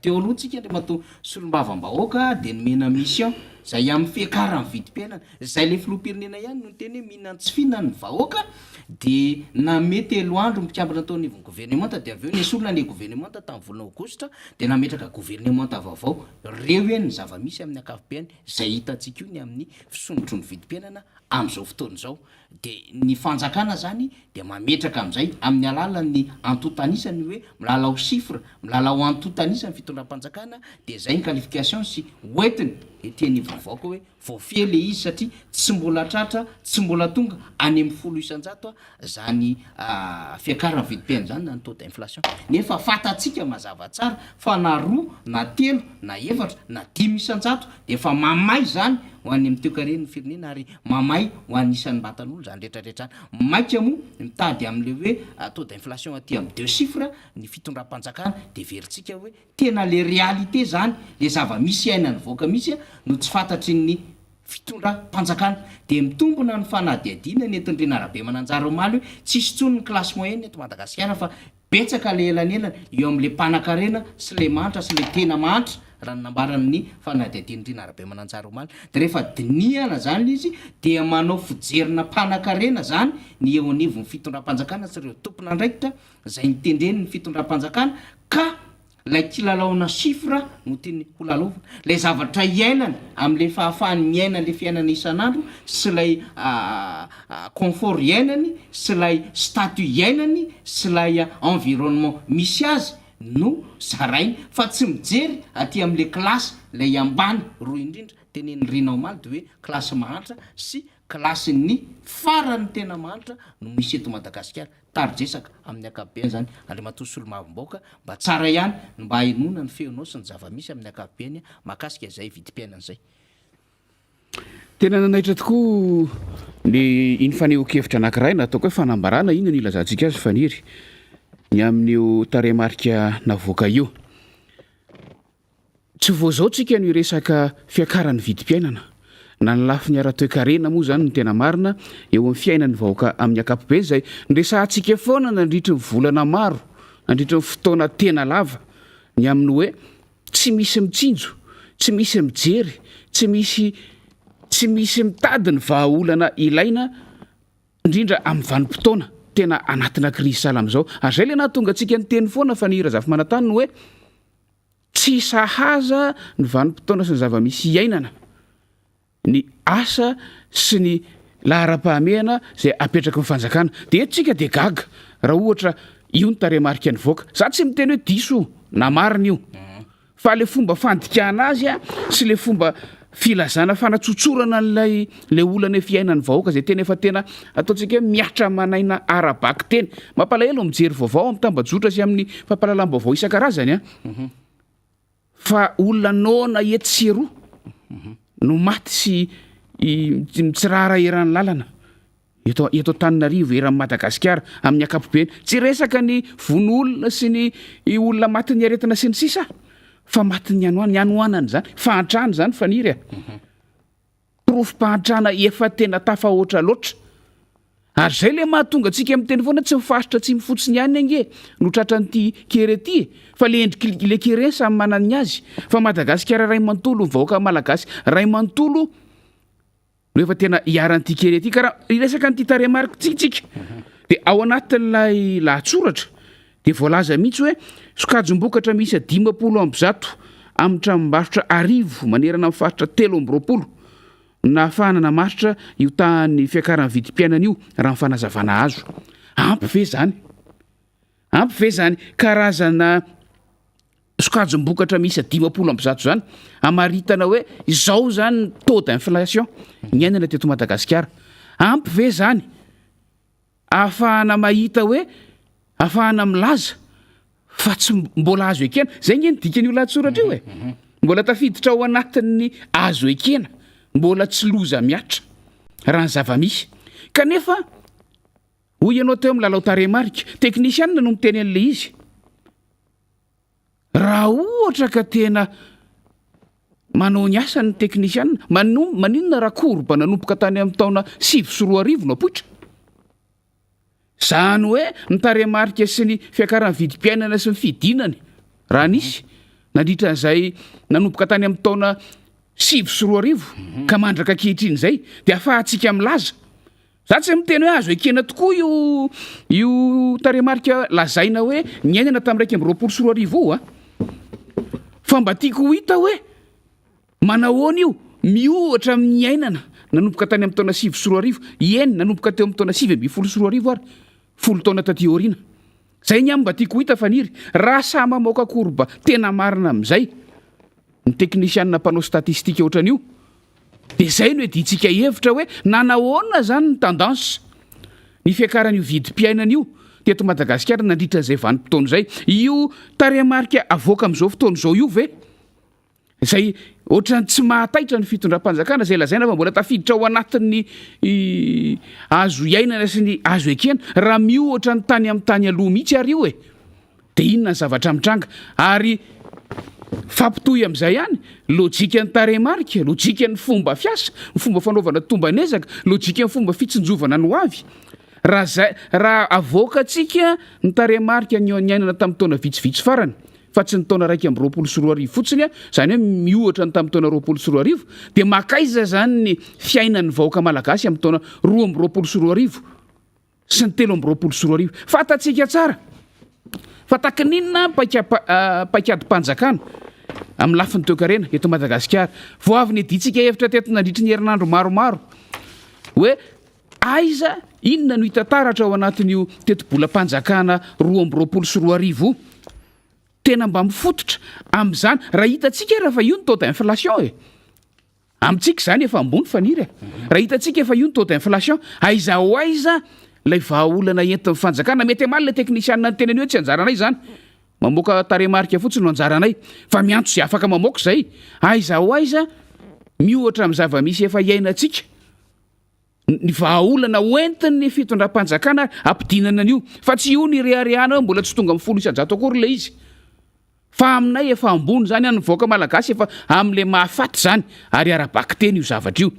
teo aloha tsika andriamantoa sy olombavambahoaka de nomena mission zay amin'ny fiakaran'ny vidim-piainana zay le filoham-pirenena ihany no teny hoe mihinana tsy fihinana ny vahoaka de namety eloandro mikambana tao anivon'ny gouvernemanta de avy eo nisy olona ny gouvernemanta tamin'ny volana aogositra de nametraka gouvernemanta vaovao reo hoe ny zava-misy amin'ny akapobeany zay hitantsika io ny amin'ny fisondrotro ny vidim-piainana amin'izao fotoana izao de ny fanjakana zany de mametraka amin'izay amin'ny alalan'ny antotanisany hoe milalao chiffre milalao antotanisany fitondram-panjakana de zay ny qualification sy hoentiny etiany vaovaoka hoe voafia le izy satria tsy mbola tratra tsy mbola tonga any amin'ny 10% zany fiakaran'ny vidim-piainana zany na ny taux d'inflation nefa fatatsika mazava tsara fa na 2 na 3 na 4 na 10% de efa mamay zany ho any amin'ny teokaren'ny firenena ary mamay ho an'ny isan'ny batan'olo zany rehetrarehetra maika moa mitady amin'le hoe taux d'inflation aty amin'ny 2 chiffres ny fitondram-panjakana de veritsika hoe tena le réalité zany le zava-misy ainany voaka misy no tsy fantatry ny fitondram-panjakana de mitombona ny fanadiadiana ny etindrena arabe mananjara omaly hoe tsisy tsony ny classe moyenne eto Madagasikara fa betsaka le elanelana eo am'le mpanan-karena sy le mantra sy le tena mantra raha nambara amin'ny fanadihadian'irina arabe mananjara omaly de rehefa diniana zany izy dia manao fijerina mpanan-karena zany ny eo anivo ny fitondram-panjakana sy ireo tompona andraikitra zay nitendreny ny fitondram-panjakana ka lay kilalaona sifra no tiany ho lalovana lay zavatra iainany am'le fahafahany miainany le fiainana isan'andro sy lay confort iainany sy lay statut iainany sy lay environnement misy azy no zarainy fa tsy mijery aty am'le klasy lay ambany roa indrindra teneny rinao maly de hoe klasy mahantra sy klasy ny farany tena mahantra no misy eto Madagasikara tarijesaka amin'ny akapobeany zany andriamanto sy olo mavomboaka mba tsara ihany mba hainona ny feonao sy ny zava-misy amin'ny akapobeany mahakasika zay vidim-piainan'izay tena nanaitra tokoa ny iny faneho-kevitra anankiray nataoko hoe fanambarana iny no ilazantsika azy faniry ny amin'io taremarika navoaka io tsy voazao tsika no iresaka fiakarany vidim-piainana na ny lafi ny ara-toe-karena moa zany ny tena marina eo amin'ny fiainany vahoaka amin'ny akapobe zay nresantsika foana nandritry ny volana maro nandritry ny fotoana tena lava ny amin'ny hoe tsy misy mitsinjo tsy misy mijery tsy misy mitady ny vahaolana ilaina indrindra amin'ny vanim-potoana tena anatina krizy salam zao ary zay le na tonga atsika ny teny foana fa nihira zafy manantany no hoe tsy sahaza ny vanim-potoana sy ny zava-misy iainana ny asa sy ny lahara-pahamehana zay apetraka ny fanjakana de etsika de gaga raha ohatra io ny taremarika ny voaka za tsy miteny hoe diso na marina io fa le fomba fandikana azy sy le fomba filazana fanatsotsorana n'lay le olana fiainany vahoaka zay tena efa tena ataontsika hoe miatra manaina arabaky teny mampalahelo mijery vaovao amin'ny tambajotra sy amin'ny fampalalam-baovao isan-karazany fa olona nona etsero no maty sy mitsirara eran'ny lalana eto Taninarivo eran'ny Madagasikara amin'ny akapobeny tsy resaka ny vonoolona sy ny olona maty ny aretina sy ny sisa fa maty ny anoanany zany fahantrany zany faniry profim-pahantrana efa tena tafahoatra loatra ary zay le mahatonga atsika amin'ny teny foana tsy mifaritra tsy mifotsiny ihany ange no tratran'ity kerety fa le endriky le kere samy manany azy fa Madagasikara ray manontolo vahoaka malagasy ray manontolo no efa tena hiaran'ity kerety ka raha iresaka n'ity taremarika tsitsika de ao anatin'lay lahatsoratra de voalaza mihitsy hoe sokajom-bokatra misy 50 ambizato amin'ny tranombarotra arivo manerana amin'ny faritra 3 na ahafahanana maritra io tahan'ny fiakaran'ny vidim-piainana io raha mifanazavana azo ampy ve zany karazana sokajom-bokatra misy 50 ambizato zany amaritana hoe izao zany taux d'inflation ny ainana teto Madagasikara ampy ve zany ahafahana mahita hoe ahafahana milaza fa tsy mbola azo ekena zay nge nydikany io lahatsoratra io mbola tafiditra ao anatin'ny azo ekena mbola tsy loza miatra raha ny zava-misy kanefa hoy ianao teo amin'ny lalao taremarika teknisianina no miteny an'le izy raha ohatra ka tena manao ny asany teknisianina maninona raha korba nanompoka tany amin'ny taona 7 no apoitra zany hoe ny taremarika sy ny fiakaran'ny vidim-piainana sy ny fidinany raha nisy nandritran'izay nanompoka tany amin'ny taona 7 ka mandraka kehitriny zay de afahantsika milaza za tsy miteny hoe azo ekena tokoa io taremarika lazaina hoe ny ainana tamin'raiky amby 24 fa mba tiako ho hita hoe manahoana io miohatra amin'ny ainana nanompoka tany amin'ny taona 7 eny nanompoka teo amin'ny taona 7 ary 10 taona taty aoriana zay ny mba tiako ho hita faniry raha sa mamoaka korba tena marina amin'izay ny teknisianina mpanao statistika ohatran'io de zay no editsika hevitra hoe nanahoana zany ny tendance ny fiakaran'io vidim-piainana io teto Madagasikara nandritra zay vanim-potoana zay io taremarika avoaka amin'izao fotoana zao io ve zay ohatrany tsy mahataitra ny fitondram-panjakana zay lazaina fa mbola tafiditra ao anatin'ny azo iainana sy ny azo ekena raha miohatra ny tany amin'ny tany aloha mihitsy ary io de inona ny zavatra mitranga ary fampitohy amin'izay ihany lojika ny taremarika lojika ny fomba fiasa ny fomba fanaovana tombanezaka lojika ny fomba fitsinjovana ny ho avy raha avoaka atsika ny taremarika nyainana tamin'ny taona vitsivitsy farany fa tsy ny taona 2024 fotsiny zany hoe miohatra ny tamin'ny taona 2024 dia makaiza zany ny fiainan'ny vahoaka malagasy amin'ny taona 2024 sy ny 2024 fatatsika tsara fa takininona paikady mpanjakana amin'ny lafiny toekarena eto Madagasikara vao avy ny editsika hevitra teto nandritry ny herinandro maromaro hoe aiza inona no hita taratra ao anatin'io tetibolam-panjakana 2024 tena mba mifototra amin'izany raha hitantsika raha fa io ny taux d'inflation amintsika zany efa ambony faniry raha hitantsika efa io ny taux d'inflation aiza ho aiza lay vahaolana entin'ny fanjakana mety mal le teknisianina ny tenany hoe tsy anjaranay zany mamoaka taremarika fotsiny no anjaranay fa miantso zay afaka mamoaka zay aiza ho aiza miohatra amin'ny zava-misy efa iainantsika ny vahaolana hoentin'ny fitondram-panjakana ampidinana an'io fa tsy io ny reharehana mbola tsy tonga amin'ny 100 akory le izy fa aminay efa ambony zany any voaka malagasy efa amin'le mahafaty zany ary arabaka teny io zavatra io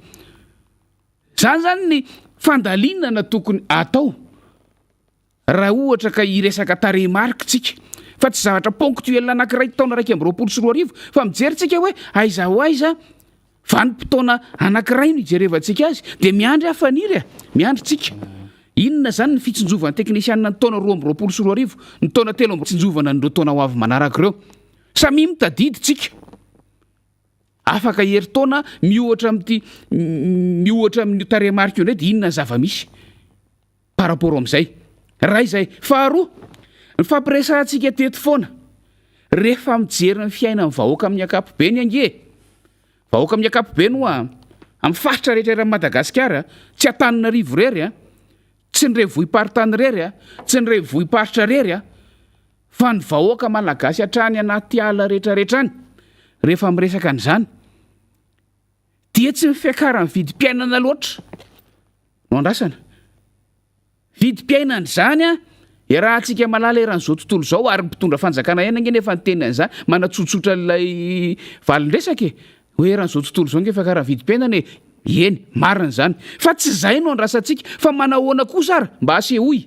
zany zany ny fandalinana tokony atao raha ohatra ka iresaka taremarika tsika fa tsy zavatra ponctuel anankiray taona 2024 fa mijeritsika hoe aiza ho aiza vanim-potoana anankiray no ijerevantsika azy dia miandry hafaniry miandry tsika inona zany ny fitsinjovan'ny teknisianina ny taona 2024 ny taona 3 tsinjovana nireo taona ho avy manaraka ireo samy mitadidy tsika afaka heri-taona mihoatra amin'ny taremarika io ndray dia inona ny zava-misy par rapport amin'izay raha izay faharoa ny fampiresantsika teto foana rehefa mijery ny fiainan'ny vahoaka amin'ny ankapobeny ange vahoaka amin'ny ankapobeny hoa amin'ny faritra rehetra era Madagasikara tsy Antananarivo rery tsy ny revohim-paritany rery tsy ny revohim-paritra rery fa ny vahoaka malagasy hatrany anaty ala rehetrarehetra any rehefa miresaka an'izany dia tsy mifiakaran'ny vidim-piainana loatra no andrasana vidim-piainana zany raha antsika malala eran'izao tontolo izao ary mpitondra fanjakana aina nge nefa ny teny an'izany manatsotsotra ilay valindresaka hoe eran'izao tontolo izao nge fiakaran'ny vidim-piainana eny marina zany fa tsy zay no andrasantsika fa manahoana kosa ary mba asehoy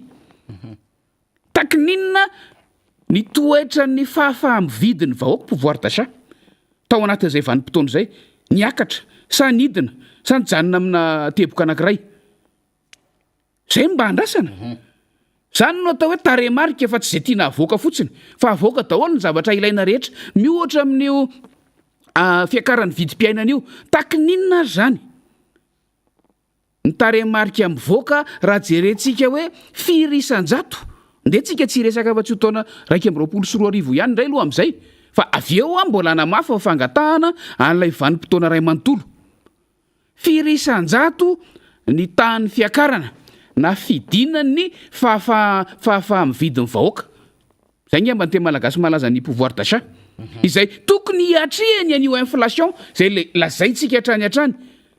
takininona ny toetra ny fahafahamvidin'ny vahoaka pouvoir d'achat tao anatin'izay vanim-potoana izay niakatra sa nidina sa nijanona amina teboka anankiray zay mba andrasana zany no atao hoe taremarika fa tsy zay tiana avoaka fotsiny fa avoaka daholo ny zavatra ilaina rehetra mihoatra amin'io fiakaran'ny vidim-piainana io takininona ary zany ny taremarika mivoaka raha jerentsika hoe firy isan-jato nde tsika tsy resaka fa tsy ho taona 2024 ihany indray aloha amin'izay fa avy eo mbola namafy fangatahana an'ilay vanim-potoana ray manontolo firy isan-jato ny tahan'ny fiakarana na fidinany fahafahamvidin'ny vahoaka zay nge mba ny teny malagasy malaza ny pouvoir d'achat izay tokony hiatrehany an'io inflation zay le lazaintsika hatrany hatrany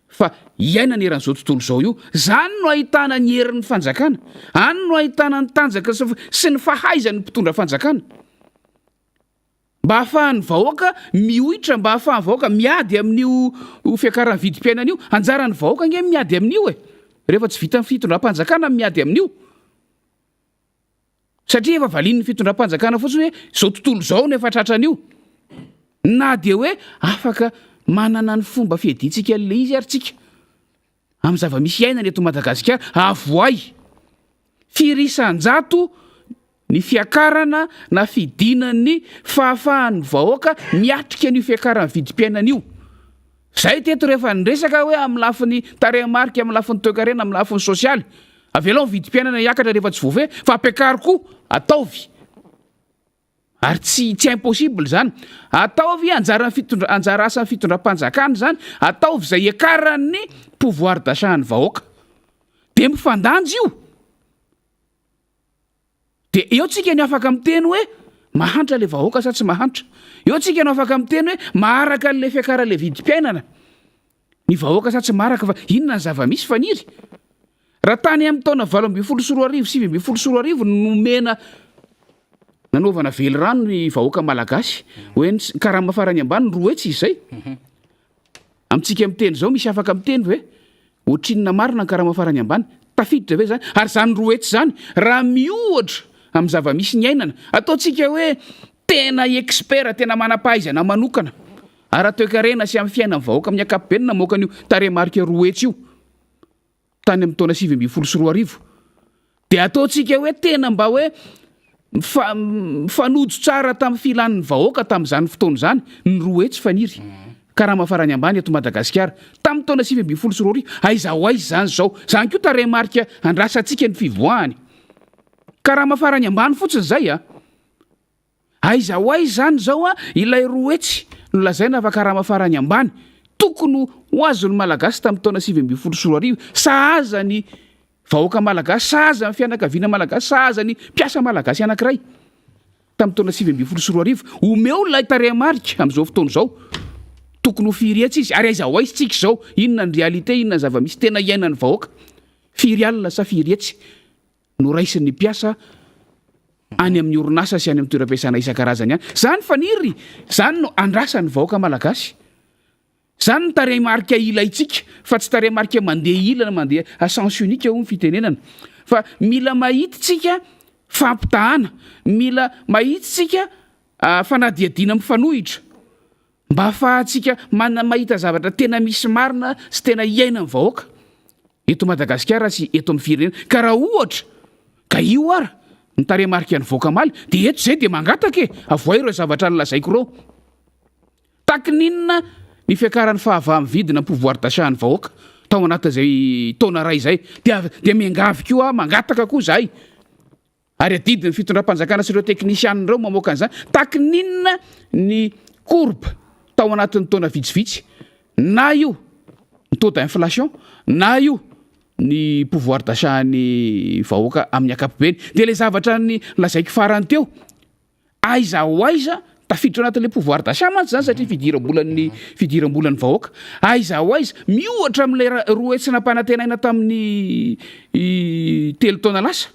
fa iainana eran'izao tontolo izao io zany no ahitana ny herin'ny fanjakana any no ahitana ny tanjaka sy ny fahaizan'ny mpitondra fanjakana mba hahafahan'ny vahoaka miohitra mba hahafahan'ny vahoaka miady amin'io fiakaran'ny vidim-piainana io anjaran'ny vahoaka nge miady amin'io rehefa tsy vita ny fitondram-panjakana miady amin'io satria efa valin'ny fitondram-panjakana fotsiny hoe zao tontolo izao no efa tratran'io na dia hoe afaka manana ny fomba fiaditsika le izy ary tsika amin'ny zava-misy iainana eto Madagasikara avoay firisan-jato ny fiakarana na fidinan'ny fahafahan'ny vahoaka miatrika an'io fiakaran'ny vidim-piainana io zay teto rehefa nyresaka hoe amin'ny lafiny taremarika amin'ny lafiny toekarena amin'ny lafiny sosialy avelao ny vidim-piainana hiakatra rehefa tsy voafehy fa ampiakary koa ataovy ary tsy impossible zany ataovy anjara asan'ny fitondram-panjakana zany ataovy zay iakaran'ny pouvoir d'achat ny vahoaka de mifandanjy io de eo tsika ny afaka miteny hoe mahantra le vahoaka sa tsy mahantra eo tsika no afaka miteny hoe maharaka n'le fiakaran'le vidim-piainana ny vahoaka sa tsy maharaka fa inona ny zava-misy faniry raha tany amin'ny taona 2024 nomena nanaovana vely rano ny vahoaka malagasy hoe karama farany ambany roa etsy izy zay amintsika miteny zao misy afaka miteny hoe ohatrinona marina ny karama farany ambany tafiditra ve zany ary zany roetsy zany raha miohatra amin'ny zava-misy ny ainana ataontsika hoe tena expert tena manam-pahaizana manokana ary atoekarena sy amin'ny fiainana vahoaka amin'ny akapobeany namoaka an'io taremarika roetsy io tany amin'ny taona 2024 dia ataontsika hoe tena mba hoe mifanojo tsara tamin'ny filan'ny vahoaka tamin'izany fotoana zany ny roetsy faniry karama farany ambany eto Madagasikara tamin'ny taona 2024 aiza ho aiza zany zao zany koa taremarika andrasantsika ny fivoahany karama farany ambany fotsiny zay aiza ho aiza zany zao ilay roetsy no lazaina fa karama farany ambany tokony ho azony malagasy tamin'ny taona 2024 sahaza ny vahoaka malagasy sahaza ny fianakaviana malagasy sahaza ny mpiasa malagasy anankiray tamin'ny taona 2024 omeo lay taremarika amin'izao fotoana zao tokony ho firy etsy izy ary aiza ho aiza tsika zao inona ny réalité inona ny zava-misy tena iainan'ny vahoaka firy alina sa firy etsy no raisin'ny mpiasa any amin'ny orinasa sy any amin'ny toeram-piasana isan-karazany any zany faniry zany no andrasan'ny vahoaka malagasy zany ny taremarika ilaitsika fa tsy taremarika mandeha ilana mandeha à sens unique io ny fitenenana fa mila mahititsika fampitahana mila mahititsika fanadiadiana mifanohitra mba ahafahantsika mahita zavatra tena misy marina sy tena iaina amin'ny vahoaka eto Madagasikara sy eto amin'ny firenena ka raha ohatra ka io ara ny taremarika ny vahoaka maly dia eto zay dia mangataka avoa ireo zavatra nolazaiko reo takininona ny fiakaran'ny fahavamy vidina pouvoir d'achat ny vahoaka tao anatin'izay taona ray zay dia miangavy koa mangataka koa zahay ary adidiny fitondram-panjakana sy ireo teknisianina ireo mamoaka an'izany takininona ny courbe tao anatin'ny taona vitsivitsy na io ny taux d'inflation na io ny pouvoir d'achat ny vahoaka amin'ny akapobeny dia le zavatra ny lazaiko farany teo aiza ho aiza tafiditra anatin'le pouvoir d'achat mantsy zany satria fidiram-bolan'ny vahoaka aiza ho aiza miohatra amin'ilay roetsy nampanantenaina tamin'ny telo taona lasa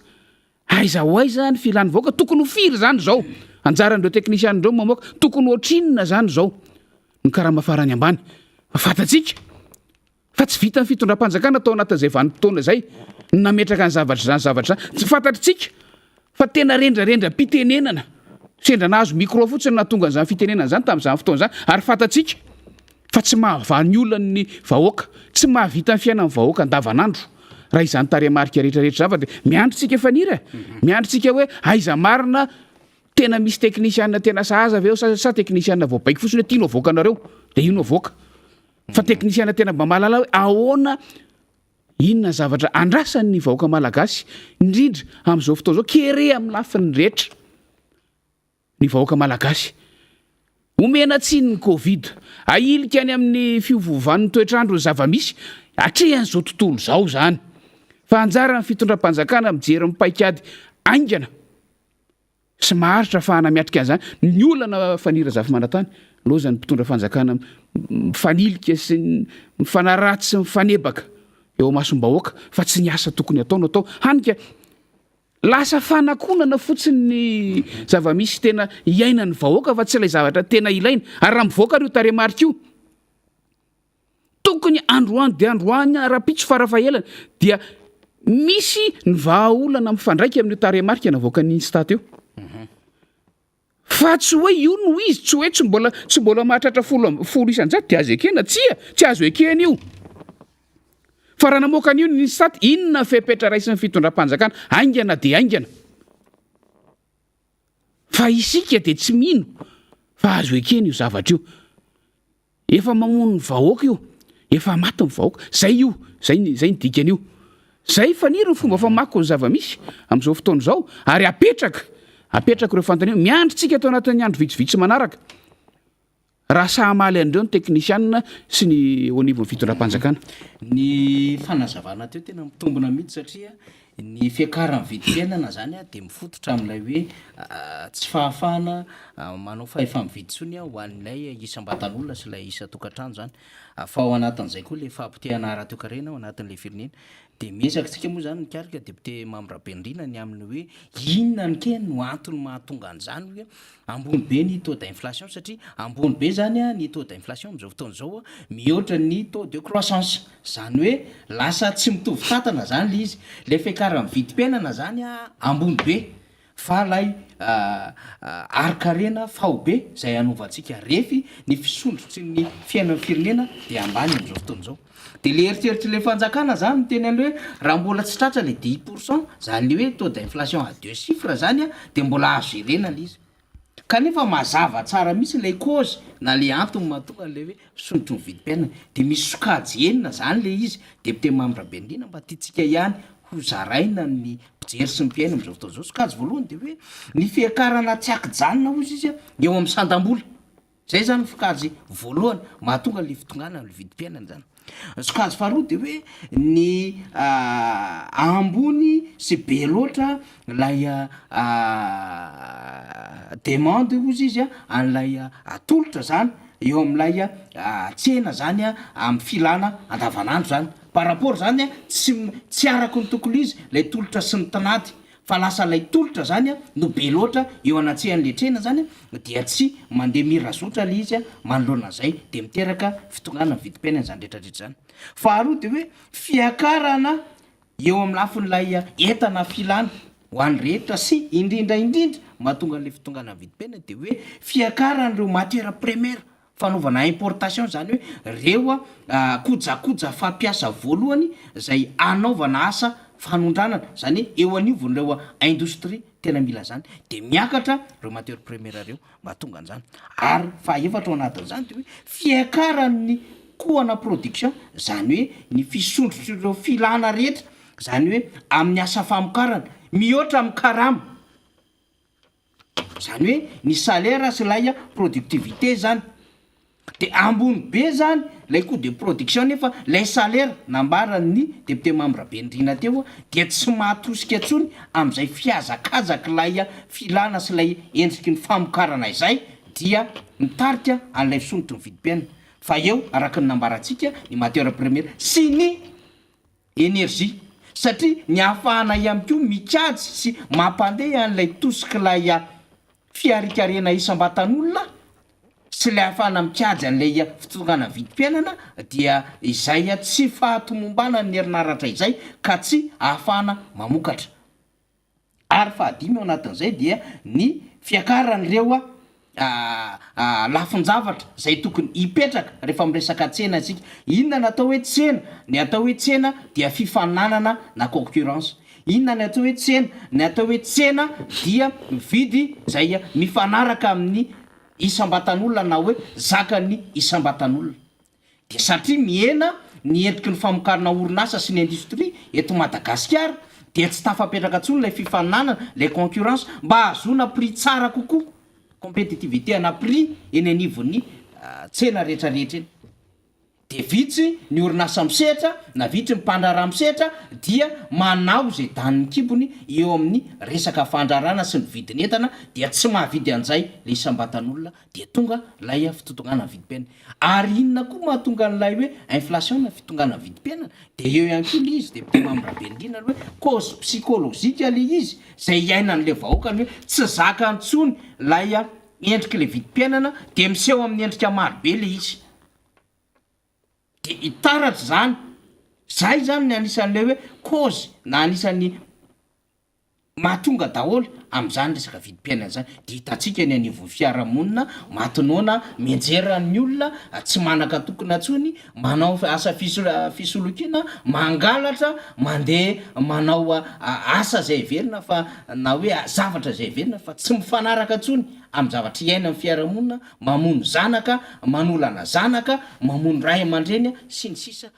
aiza ho aiza ny filan'ny vahoaka tokony ho firy zany zao anjaran'ireo teknisianindreo mamoaka tokony ohatrinona zany zao ny karama farany ambany fatatsika fa tsy vita ny fitondram-panjakana tao anatin'izay vanim-potoana zay nametraka ny zavatra tsy fantatritsika fa tena rendrarendram-pitenenana sendranazo micro fotsiny na tonga an'izany fitenenana zany tamin'izany fotoana zany ary fantatsika fa tsy mahavany olany vahoaka tsy mahavita ny fiainan'ny vahoaka andavanandro raha izany taremarika rehetrarehetra zavatra dia miandritsika fanira miandritsika hoe aiza marina tena misy teknisianina tena sahaza aveo sa teknisianina voabaiko fotsiny hoe tiano avoaka anareo dia io no avoaka fa teknisianina tena mba mahalala hoe ahoana inona zavatra andrasan'ny vahoaka malagasy indrindra amin'izao fotoana zao kere amin'ny lafiny rehetra ny vahoaka malagasy omena tsiny ny covid ailika any amin'ny fiovovan'ny toetrandro ny zava-misy atrehan'izao tontolo zao zany fa anjara ny fitondram-panjakana mijery mipaikady aingana sy maharitra ahafahana miatrika an'izany ny olana fanira zafimanantany lozany mpitondra fanjakana mifanilika sy mifanaratsy sy mifanebaka eo amasom-bahoaka fa tsy ny asa tokony ataona atao hanika lasa fanakonana fotsiny ny zava-misy tena iainan'ny vahoaka fa tsy ilay zavatra tena ilaina ary raha mivoaka rio taremarika io tokony androany dia androany raha-pitso farafahelana dia misy ny vahaolana mifandraika amin'io taremarika navoaka ny stat eo fa tsy hoe io no izy tsy hoe tsy mbola mahatratra folo isan-jato dia azo ekena tsy azo ekena io fa raha namoaka an'io ny stat inona fepetra raisin'ny fitondram-panjakana aingana dia aingana fa isika dia tsy mino fa azo ekena io zavatra io efa mamono ny vahoaka io efa maty ny vahoaka zay ny dikan'io zay faniry ny fomba famako ny zava-misy amin'izao fotoana izao ary apetraka ireo fantaniana miandritsika tao anatin'ny andro vitsivitsy manaraka raha sahamaly an'ireo ny teknisianina sy ny onivon'ny fitondram-panjakana ny fanazavana teo tena mitombona mihitsy satria ny fiakaran'ny vidim-piainana zany dia mifototra amin'ilay hoe tsy fahafahana manao fahefa-mividy ho an'ilay isam-batan'olona sy ilay isa tokantrano zany fa ao anatin'izay koa le fampitehana ara-toekarena ao anatin'ilay firenena de mesaksika moa zany nikarika deputé mambrabendrina ny amin'ny hoe inona ny ke no antony mahatonga an'izany hoe ambony be ny taux d'inflation satria ambony be zany a ny taux d'inflation am'izao fotoana zao a mihoatra ny taux de croissance zany hoe lasa tsy mitovy tatana zany le izy le fiakaran'ny vidim-piainana zany a ambony be fa lay arikarena faobe zay anovantsika refy ny fisondrotsy ny fiainan'ny firenena de ambany am'izao fotoana zao de le eritreritry le fanjakana zany ny teny an'le hoe raha mbola tsy tratra le 10% zany le hoe taux d'inflation à 2 chiffres zany a de mbola azo irena le izy kanefa mazava tsara mihitsy le cause na le antony mahatonga le hoe fisondrotry ny vidim-piainana de misy sokajy enina zany le izy deputé mambrabendrina mba tiatsika ihany ho zaraina ny mpijery sy mpiaina am'izao fotoana zao sokajy voalohany de hoe ny fiakarana tsy akijanona ozy izy a eo amin'ny sandam-bola zay zany fikajy voalohany mahatonga le fitongana le vidim-piainana zany sokajy faharoa de hoe ny ambony sy be loatra lay demande ozy izy a an'lay atolotra zany eo am'lay tsena zany a amin'ny filana andavanandro zany par rapport zany a tsy araka ny tokony izy lay tolotra sy ny tanady fa lasa lay tolotra zany a no be loatra eo anatsehan'le trena zany a dia tsy mandeha mirazotra le izy a manoloana zay de miteraka fitongana vidim-piainana zany rehetrarehetra zany faharoa de hoe fiakarana eo amin'ny lafin'lay entana filana ho an'ny rehetra sy indrindraindrindra mahatonga an'le fitongana vidim-piainana de hoe fiakaran'ireo matière première fanaovana importation zany hoe reo a kojakoja fampiasa voalohany zay anaovana asa fanondranana zany eo anivon'ireo indostrie tena mila zany de miakatra reo matière première reo mahatonga an'izany ary faefatra ao anatin'izany de hoe fiakaran'ny kohana production zany hoe ny fisondrotry ireo filana rehetra zany hoe amin'ny asa famokarana mihoatra amin'ny karama zany hoe ny salaire sy lay productivité zany de ambony be zany lay coût de production nefa lay salaire nambaran'ny deputé mambrabendrina teo dia tsy mahatosika antsony am'izay fiazakazaky lay filana sy lay endriky ny famokarana izay dia mitarika an'lay fisondrotry ny vidim-piainana fa eo araka ny nambarantsika ny matière première sy ny énergie satria ny ahafahana ihany ko mikajy sy mampandeha an'lay tosiky lay fiarikarena isam-batan'olona sy le ahafahana mikajy an'lay fitongana vidim-piainana dia izay tsy fahatomombana ny herinaratra izay ka tsy ahafahana mamokatra ary fahadimy ao anatin'izay dia ny fiakaran'ireo lafin-javatra zay tokony hipetraka rehefa miresaka tsena asika inona ny atao hoe tsena ny atao hoe tsena dia fifananana na concurrence inona ny atao hoe tsena ny atao hoe tsena dia mividy zay mifanaraka amin'ny isam-batan'olona na hoe zakany isam-batan'olona de satria miena ny endriky ny famokarana orinasa sy ny industrie eto Madagasikara de tsy tafapetraka ntsony lay fifananana lay concurrence mba azona prix tsara kokoa compétitivité ana prix eny anivon'ny tsena rehetrarehetra eny de vitsy ny orinasa misehatra na vitsy mpandraraha misehatra dia manao zay daniny kibony eo amin'ny resaka fandrarana sy ny vidin'entana dia tsy mahavidy an'izay le isam-batan'olona de tonga lay fitotongana vidim-piainana ary inona koa mahatonga an'lay hoe inflation na fitongana vidim-piainana de eo ihany koa le izy de mpe mambrabendrina hoe cause psychologique le izy zay iainan'le vahoaka ny hoe tsy zaka antsony lay endriky le vidim-piainana de miseho amin'ny endrika marobe le izy de hitaratra zany zay zany ny anisan'le hoe cause na anisan'ny mahatonga daholo am'izany resaka vidim-piainana zany de hitatsika ny anivon'ny fiarahamonina matinoana mienjeran'ny olona tsy manaka tokony antsony manao asa fisolokiana mangalatra mandeha manao asa zay verina fa na hoe zavatra zay verina fa tsy mifanaraka antsony amin'ny zavatra iaina amin'ny fiarahamonina mamono zanaka manolana zanaka mamono ray aman-dreny sy ny sisa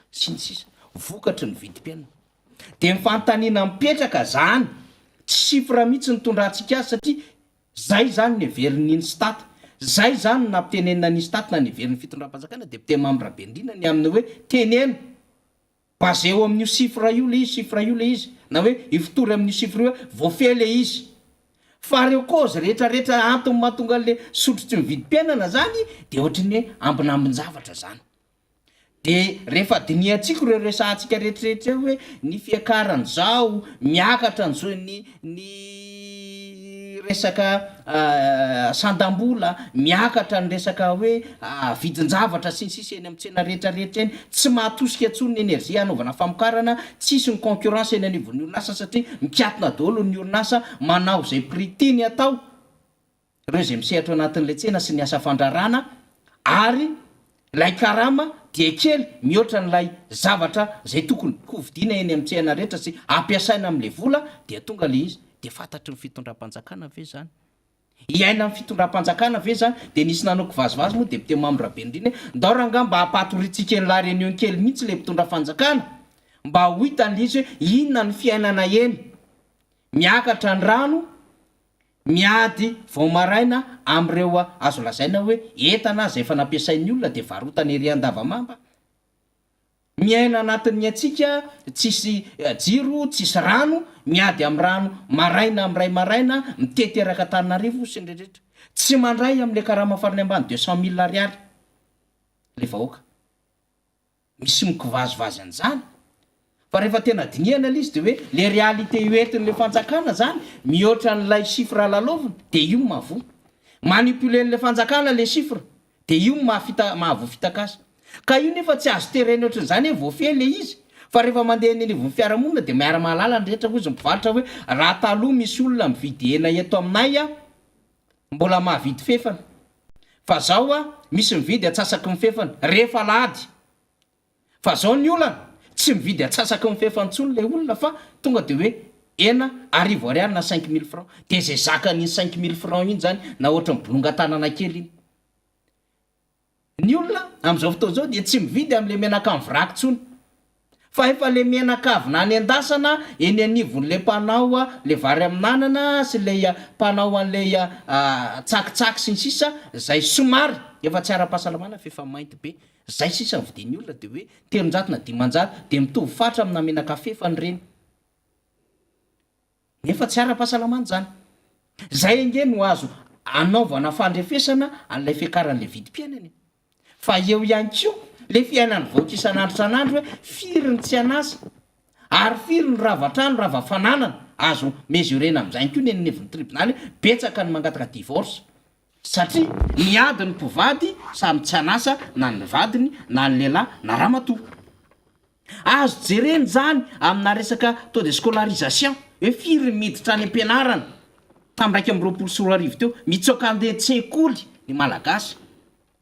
vokatry ny vidim-piainana de mifantaniana mipetraka zany tsy sifra mihitsy ny tondrantsika azy satria zay zany ny heverin'iny stat zay zany nampitenenina ny stat na ny heverin'ny fitondram-panjakana deputé mambrabendrina ny amin'ny hoe teneno basé eo amin'io sifra io le izy na hoe ifitory amin'io sifra io hoe voafeh le izy fa reo cause rehetrarehetra antony mahatonga an'le sotrotry ny vidim-piainana zany de ohatrany hoe ambinambin-javatra zany de rehefa diniatsika reo resantsika rehetrarehetra eo hoe ny fiakarany zao miakatra an'zao ny resaka sandam-bola miakatra ny resaka hoe vidin-javatra sinsisy eny amin'ny tsena rehetrarehetra eny tsy mahatosika antsony ny enerzia anaovana famokarana tsisy ny concurrence eny anivon'ny orinasa satria mikatona daholo ny orinasa manao zay prix tiany atao reo zay misehatra anatin'le tsena sy ny asa fandrarana ary lay karama dia kely mihoatra n'lay zavatra zay tokony hovidiana eny amin'ny tsena rehetra sy ampiasaina amin'le vola dia tonga le izy de fantatry ny fitondram-panjakana ve zany iaina amin'ny fitondram-panjakana ve zany de nisy nanao kivazivazy moa depute mamrabe indriny ndao ranga mba hampatoritsika ny la réunion kely mihitsy le mpitondra fanjakana mba ho hitan'le izy hoe inona ny fiainana eny miakatra ny rano miady vao maraina am'ireo azo lazaina hoe entana zay efa nampiasain'ny olona de varotana ery andavamamba miaina anatin'ny atsika tsisy jiro tsisy rano miady amin'ny rano maraina am'ray maraina miteteraka Antananarivo sy ndrehetra tsy mandray am'le karama farany ambany 200,000 ariary le vahoaka misy mikivazivazy an'izany fa rehefa tena diniana le izy de hoe le réalité hoentin'le fanjakana zany mihoatra n'lay chiffre lalovina de io mahavo manipulen'le fanjakana le chiffre de io mahavoafitaka ka io nefa tsy azo tereny ohatran'izany hoe voafehy le izy fa rehefa mandeha ny anivon'ny fiarahamonina de miara mahalala ny rehetra koa izy mivarotra hoe raha taloha misy olona mividy hena eto aminay mbola mahavidy fefana fa zao misy mividy atsasaky mifefana rehefa lady fa zao ny olana tsy mividy atsasaky mifefantsony le olona fa tonga de hoe ena arivo ariary na 5,000 francs de zay zakany 5,000 francs iny zany na ohatra mibolongan-tanana kely iny ny olona am'izao fotoana zao de tsy mividy am'le menaka amin'ny vraky tsony fa efa le menakavy na any andasana eny anivon'le mpanao le vary amin'anana sy le mpanao an'le tsakitsaky sy ny sisa zay somary efa tsy ara-pahasalamana fefa mainty be zay sisa mividin'ny olona de hoe 300 na 500 de mitovy fatra amina menaka fefany reny nefa tsy ara-pahasalamana zany zay nge no azo anaovana fandrefesana an'lay fiakaran'le vidim-piainany fa eo ihany ko le fiainany vaoka isan'andro san'andro hoe firy ny tsy anasa ary firy ny ravatrano ravafananana azo mesurena am'izany ko neny neviny tribunaly betsaka ny mangataka divorce satria miady ny mpivady samy tsy anasa na ny vadiny na ny lehilahy na ramatoa azo jereny zany amina resaka taux de scolarisation hoe firy miditra any ampianarana tam'raiky am'roapolo sy roa arivo teo mitsoka andeha tsekoly ny malagasy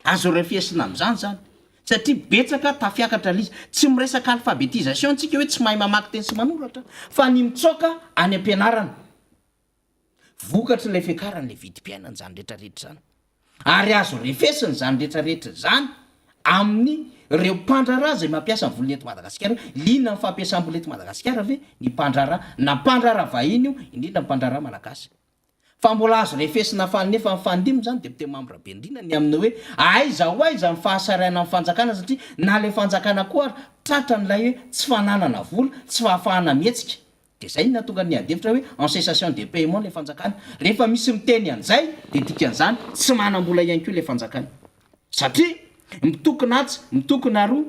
azo refesina am'izany zany satria betsaka tafiakatra lizy tsy miresaka alphabetisation tsika hoe tsy mahay mamaky teny sy manoratra fa ny mitsoka any ampianarana vokatra le fiakaran'le vidim-piainana zany rehetrarehetra zany ary azo refesiny zany rehetrarehetra zany amin'ny reo mpandrara zay mampiasa ny volony eto Madagasikara lina ny fampiasam-bola eto Madagasikara ve ny mpandrara na mpandrara vahiny io indrindra mpandrara malagasy fa mbola azo refesina fanefa ny fandimo zany depute mamrabe indrina ny amin'ny hoe aiza ny fahasaraina amin'ny fanjakana satria na le fanjakana koa tratra n'lay hoe tsy fananana vola tsy fahafahana mihetsika de zay natonga ny adevitra hoe en cessation de paiement le fanjakana rehefa misy miteny an'izay de dikan'izany tsy manam-bola ihany koa le fanjakana satria mitokona atsy mitokona aroa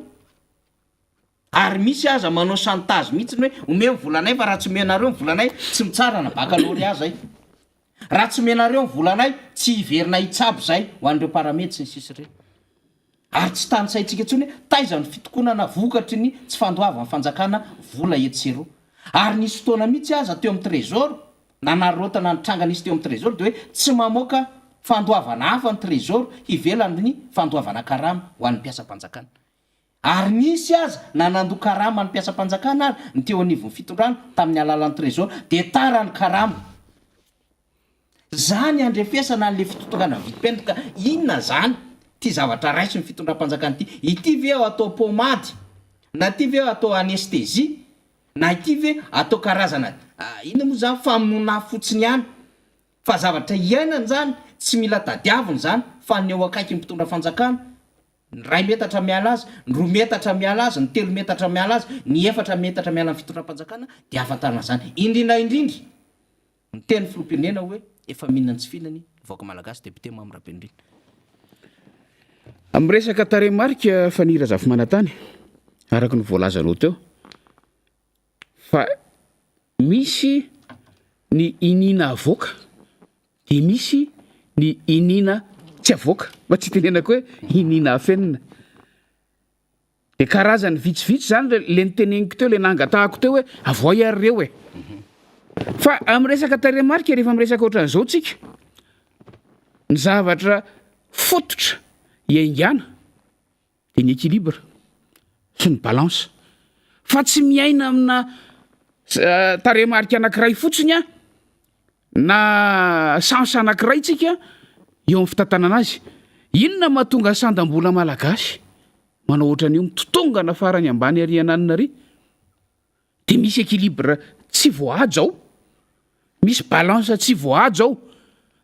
ary misy aza manao chantage mihitsy hoe ome volanay fa raha tsy omenareo ny volanay tsy mitsara na baccalauréat zay raha tsy omenareo ny volanay tsy hiverina hitsabo zay ho an'ireo paramedy sy ny sisy reny ary tsy tanysaitsika ntsony hoe taiza ny fitokonana vokatry ny tsy fandoava ny fanjakana vola etsero ary nisy fotoana mihitsy aza teo amin'ny trésor nanarotana ny tranga nisy teo amin'ny trésor de hoe tsy mamoaka fandoavana hafa ny trésor hivelany ny fandoavana karama ho an'ny mpiasam-panjakana ary nisy aza nanando karama ny mpiasam-panjakana ary ny teo anivon'ny fitondrano tamin'ny alalan'ny trésor de tara ny karama zany andrefesana n'le fitotongana vidim-piainana ka inona zany ty zavatra raisy ny fitondram-panjakana ty ity ve atao pomady na ty ve atao anestesie na ity ve atao karazana ina moa zany famonona fotsiny ihany fa zavatra iainany zany tsy mila tadiaviny zany fa ny eo akaiky ny mpitondra fanjakana ny 2 metatra miala azy ny 2 metatra miala azy ny 3 metatra miala azy ny 4 metatra miala ny fitondram-panjakana de afantarana zany indrindra ny teny filompinena hoe efa mihinana tsy fihinany vaoaka malagasy depute mamrabe indrindra Amin'ny resaka taremarika fanira zafimanantany araka ny voalazanao teo fa misy ny inina avoaka dia misy ny inina tsy avoaka mba tsy tenenako hoe inina afenina dia karazany vitsivitsy zany le niteneniko teo le nangatahako teo hoe avoay ary reo e fa amin'ny resaka taremarika rehefa miresaka ohatran'izao tsika ny zavatra fototra iaingana dia ny équilibre sy ny balance fa tsy miaina amina taremarika anankiray fotsiny a na sansa anankiray tsika eo amin'ny fitantanana azy inona mahatonga sandam-bola malagasy manao ohatran'io mitotongana farany ambany ariananina ary dia misy équilibre tsy voahaja ao misy balance tsy voahaja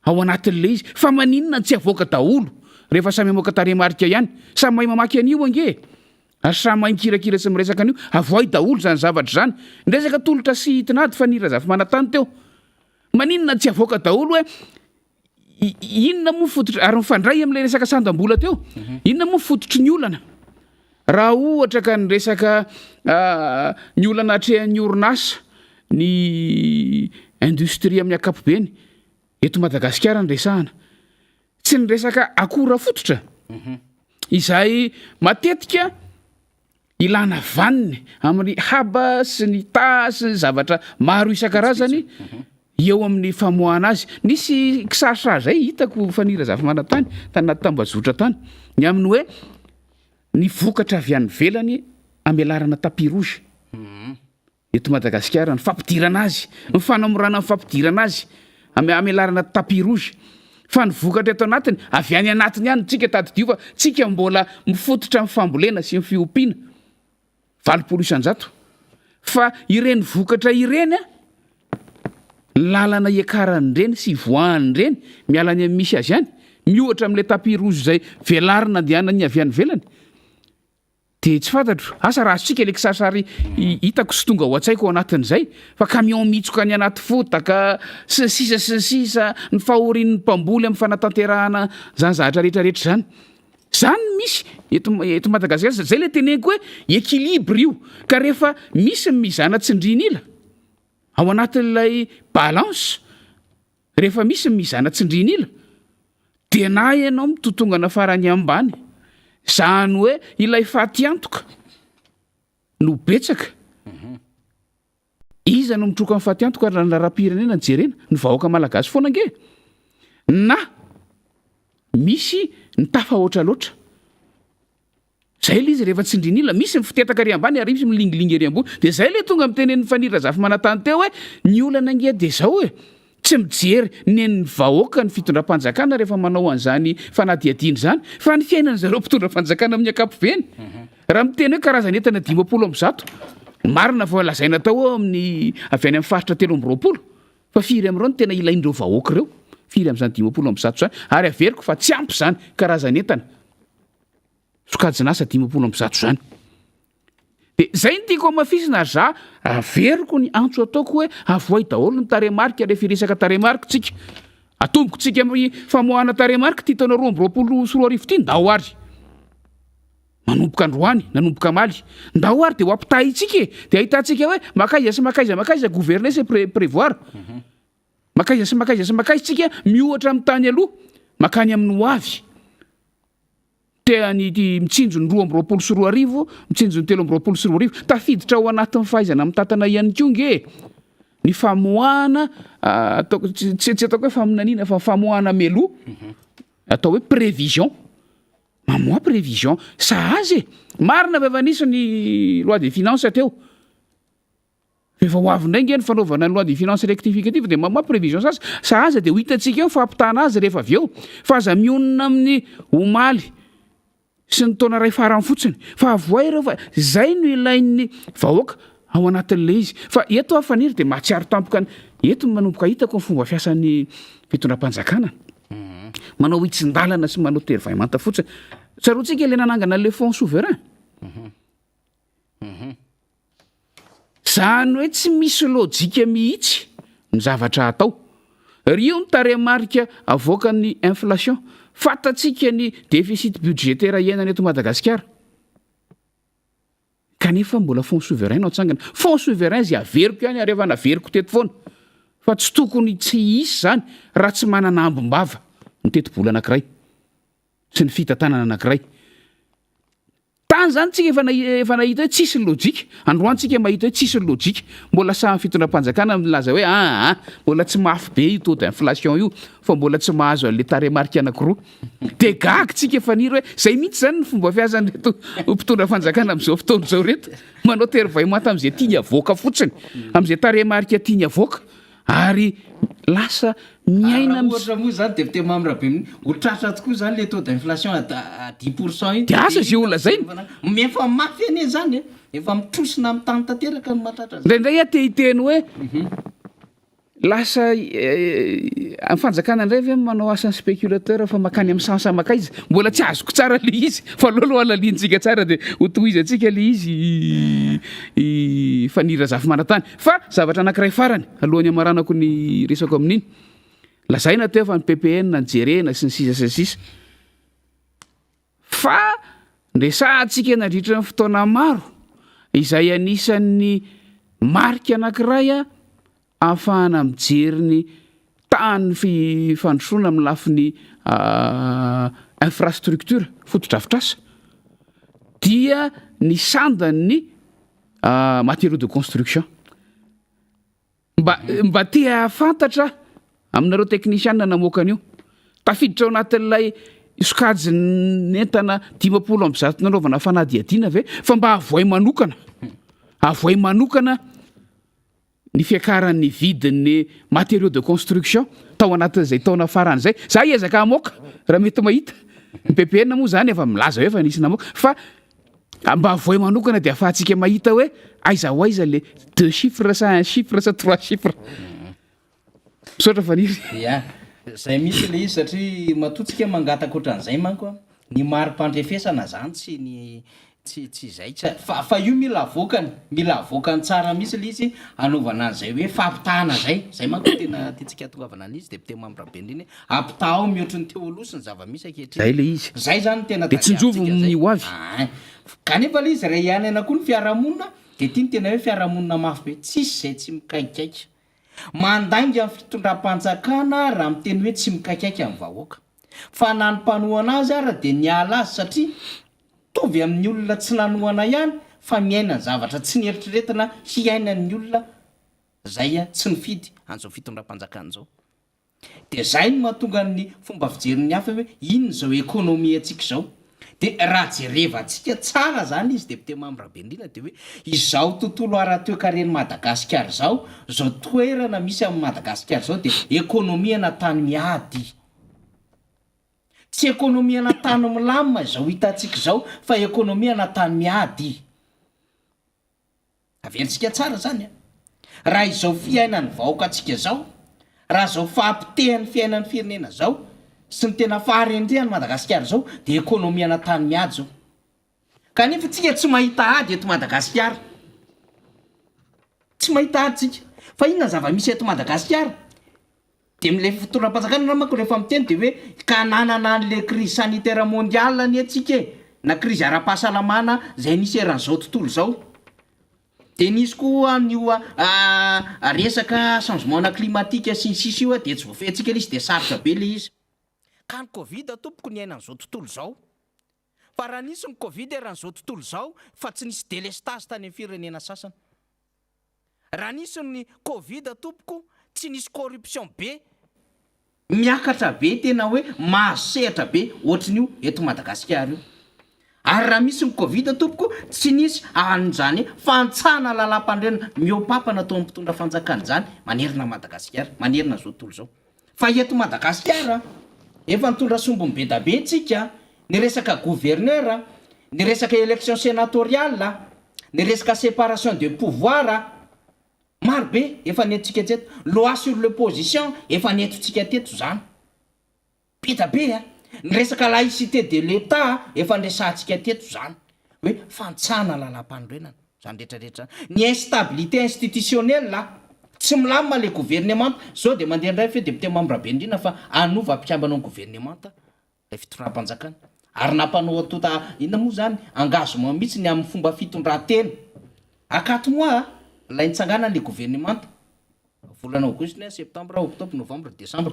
ao anatin'le izy fa maninona tsy avoaka daholo rehefa samy amoaka taremarika ihany samy mahay mamaky an'io ange ary samy mahay mikirakira sy miresaka an'io avoay daholo zany zavatra zany ndresaka tolotra sy hitinady fanira zafimanantany teo maninona tsy avoaka daholo hoe inona moa fototra ary mifandray amin'le resaka sandam-bola teo inona moa fototry ny olana raha ohatra ka ny resaka ny olana atrehan'ny orinasa ny industrie amin'ny ankapobeny eto Madagasikara ny resahana tsy ny resaka akora fototra izay matetika ilana vaniny amin'ny haba sy ny ta sy ny zavatra maro isan-karazany eo amin'ny famoahana azy nisy kisasa zay hitako fanira zafimanantany tany anaty tambazotra tany ny amin'ny hoe ny vokatra avy any velany amelarana tapis rouge eto Madagasikara ny fampidirana azy ny fanamorana ny fampidirana azy amelarana tapis rouge fa ny vokatra eto anatiny avy any anatiny ihany tsika tadidio fa tsika mbola mifototra amin'ny fambolena sy ny fiompiana 700 fa ireny vokatra ireny lalana iakarany reny sy voahany reny mialany amin'ny misy azy any miohatra amin'le tapis rouge zay velarina andehanany avy any velany dia tsy fantatro asa raha sika le kisasary hitako sy tonga ao an-tsaiko ao anatin'izay fa camion mitsoka ny anaty fotaka sy ny sisa ny fahorian'ny mpamboly amin'ny fanatanterahana zany zavatra rehetrarehetra zany zany misy eto Madagasikara zay le teneniko hoe équilibre io ka rehefa misy mizana tsindrinila ao anatin'ilay balance rehefa misy mizana tsindrinila dia na ianao mitotongana farany ambany zany hoe ilay fatiantoka no betsaka iza no mitroka amin'ny fatiantoka na raha-pirenena ny jerena ny vahoaka malagasy foana ange na misy ny tafahoatra loatra zay le izy rehefa tsindrinila misy ny fitetaka ary ambany ary misy milingilingy ary ambony dia zay le tonga mitenen'ny fanira zafimanantany teo hoe ny olana ange dia zao hoe tsy mijery neny vahoaka ny fitondram-panjakana rehefa manao an'izany fanadiadiany zany fa ny fiainany zareo mpitondram-panjakana amin'ny ankapobeny raha miteny hoe karazany entana 50 marina fa lazaina tao ao amin'ny avy any amin'ny faritra 320 fa firy amin'ireo no tena ilain'ireo vahoaka ireo firy amin'izany 50 zany ary averiko fa tsy ampy zany karazany entana sokajinasa 50 zany dia zay ny tiako amafisina za averiko ny antso ataoko hoe avoay daholo ny taremarika rehefa iresaka taremarika tsika atomboko tsika amin'ny famoahana taremarika ty taona 2024 ty ndahoary manomboka androany nanomboka maly ndahoary dia ho ampitahy itsika dia ahitantsika hoe makaiza sy makaiza gouverner sy prévoir makaiza sy makaiza tsika miohatra amin'ny tany aloha makany amin'ny hoavy teany mitsinjo ny 2024 mitsinjo ny 2024 tafiditra ao anatin'ny fahaizana amin'ny tantana ihany koa nge ny famoahana tsy ataoko hoe faminaniana fa famoahana melo atao hoe prévision mamoa prévision sahazy marina fa efa nisy ny loi des finances teo efa ho avy indray nge ny fanaovana ny loi des finances rectificative dia mamoa prévision sahazy dia ho hitantsika eo fampitana azy rehefa avy eo fa aza mionona amin'ny omaly sy ny taona ray farany fotsiny fa avoay ireo fa zay no ilain'ny vahoaka ao anatin'le izy fa eto afaniry dia mahatsiaro tampoka eto manomboka hitako ny fomba fiasan'ny fitondram-panjakana manao hitsin-dalana sy manao tervaimanta fotsiny tsaroantsika le nanangana le fonds souverain zany hoe tsy misy lojika mihitsy ny zavatra atao rio ny taremarika avoakan'ny inflation fatatsika ny déficit budgétaire iainana eto Madagasikara. Kanefa mbola fonds souverain no atsangana. Fonds souverain zay averiko ihany ary efa naveriko teto foana. Fa tsy tokony tsy hisy zany raha tsy manana ambom-bava ny teti-bola anankiray sy ny fitantanana anankiray. Tany zany tsika efa nahita hoe tsisy lôjika. Androany tsika mahita hoe tsisy lôjika. Mbola saha fitondram-panjakana milaza hoe mbola tsy mafy be io taux d'inflation io fa mbola tsy mahazo an'le taremarika anankiroa. De gaga tsika efaniry hoe zay mihitsy zany ny fomba fiasan'reto mpitondra fanjakana amin'izao fotoana zao reto. Manao tervaillement am'izay tiany avoaka fotsiny, am'izay taremarika tiany avoaka. Ary lasa miaina ohatra moa zany député Mamrabe hotratra tokoa zany le taux d'inflation à 10% io. De asa zay olona zay. Efa mafy ane zany efa mitrosina amin'ny tany tanteraka ny mahatratra. Ndraindray atehiteny hoe lasa amin'ny fanjakana indray ve manao asan'ny spéculateur fa makany amin'ny sansa maka izy. Mbola tsy azoko tsara le izy fa loaloha alaliantsika tsara de ho tohizatsika le izy fanira zafy manatany. Fa zavatra anankiray farany alohan'ny amaranako ny resako amin'iny. Lazaina teo fa ny PPN ny jerena sy ny sisa sy ny sisa. Fa nresahantsika nandritra ny fotoana maro izay anisan'ny marika anankiray ahafahana mijery ny tany fandrosoana amin'ny lafiny infrastructure fotodrafitrasa dia ny sandan'ny matériaux de construction. Mba tea fantatra aminareo teknisianina namoaka an'io. Tafiditra ao anatin'ilay sokajiny entana 50 amby zato nanaovana fanadiadiana ve fa mba avoay manokana. Avoay manokana ny fiakaran'ny vidin'ny matériaux de construction tao anatin'izay taona farany zay. Za ezaka amoaka raha mety mahita. Ny PPN moa zany efa milaza hoe efa nisy namoaka fa mba avoay manokana dia afahantsika mahita hoe aiza ho aiza le 2 chiffres sa 1 chiffre sa 3 chiffres. Misaotra faniry. Ya, zay misy le izy satria matotsika mangataka ohatran'izay manko ny mari-pandrefesana zany tsy ny tsy zay fa io mila avoakany tsara misy le izy anaovana an'izay hoe fampitahana zay manko tena tiantsika atongavana an'izy député Mamrabe indriny ampitao mihoatra ny teo aloha sy ny zava-misy ankehitriny. Zay le izy. Zay zany tena de tsy njovo ny ho avy. Kanefa le izy ray ianana koa ny fiarahamonina de tiany tena hoe fiarahamonina mafy be tsisy zay tsy mikaikaika. Mandainga amin'ny fitondram-panjakana raha miteny hoe tsy mikaikaika amin'ny vahoaka. Fa na ny mpanohana azy ara de niala azy satria tovy amin'ny olona tsy nanohana ihany fa miaina ny zavatra tsy nieritreretina hiainan'ny olona zay tsy nifidy an'izao fitondram-panjakana zao. De zay no mahatonga ny fomba fijerin'ny hafa hoe inona zao ekônomia antsika zao. De raha jerevantsika tsara zany izy député Mamrabe indrindra de hoe izao tontolo ara-toe-karen'i Madagasikara zao toerana misy amin'ny Madagasikara zao de ekônomia na tany miady. Tsy ekônomia na tany milamina zao hitantsika zao fa ekônomia na tany miady. Averintsika tsara zany. Raha izao fiainan'ny vahoaka antsika zao, raha zao fampitehan'ny fiainan'ny firenena zao sy ny tena faharendrehan'ny Madagasikara zao de ekônomia na tany miady zao. Kanefa tsika tsy mahita ady eto Madagasikara. Tsy mahita ady tsika. Fa inona zava-misy eto Madagasikara? De mile fitondram-panjakana raha manko rehefa miteny de hoe ka nanana an'le crise sanitaire mondiale ny atsika na crise ara-pahasalamana zay nisy eran'izao tontolo zao. De nisy koa an'io resaka changement climatique sy ny sisa io de tsy voafehintsika le izy de sarotra be le izy. Ka ny Covid tompoko ny ainan'izao tontolo zao. Fa raha nisy ny Covid eran'izao tontolo zao fa tsy nisy délestage tany amin'ny firenena sasany. Raha nisy ny Covid tompoko tsy nisy corruption be miakatra be tena hoe mahasehatra be ohatrin'io eto Madagasikara io. Ary raha misy ny Covid tompoko tsy nisy an'izany fantsana lalam-pandrenana miopapa natao amin'ny mpitondra fanjakana zany manerina Madagasikara, manerina zao tontolo zao. Fa eto Madagasikara efa nitondra sombony be da be tsika, ny resaka gouverneur, ny resaka élection sénatoriale, ny resaka séparation de pouvoir maro be efa nentsika teto. Loi sur l'opposition efa nentsika teto zany. Peta be ny resaka laïcité de l'État efa nresantsika teto zany. Hoe fantsana lalam-pandrenana zany rehetrarehetra. Ny instabilité institutionnelle tsy milamina le gouvernement zao de mandeha ndray fe député Mamrabe indrindra fa anova mpikambana ny gouvernement lay fitondram-panjakana ary nampanao atota inona moa zany engagement mihitsy ny amin'ny fomba fitondran-tena akato moa lay nitsangana le gouvernemanta volana aogositra septambra octobre novembre décembre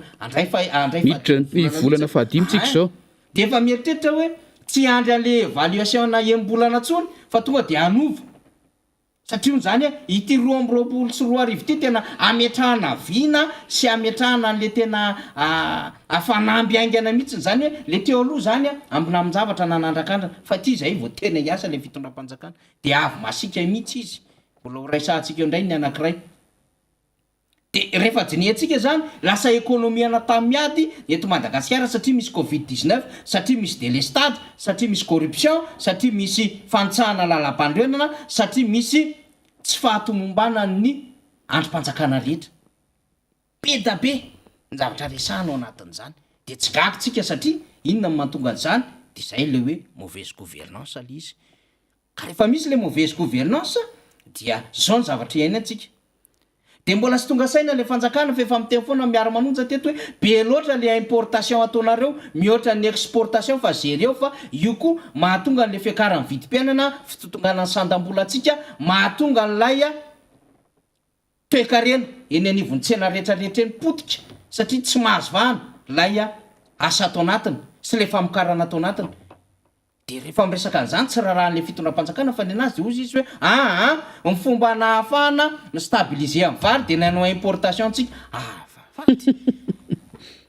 miditra ny volana fahadimitsika zao de efa mieritreritra hoe tsy andry an'le évaluation na embolana tsony fa tonga de anova satria zany ity 2024 sy 2025 ty tena ametrahana vina sy ametrahana an'le tena afanamby aingana mihitsy zany hoe le teo aloha zany ambina aminjavatra nanandrakandra fa ty zay vao tena iasa le fitondram-panjakana de avy masika mihitsy izy mbola horaisantsika eo indray ny anankiray de rehefa jiniantsika zany lasa ekonomiana tamiady eto Madagasikara satria misy covid-19 satria misy délestage satria misy corruption satria misy fantsahana lalam-pandrenana satria misy tsy fahatomombana ny androm-panjakana rehetra be da be ny zavatra resahana ao anatin'izany de tsy gakytsika satria inona mahatonga an'izany de zay le hoe mauvaise gouvernance le izy ka rehefa misy le mauvaise gouvernance dia zao ny zavatra iainantsika de mbola sy tonga saina le fanjakana fa efa miteny foana Miara Manonja teto hoe be loatra le importation ataonareo mihoatra ny exportation fa zereo fa io koa mahatonga n'le fiakarany vidim-piainana fitotongana ny sandam-bolatsika mahatonga n'lay toe-karena eny anivon'ny tsena rehetrarehetra eny potika satria tsy mahazo vahana lay asa atao anatiny sy le famokarana atao anatiny de rehefa miresaka an'izany tsy raharan'le fitondram-panjakana fa ny anazy de ozy izy hoe ny fomba nahafahana ny stabiliser amin'ny vary de nanao importation tsika faty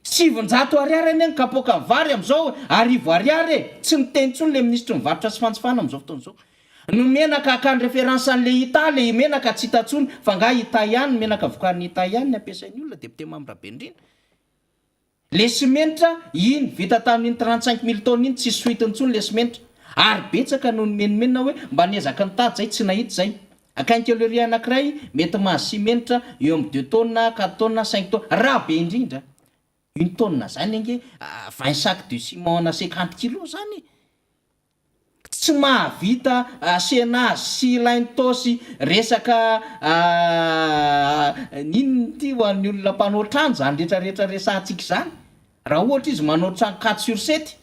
700 ariary eny kapoka ny vary am'izao arivo ariary tsy miteny tsony le ministry mivarotra sy fantsifana am'izao fotoan'izao no menaka akany référence an'le ita le menaka tsy hitatsony fa nga ita ihany menaka vokariny ita ihany ny ampiasain'ny olona deputé Mambrabendrina le simenitra iny vita tamin'iny 35 000 tonnes iny tsy soitiny tsony le simenitra ary betsaka no menomenina hoe mba niezaka ny tady zay tsy nahita zay akankeleria anankiray mety mahazo simenitra eo amin'ny 2 tonnes 4 tonnes 5 tonnes raha be indrindra 1 tonne zany ange 20 sacs de ciment na 50 kilos zany tsy mahavita sena sy laintosy resaka ninny ty ho an'ny olona mpanao trano zany rehetrarehetra resantsika zany raha ohatra izy manao trano 4 sur 7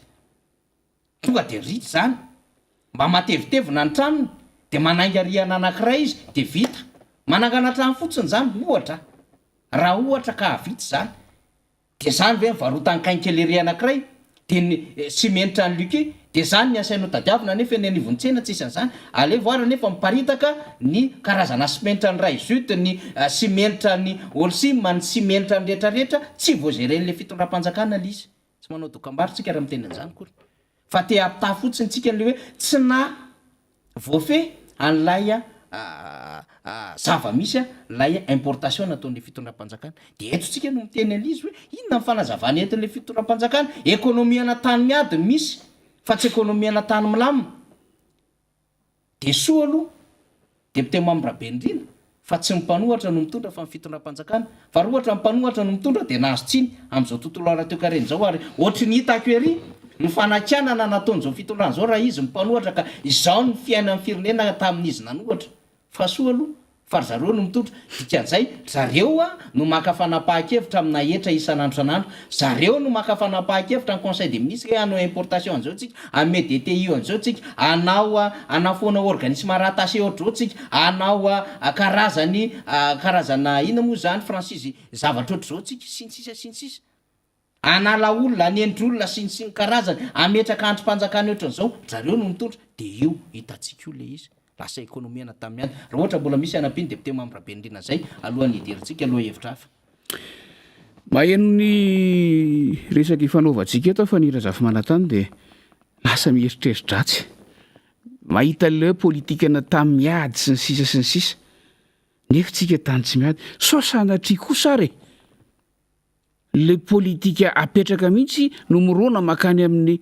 tonga de ritra zany mba matevitevina ny tranony de manangariana anankiray izy de vita manangana trano fotsiny zany ohatra raha ohatra ka havita zany de zany ve mivarotany kankeleria anankiray de ny simenitra ny luke de zany ny asainao tadiavina nefa ny anivontsena tsy isan'izany ale voara nefa miparitaka ny karazana simenitra ny raizute ny simenitra ny olsima ny simenitra ny rehetrarehetra tsy voazeren'le fitondram-panjakana le izy tsy manao dokam-barotsika raha miteny an'izany kory fa te apita fotsiny tsika n'le hoe tsy na voafe an'lay zava-misy lay importation nataon'le fitondram-panjakana de eto tsika no miteny an'izy hoe inona ny fanazavana entin'le fitondram-panjakana ekonomiana tany miady misy fa tsy ekonomiana tany milamina de soa aloha deputé Mambrabendrina fa tsy mipanohatra no mitondra fa ny fitondram-panjakana fa raha ohatra mipanohatra no mitondra de nahazo tsiny am'izao tontolo ara-toekareny zao ary ohatry ny hitako ery ny fanakianana nataon'izao fitondran zao raha izy mipanohatra ka izao ny fiainan'ny firenena tamin'izy nanohatra fa soa aloha fa zareo no mitondra dikan'izay zareo no maka fanapahan-kevitra amina hetra isan'andro san'andro zareo no maka fanapahan-kevitra ny conseil des ministres hoe anao importation an'izao tsika ame DTI an'izao tsika anao anafoana organisme rattaché ohatr'izao tsika anao karazana ina moa zany franchise zavatra ohatr'izao tsika sinsisa anala olona anendry olona sinsiny karazany ametraka androm-panjakana ohatran'izao zareo no mitondra de io hitatsika io le izy lasa ekonomiana tamin'ny raha ohatra mbola misy anapiny deputé Mambrabendrina zay alohan'ny hiderintsika aloha hevitra hafa maheno ny resaky ifanaovantsika eto fa nira zafy manatany de lasa mieritreridratsy mahita le politikana tamiady sy ny sisa nefa tsika tany tsy miady so sanatria kosa ary le politika apetraka mihitsy no mirona makany amin'ny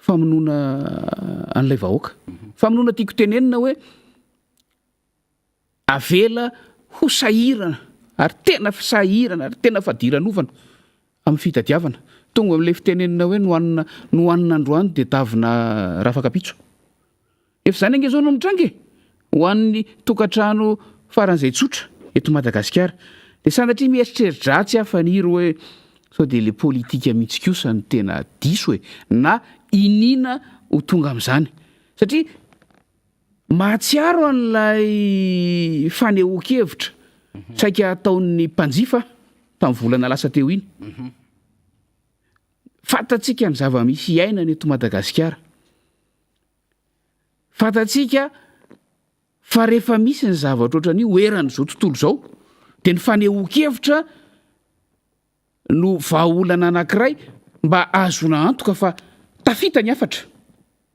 famonoana an'ilay vahoaka famonoana tiako tenenina hoe avela ho sahirana ary tena sahirana ary tena fadiranovana amin'ny fitadiavana tonga amin'ilay fitenenina hoe nohanina androany de tavina rafakapitso efa zany ange zao no mitrange ho an'ny tokantrano faran'izay tsotra eto Madagasikara de sanatria mieritreridratsy afa niry hoe sao de le politika mihitsy kosa ny tena diso hoe na inina ho tonga amin'izany satria mahatsiaro an'ilay fanehoan-kevitra saika ataon'ny mpanjifa tamin'ny volana lasa teo iny fantatsika ny zava-misy iainany eto Madagasikara fantatsika fa rehefa misy ny zavatra ohatran'io eran'izao tontolo izao dia ny fanehoan-kevitra no vahaolana anankiray mba azona antoka fa tafita ny afatra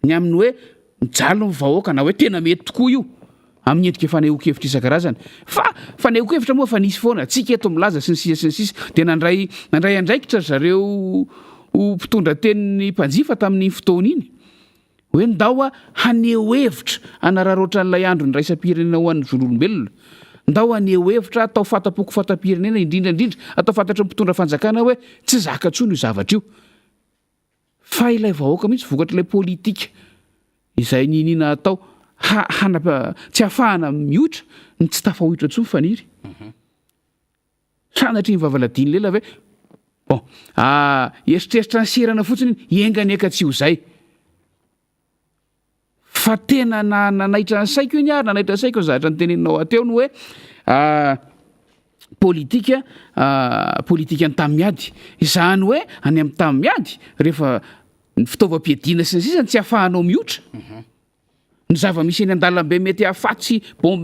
ny amin'ny hoe mijalo ny vahoaka na hoe tena mety tokoa io amin'ny endrika fanehoan-kevitra isan-karazany fa fanehoan-kevitra moa fa nisy foana tsika eto milaza sy ny sisa dia nandray andraikitra zareo ho mpitondra tenin'ny mpanjifa tamin'ny fotoana iny hoe ndao haneho hevitra anararoatra n'ilay andro ny raisam-pirenena ho an'ny zon'olombelona ndao haneho hevitra atao fatapoko fatam-pirenena indrindrandrindra atao fantatra ny mpitondra fanjakana hoe tsy zaka ntsony io zavatra io fa ilay vahoaka mihitsy vokatra ilay politika izay ninina atao tsy hahafahana mihoitra ny tsy tafahoitra ntsony faniry sanatry ny vavaladiny lela ve bon eritreritra ny serana fotsiny iengany eka tsy ho zay fa tena nanaitra ny saiko iny ary nanaitra ny saiko zavatra ny teneninao ateo no hoe politika ny tamiady izany hoe any amin'ny tamiady rehefa ny fitaovam-piadiana sy ny sisa tsy hahafahanao mihoatra ny zava-misy eny an-dalambe mety hahafatsy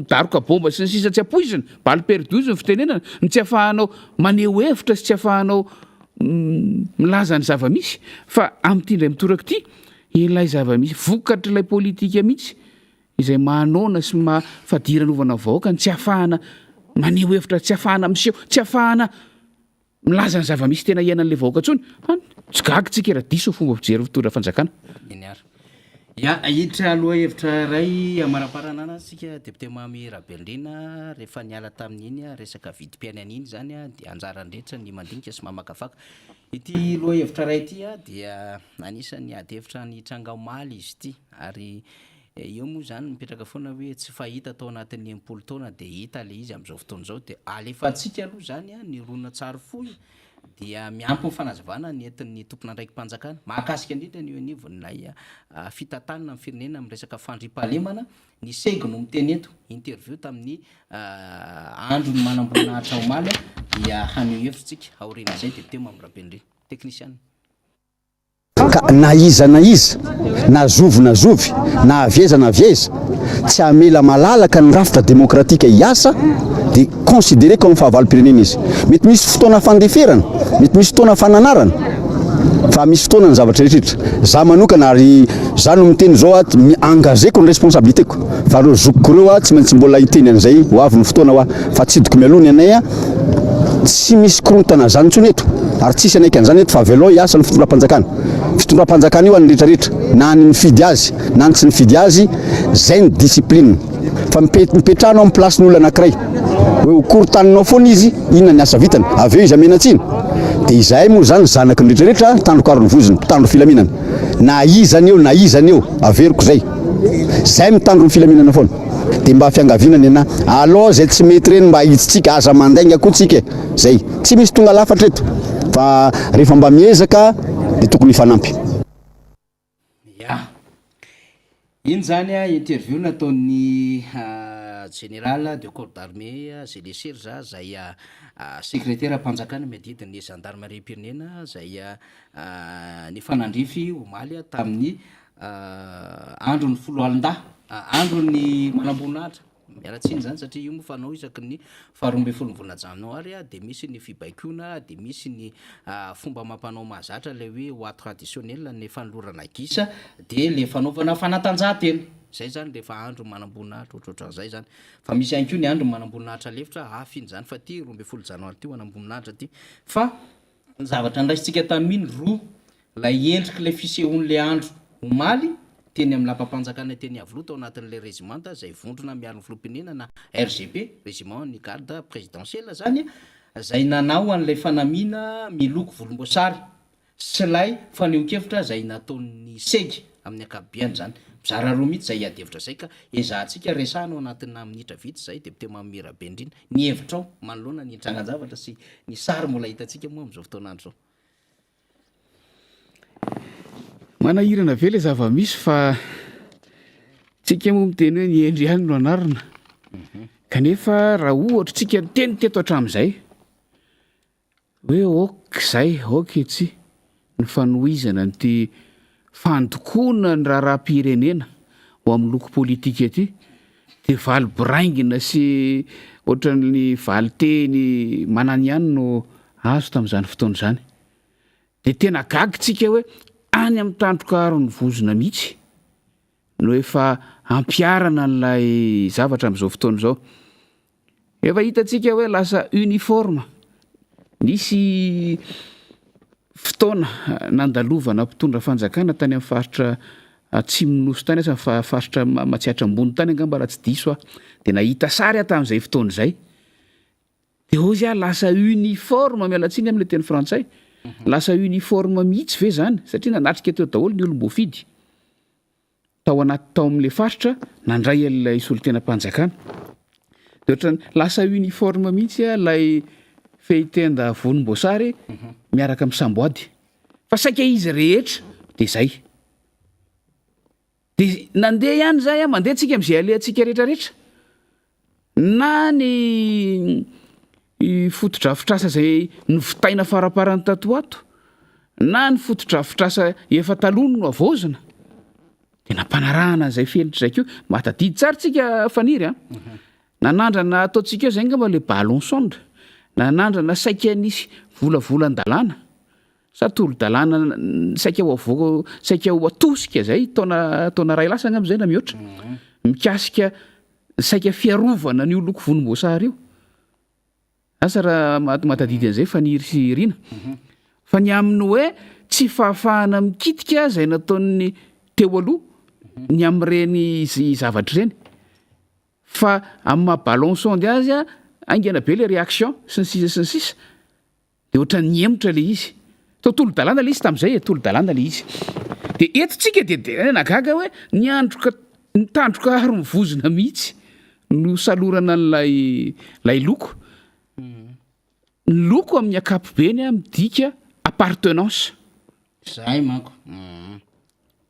daroka bomba sy ny sisa tsy hapoizina balle perdue ny fitenenana ny tsy hahafahanao maneho hevitra sy tsy hahafahanao milaza ny zava-misy fa amin'ity indray mitoraka ity ilay zava-misy vokatra ilay politika mihitsy izay manona sy fadiranovana vahoaka ny tsy hahafahana maneho hevitra tsy hahafahana miseho tsy hahafahana milaza ny zava-misy tena iainan'ilay vahoaka ntsony tsy gagitsika raha diso fomba fijery fitondra fanjakana hiditra aloha hevitra ray amaraparanana sika depute mamy Rabelindrina rehefa niala tamin'iny resaka vidim-piainana iny zany dia anjarandrehetra ny mandinika sy mamakafaka ity loha hevitra ray ity dia anisan'ny ady hevitra ny Trangaomaly izy ity ary eo moa zany mipetraka foana hoe tsy fahita tao anatin'ny enimpolo taona dia hita le izy amin'izao fotoana izao dia alefantsika aloha zany ny rona tsara foy dia miampy ny fanazavana ny entin'ny tompona andraiky mpanjakana mahakasika indrindra ny anivon'ilay fitantanana amin'ny firenena amin'ny resaka fandriampahalemana ny sego no miteny eto interview tamin'ny andro ny manam-boninahitra omaly dia haneho hevitsika aorian'izay depute mamy Rabelindrina technicien ka na iza na zovy na avieza tsy hamela malalaka ny rafitra demokratika hiasa dia considéré comme fahavalo-pirenena izy mety misy fotoana fandeferana mety misy fotoana fananarana fa misy fotoana ny zavatra rehetrrehetra za manokana ary za no miteny zao engagéko ny responsabilitéko fa reo zokiko reo tsy maintsy mbola hiteny an'izay ho avy ny fotoana hoa fa tsidiko mialony anay tsy misy korontana zany ntsony eto ary tsisy anaiky an'izany eto fa avelo hiasa ny fitondram-panjakana io any rehetrarehetra na ny mifidy azy na ny tsy nifidy azy zay ny discipline fa mipetrahanao amin'ny placen'olona anankiray hoe hokorotaninao foana izy inona ny asa vitany aveo izy amenatsiny dia izahay moa zany zanaky ny rehetrarehetra tandrokaron'ny voziny mpitandro filaminana na izany eo averiko zay mitandro ny filaminana foana dia mba fiangavinana ena aloha zay tsy mety reny mba hiditsika aza mandainga koa tsika zay tsy misy tonga lafatra eto fa rehefa mba miezaka dia tokony hifanampy iny zany interview nataon'ny général de corps d'armée Zélie Serge zay secrétaire mpanjakana miadidin'ny gendarmerie pirenena zay ny fanandrify omaly tamin'ny andro ny folo alin-dahy andro ny manam-boninahitra miaratsiny zany satria io moa fanao isaky ny faharoa ambin'ny folo ny volana janoary dia misy ny fibaikona dia misy ny fomba mampanao mahazatra le hoe hoa traditionnel ny fanolorana gisa dia le fanaovana fanatanjahantena zay zany rehefa andro manam-boninahitra ohatrohatran'izay zany fa misy ihany koa ny andro manam-boninahitra lefitra hafiny zany fa ty roa ambin'ny folo janoary ty manam-boninahitra ty fa ny zavatra andraisitsika taminy roa lay endriky le fisehoan'le andro omaly teny amin'ny lapam-panjakana teny avloa tao anatin'le régimenta zay vondrona miaro ny filoham-pirenena na RGP régiment ny garde présidentielle zany zay nanao an'ilay fanamina miloko volomboasary sy lay faneho-kevitra zay nataon'ny segy amin'ny akabiany zany mizara roa mihitsy zay iadevitra zay ka ezahantsika resahno anatina minitra vitsy zay de te mamira be indrindra ny hevitra ao manoloana ny trangan-javatra sy ny sary mbola hitantsika moa am'izao fotoanandro zao manahirana ve le zava-misy fa tsika moa miteny hoe ny endry ihany no anarina kanefa raha ohatra tsika teny teto hatramin'izay hoe okzay oketsy ny fanohizana nyty fandokoana ny raharam-pirenena ho amin'ny loko politika ety de valy boraingina sy ohatran'ny valy teny manany ihany no azo tamin'izany fotoana izany de tena gagy tsika hoe any amin'ny tandroka ny vozona mihitsy no efa ampiarana n'lay zavatra amin'izao fotoana izao efa hitantsika hoe lasa uniforme nisy fotoana nandalovana mpitondra fanjakana tany amin'ny faritra atsimonosy tany asa faritra matsiatra ambony tany angamba raha tsy diso de nahita sary tamin'izay fotoana izay de ozy lasa uniforme mialatsiny amin'le teny frantsay lasa uniforme mihitsy ve zany satria nanatrika teo daholo ny olom-boafidy tao anaty tao amin'le faritra nandray an'ilay solotena mpanjakana de ohatrany lasa uniforme mihitsy lay fehitenda volomboasary miaraka amin'ny samboady fa saika izy rehetra de zay de nandeha ihany zay mandeha tsika am'izay alehantsika rehetrarehetra na ny fotodrafitrasa zay novitaina faraparany tatoato na ny fotodrafitrasa efa talono no avozina de nampanarahana an'izay felitra zay keo matadidy tsara tsika faniry nanandrana ataotsika eo zay ngamba le ballon sonde nanandrana saika nisy volavolan-dalàna sa tolo-dalàna saika saika ho atosika zay taona ray lasa ngam' zay na mihoatra mikasika saika fiarovana ny loko volomboasary io asa raha matadidy an'izay faniry sy rina fa ny amin'ny hoe tsy fahafahana mikitika zay nataon'ny teo aloha ny am'ireny zavatra ireny fa amin'ny maha-ballon sonde azy aingana be le réaction sy ny sisa de ohatrany niemotra le izy tolo-dalàna le izy tamin'izay tolo-dalàna le izy de eto tsika de nagaga hoe ny tandroka aro mivozona mihitsy no salorana n'lay loko ny loko amin'ny akapobeny midika appartenance zay manko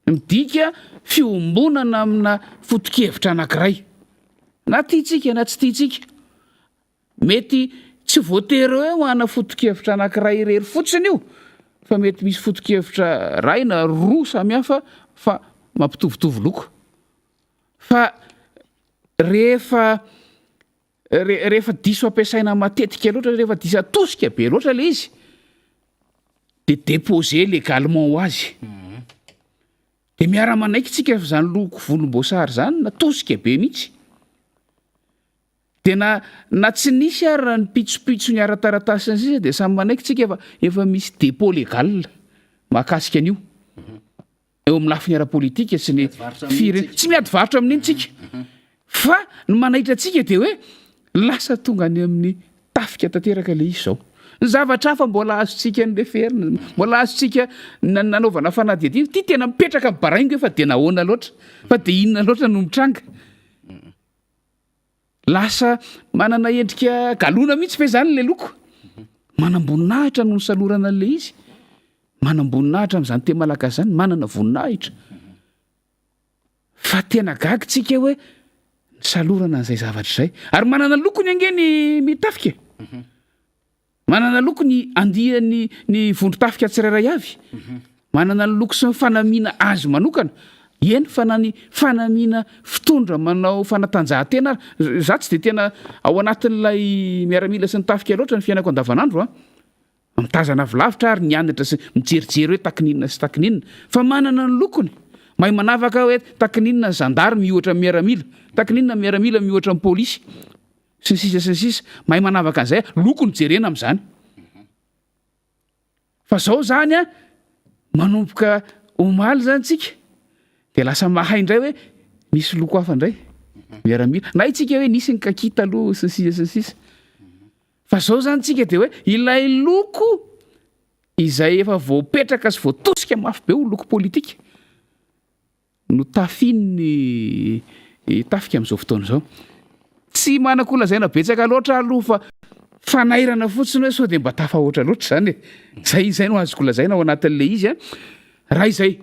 midika fiombonana amina fotokevitra anankiray na tiatsika na tsy tiatsika mety tsy voatery hoe ho ana fotokevitra anankiray irery fotsiny io fa mety misy fotokevitra ray na roa samihafa fa mampitovitovy loko fa rehefa diso ampiasaina matetika loatra rehefa diso atosika be loatra le izy de déposer légalement ho azy de miara manaiky tsika zany loko volomboasary zany natosika be mihitsy de na tsy nisy ary raha ny pitsopitso ny ara-taratasy sisa de samy manaiky tsika efa misy dépôt légal mahakasika an'io eo amin'ny lafiny ara-politika sy ny tsy miady varotra amin'iny tsika fa ny manaitra tsika de hoe lasa tonga any amin'ny tafika tanteraka le izy zao ny zavatra hafa mbola azotsika n'le ferina mbola azotsika nanaovana fanadihadina ty tena mipetraka amin'ny baraingo fa de nahoana loatra fa de inona loatra no mitranga lasa manana endrika galona mihitsy fe zany le loko manam-boninahitra no ny salorana an'le izy manam-boninahitra am'izany te malagasy zany manana voninahitra fa tena gagy tsika hoe ny salorana an'izay zavatra zay ary manana loko ny angeny mitafika manana loko ny andiany ny vondro-tafika tsirairay avy manana ny loko sy ny fanamiana azy manokana eny fanamiana fitondra manao fanatanjahantena za tsy de tena ao anatin'ilay miaramila sy ny tafika loatra ny fiainako andavanandro mitazana vilavitra ary ny anatra sy mijerijery hoe takininona sy takininona fa manana ny lokony mahay manavaka hoe takininona ny gendarme mihoatra ny miaramila takininona miaramila mihoatra ny polisy sy sisa mahay manavaka an'izay loko ny jerena am'izany fa zao zany manomboka omaly zany tsika de lasa mahay indray hoe misy loko hafa indray miaramila na itsika hoe nisy ny kakita aloha sy sisa fa zao zany tsika de hoe ilay loko izay efa voapetraka sy voatosika mafy be ho loko politika no tafiny tafika amin'izao fotoana zao tsy manakolazayna betsaka loatra aloha fa fanairana fotsiny hoe sao de mba tafahoatra loatra zany zay no azoko lazaina ao anatin'le izy a raha izay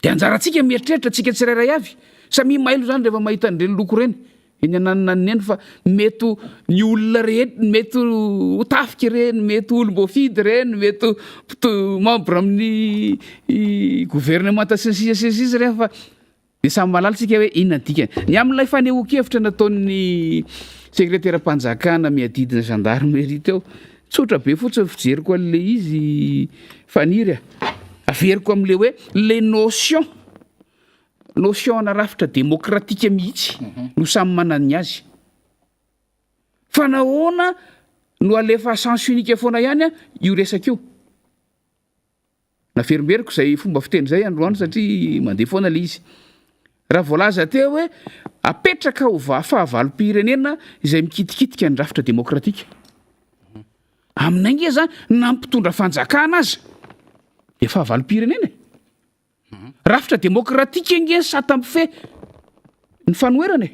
de anjarantsika mieritreritra tsika tsirairay avy samy mailo zany rehefa mahita an'ireny loko reny eny ananonany eny fa mety ny olona rehetra mety ho tafika reny mety olom-boafidy reny mety membre amin'ny gouvernementa sy ny sisa rehefa de samy malalytsika hoe inona dikany ny amin'ilay fanehoan-kevitra nataon'ny sekretera-mpanjakana miadidina gendarmerie teo tsotra be fotsiny fijeriko an'le izy faniry averiko am'le hoe le notion ana rafitra demokratika mihitsy no samy manany azy fa nahoana no alefa sens unique foana ihany io resaka io naferimberiko zay fomba fiteny zay androany satria mandeha foana le izy raha voalaza teo hoe apetraka ho fahavalo-pirenena izay mikitikitika ny rafitra demokratika aminay zany nampitondra fanjakana azy de fahavalo-pirenena rafitra demokratika nge satampife ny fanoerana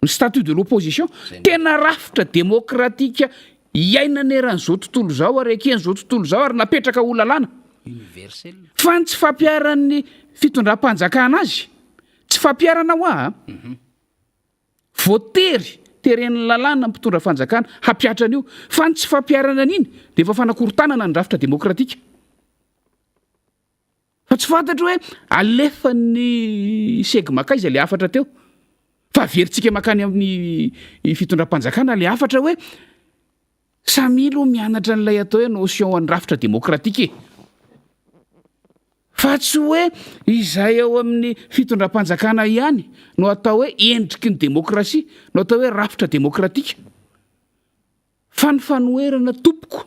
ny statut de l'opposition tena rafitra demokratika iainaneran'izao tontolo zao ary aken'izao tontolo zao ary napetraka ho lalàna universel fa ny tsy fampiaran'ny fitondram-panjakana azy tsy fampiarana ho voatery teren'ny lalàna mpitondra fanjakana hampiatra an'io fa ny tsy fampiarana an'iny de efa fanakorontanana ny rafitra demokratika fa tsy fantatra hoe alefa ny segi makaiza le afatra teo fa veritsika makany amin'ny fitondram-panjakana le afatra hoe samilo mianatra n'ilay atao hoe notion an'ny rafitra demokratika fa tsy hoe izay ao amin'ny fitondram-panjakana ihany no atao hoe endriky ny demokrasia no atao hoe rafitra demokratika fa ny fanoerana tompoko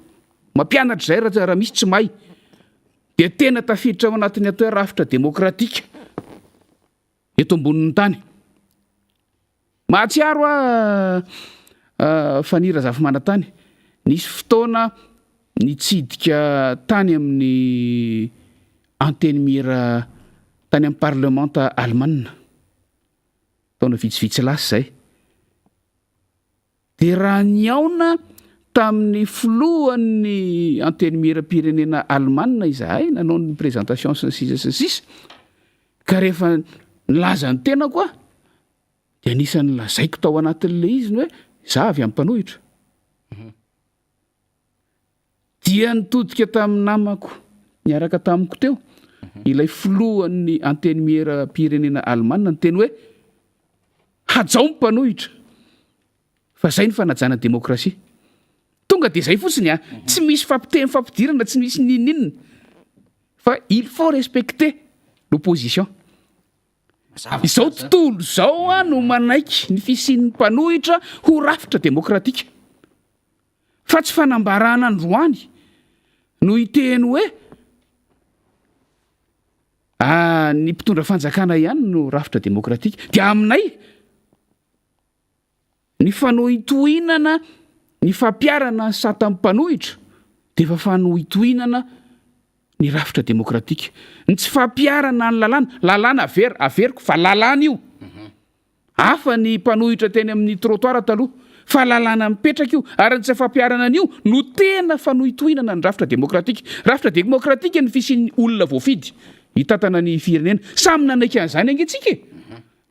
mampianatra zay raha misy tsy mahay de tena tafiditra ao anatin'ny atao hoe rafitra demokratika eto ambonin'ny tany mahatsiaro fanira zafimanatany nisy fotoana nitsidika tany amin'ny anteny Miara tany amin'ny parlementa Allemagne taona vitsivitsy lasa zay de raha niaona tamin'ny filohan'ny anteny Miara-pirenena Allemagne izahay nanao ny présentation sy ny sisa ka rehefa nilaza ny tena koa de anisan'ny lazaiko tao anatin'le izy ny hoe za avy amin'ny mpanohitra dia nitodika tamin'ny namako niaraka tamiko teo ilay filohan'ny anteny Miara-pirenena Allemagne ny teny hoe hajao mpanohitra fa zay ny fanajana demokrasia tonga de zay fotsiny tsy misy fampiteny fampidirana tsy misy nininina fa il faut respecter l'opposition izao tontolo zao no manaiky ny fisian'ny mpanohitra ho rafitra demokratika fa tsy fanambarana androany no iteny hoe ny mpitondra fanjakana ihany no rafitra demokratika de aminay ny fanohitohinana ny fampiarana ny satan'ny mpanohitra de efa fanohitohinana ny rafitra demokratika ny tsy fampiarana ny lalàna averiko fa lalàna io hafa ny mpanohitra teny amin'ny trottoir taloha fa lalàna mipetraka io ary ny tsy fampiarana an'io no tena fanohitohinana ny rafitra demokratika ny fisian'ny olona voafidy hitatana ny firenena samy nanaiky an'izany angetsika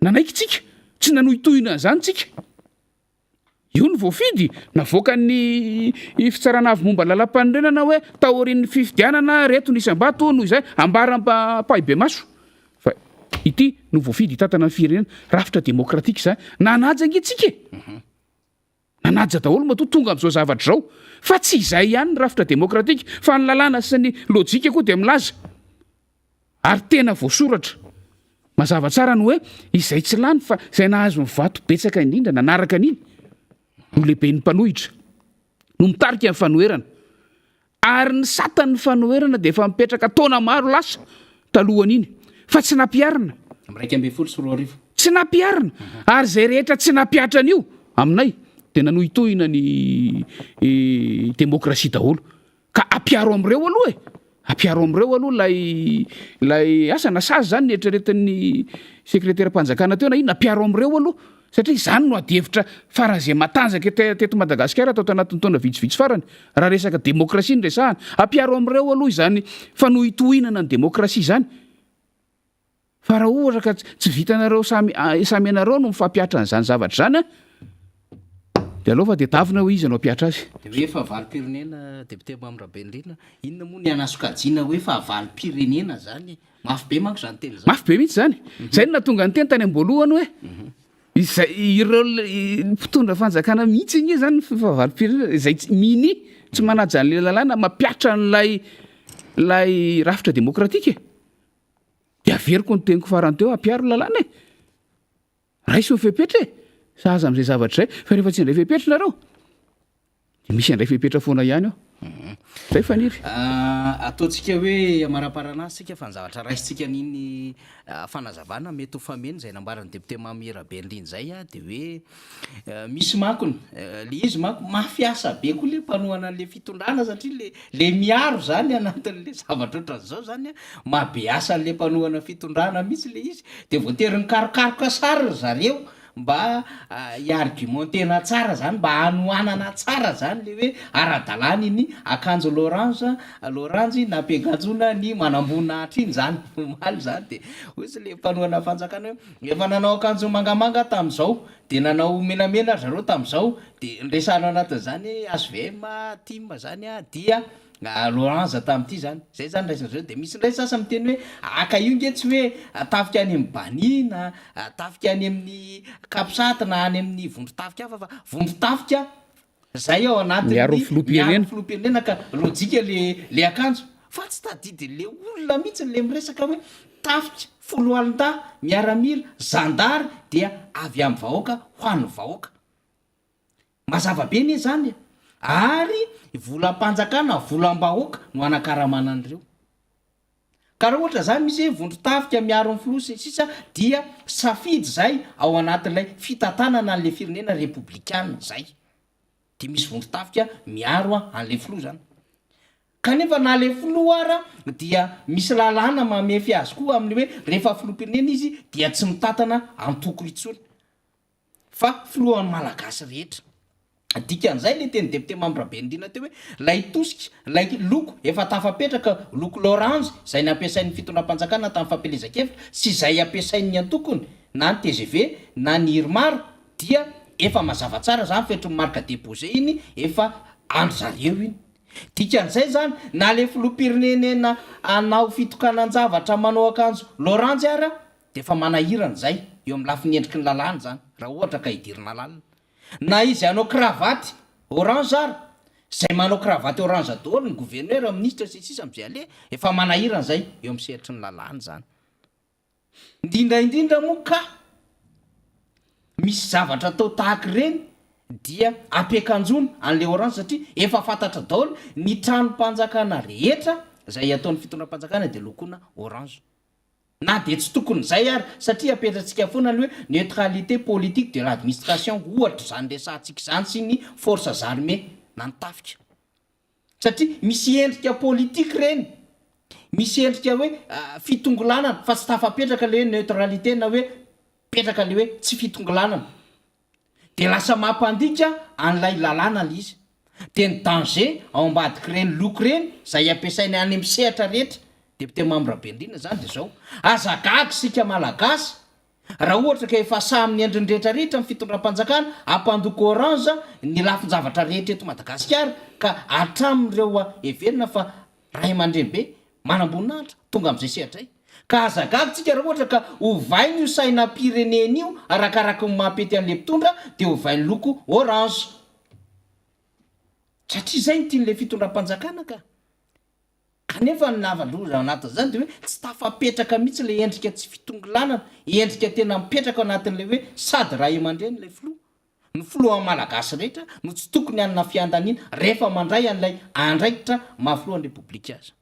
nanaiky tsika tsy nanohitohina an'izany tsika io ny voafidy navoaka ny fitsarana avy momba lalam-panorenana hoe taorian'ny fifidianana reto ny isam-bato noho izay ambarampahibe maso fa ity no voafidy hitatana ny firenena rafitra demokratika zany nanaja angetsika nanaja daholo mato tonga am'izao zavatra zao fa tsy izay ihany ny rafitra demokratika fa ny lalàna sy ny lojika koa de milaza ary tena voasoratra mazava tsara no hoe izay tsy lany fa izay nahazo mivato betsaka indrindra nanaraka an'iny no lehibe ny mpanohitra no mitarika ny fanoerana ary ny satan'ny fanoerana de efa mipetraka taona maro lasa talohan'iny fa tsy nampiarina tsy nampiarina ary zay rehetra tsy nampiatra an'io aminay de nanohitohina ny demokrasia daholo ka ampiaro am'ireo aloha ampiaro am'ireo aloha lay asa nasazy zany nietreretin'ny sekretera mpanjakana teo na ino ampiaro am'ireo aloha satria zany no ady hevitra faran'izay matanjaka teto Madagasikara atao tanatin'ny taona vitsivitsy farany raha resaka demokrasia ny resahana ampiaro am'ireo aloha izany fanohitohinana ny demokrasia zany fa raha ohatra ka tsy vitanareo samy ianareo no mifampiatra n'izany zavatra zany de aloha fa de tavina hoe izy anao mpiatra azy de hoe fahavalo-pirenena député Mamrabenrina inona moa ny anasokajiana hoe fahavalo-pirenena zany mafy be manko zany teny zany mafy be mihitsy zany zay no natonga ny teny tany amboalohany hoe izay ireo mpitondra fanjakana mihitsy igny zany fahavalo-pirenena izay mini tsy manaja an'le lalàna mampiatra n'lay rafitra demokratika de averiko ny teniko farany teo ampiaro lalàna raha isy mifepetra sahaza am'izay zavatra zay fa rehefa tsy indray fepetra nareo de misy andray fepetra foana ihany ao zay faniry ataontsika hoe amara-paranazy sika fa ny zavatra raisitsika niny fanazavana mety ho fameny zay nambaran'ny député Miara Manonja zay de hoe misy makony le izy manko mafiasa be koa le mpanohana an'le fitondrana satria le miaro zany anatin'le zavatra ohatran'izao zany mabe asa an'le mpanohana fitondrana mihitsy le izy de voatery ny karokaroka sara zareo mba iargumentena tsara zany mba hanoanana tsara zany le hoe ara-dalàna iny akanjo lorange nampiaganjona ny manambonahitra iny zany maly zany de ozy le mpanohana fanjakana hoe efa nanao akanjo mangamanga tam'izao de nanao menamena zareo tam'izao de nresana anatin'zany SVM team zany dia lorange tam'ity zany zay zany raisn'zao de misy ndray sasa miteny hoe aka io nge tsy hoe tafika any amin'ny banina tafika any amin'ny kapisata na any amin'ny vondrotafika hafa fa vondrotafika zay ao anatin'ny filoham-pirenena ka lojika le akanjo fa tsy tadidy le olona mihitsy le miresaka hoe tafika folo alin-ta miaramila zandary dia avy amin'ny vahoaka ho an'ny vahoaka mazava be ne zany ary volam-panjakana volam-bahoaka no anakaramana an'ireo ka raha ohatra zany misy hoe vondrotafika miaro amin'ny filosy sisa dia safidy zay ao anatin'ilay fitantanana an'le firenena republikana zay de misy vondrotafika miaro an'le filo zany kanefa na le filo ara dia misy lalàna mamefy azy koa amin'ny hoe rehefa filoham-pirenena izy dia tsy mitatana antoko itsony fa filohan'ny malagasy rehetra dikan'izay le teny député Mamrabenrina teo hoe lay tosika lay loko efa tafapetraka loko lorange zay nampiasain'ny fitondram-panjakana tamin'ny fampelezakevitra sy zay ampiasain'ny antokony na ny TGV na ny irmaro dia efa mazava tsara zany fetrony marka déposé iny efa andro zareo iny dikan'izay zany na le filoham-pirenena anao fitokanan-javatra manao akanjo lorange ara de efa manahirana zay eo amin'ny lafiny endriky ny lalàna zany raha ohatra ka hidirina lalina na izy anao kravaty orange ary zay manao kravaty orange daholo ny gouverneur ministre sisisa am'izay ale efa manahirana zay eo amin'ny sehatry ny lalàna zany indrindraindrindra moa ka misy zavatra atao tahaka ireny dia ampiakanjona an'le orange satria efa fantatra daholo ny tranom-panjakana rehetra zay ataon'ny fitondram-panjakana de lokona orange na de tsy tokony zay ary satria apetratsika foana ny hoe neutralité politique de l'administration ohatra zany resantsika zany sy ny forces armées na ny tafika satria misy endrika politique reny misy endrika hoe fitonglanana fa tsy tafapetraka le hoe neutralité na hoe petraka le hoe tsy fitonglanana de lasa mampandika an'lay lalàna le izy de ny danger ao ambadiky reny loko reny zay ampiasainy any amin'ny sehatra rehetra député Mamrabenrina zany de zao azagagy sika malagasy raha ohatra ka efa saminy endriny rehetrarehetra amin'ny fitondram-panjakana ampandoko orange ny lafin-javatra rehetra eto Madagasikara ka atramin'ireo everina fa ray aman-dreny be manamboninahitra tonga am'izay sehatray ka azagagy tsika raha ohatra ka ovainy io sainam-pirenena io arakaraka ny mampety an'le mpitondra de ovainy loko orange satria zay ny tian'le fitondram-panjakana ka kanefa ny navaloza anatin'izany de hoe tsy tafapetraka mihitsy le endrika tsy fitonglanana endrika tena mipetraka anatin'le hoe sady ray aman-dreny le filo ny filohan'ny malagasy rehetra no tsy tokony anina fiandaniana rehefa mandray an'ilay andraikitra mahafilohan'ny republika azy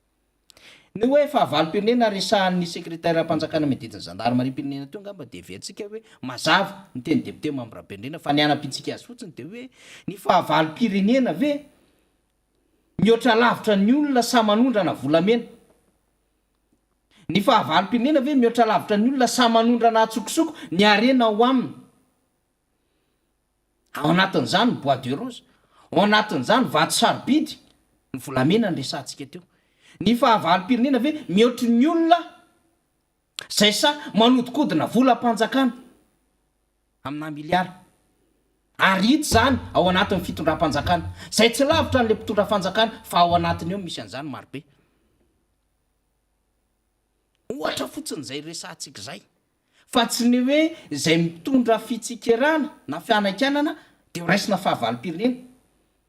ny hoe fahavalo-pirenena resahan'ny sekretara mpanjakana medetiny zandarmarim-pirenena teo angamba de veantsika hoe mazava ny teny député Mamrabenrina fa ny anapitsika azy fotsiny de hoe ny fahavalo-pirenena ve mihoatra lavitra ny olona sa manondrana volamena ny fahavalo-pirenena ve mihoatra lavitra ny olona sa manondrana atsokosoko ny arena ao aminy ao anatin'izany bois de rose ao anatin'izany vato sarobidy ny volamena ny resantsika teo ny fahavalo-pirenena ve mihoatry ny olona zay sa manodikodina volam-panjakana amina miliara ary ito zany ao anatin'ny fitondram-panjakana zay tsy lavitra n'le mpitondra-fanjakana fa ao anatiny eo misy an'izany marobe ohatra fotsiny zay resantsika zay fa tsy ny hoe zay mitondra fitsikerana na fianakanana de ho raisina fahavalo-pirenena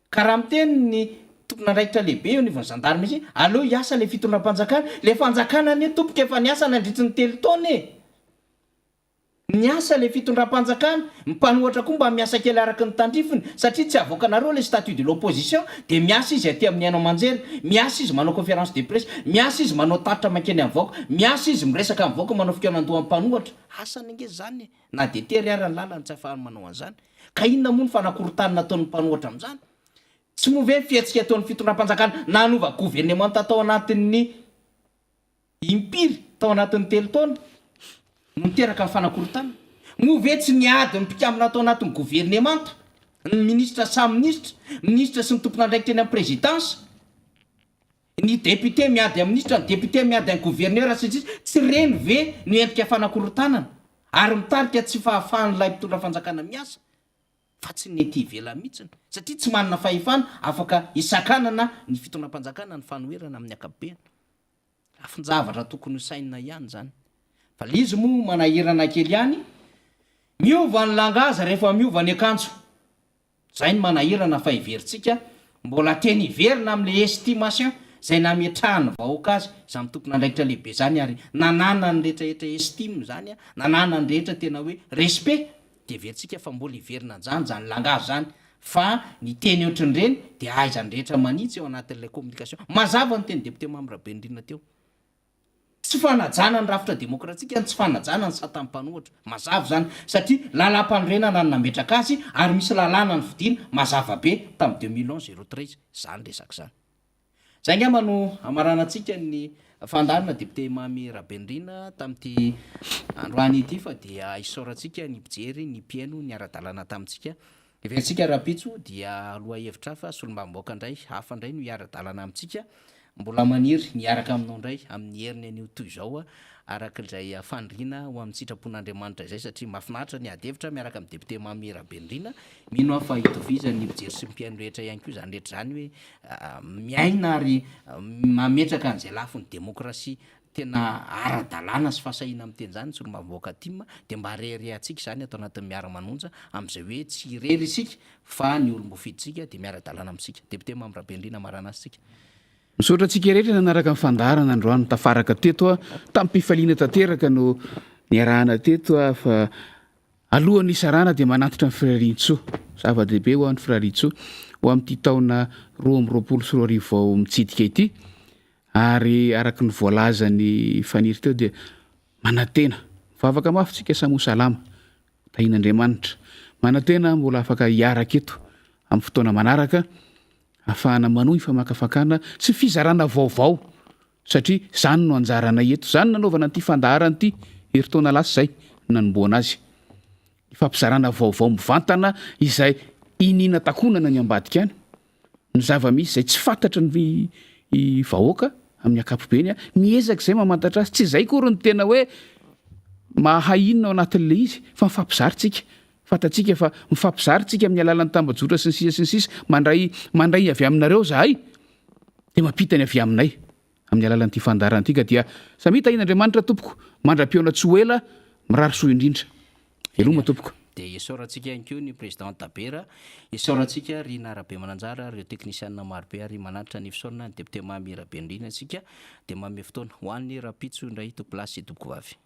ka raha miteny ny tompona andraikitra lehibe eo nivony zandarima izy aleo hiasa le fitondram-panjakana le fanjakana ny tompoka efa niasa nandritry ny telo taona ny asa le fitondram-panjakana mipanohatra koa mba miasa kely araky ny tandrifiny satria tsy avoakanareo le statut de l'opposition de miasa izy aty amin'ny hainao manjery miasa izy manao conférence de presse miasa izy manao taritra mankeny avoaka miasa izy miresaka avoaka manao fikaonandoha mpanohatra asany ange zany na de tery ary ny lalany tsy afahany manao an'izany ka inona moa ny fanakorotanina ataon'ny mpanohatra am'izany tsy move fiatsika ataon'ny fitondram-panjakana nanova gouvernement tao anatin'ny impiry tao anatin'ny telo taona no miteraka ny fanakorotana move tsy niady ny mpikamina atao anatin'ny gouvernemanta ny ministra samy ministra sy ny tompona andraiky teny amin'ny présidence ny député miady amin'ny ministra ny député miady amin'ny gouverneur sisy tsy reny ve no endrika fanakorotanana ary mitarika tsy fahafahan'ilay mpitondra fanjakana miasa fa tsy nety ivela mihitsiny satria tsy manana fahefana afaka isankanana ny fitondram-panjakana ny fanoherana amin'ny akabeana afinjavatra tokony hosainina ihany zany fa lizy moa manahirana kely ihany miova ny langaza rehefa miova ny akanjo zay ny manahirana fa iverintsika mbola teny iverina am'le estimation zay nametrahany vahoaka azy za mitokona andraikitra lehibe zany ary nanana ny rehetrarehetra estime zany a nanana ny rehetra tena hoe respect de veritsika fa mbola iverina zany zany langazo zany fa ny teny ohatrany reny de aizany rehetra manitsy eo anatin'lay communication mazava ny teny député Mamirabenirina teo tsy fanajana ny rafitra demokratika tsy fanajana ny satam-panohatra mazava zany satria lalam-panorenana ny nametraka azy ary misy lalàna ny fidina mazava be tamin'ny 2011 zany resaka zany zay ngamba no amaranantsika ny fandarina député Mamirabenirina tamin'ity androany ity fa dia isaorantsika ny mpijery ny mpiaino ny ara-dalàna tamintsika iveritsika rapitso dia aloha hevitra fa solombamboaka indray hafa indray no iara-dalàna amintsika mbola maniry niaraka aminao indray amin'ny heriny an'io toy izao arak'izay fandriana ho amin'ny sitrapon'Andriamanitra izay satria mahafinaritra ny adevitra miaraka amin'ny député Mamirabenirina mino aho fa hitovizany ny mijery sy mpiaino rehetra ihany koa zany rehetra zany hoe miaina ary mametraka an'izay lafiny demokrasia tena ara-dalàna sy fahasahina amin'ny teny zany tsy olo-mavoaka tima de mba reharehantsika zany atao anatin'ny Miara Manonja am'izay hoe tsy irery isika fa ny olo-mofiditsika de miara-dalàna amintsika député Mamirabenirina marana asitsika misaotra antsika rehetra nanaraka ny fandarana androany tafaraka teto a tamin'ny mpifaliana tanteraka no niarahana teto a fa alohan'ny isarana de manatitra ny frairitso zava-dehibe ho an'ny frairitso ho amin'ity taona 2024 vao mitsidika ity ary araky ny voalazany faniry teo de manatena vavaka mafy tsika samosalama tahin'Andriamanitra manatena mbola afaka hiaraka eto amin'ny fotoana manaraka afahana manohy famakafakana sy fizarana vaovao satria zany no anjarana eto zany nanaovana an'ity fandaharana ity heritaona lasa zay nanomboana azy ifampizarana vaovao mivantana izay inina takonana ny ambadika any ny zava-misy zay tsy fantatra ny vahoaka amin'ny akapobeny miezaka zay mamantatra azy tsy zay kory ny tena hoe mahay inona ao anatin'le izy fa mifampizaritsika fatatsika fa mifampizaritsika amin'ny alalan'ny tambajora sy ny sisa mandray avy aminareo zahay de mampitany avy aminay amin'ny alalan'ity fandarana ity ka dia samita in'Andriamanitra tompoko mandra-piona tsy ho ela mirary soa indrindra eloma tompoko de isaorantsika ihany koa ny président Tabera isaorantsika ry narabe mananjara reo teknisianina marobe ary manatitra ny fisaorana ny député Mamirabenirina antsika de manome fotoana ho an'ny rapitso indray to plasy tompoko vavy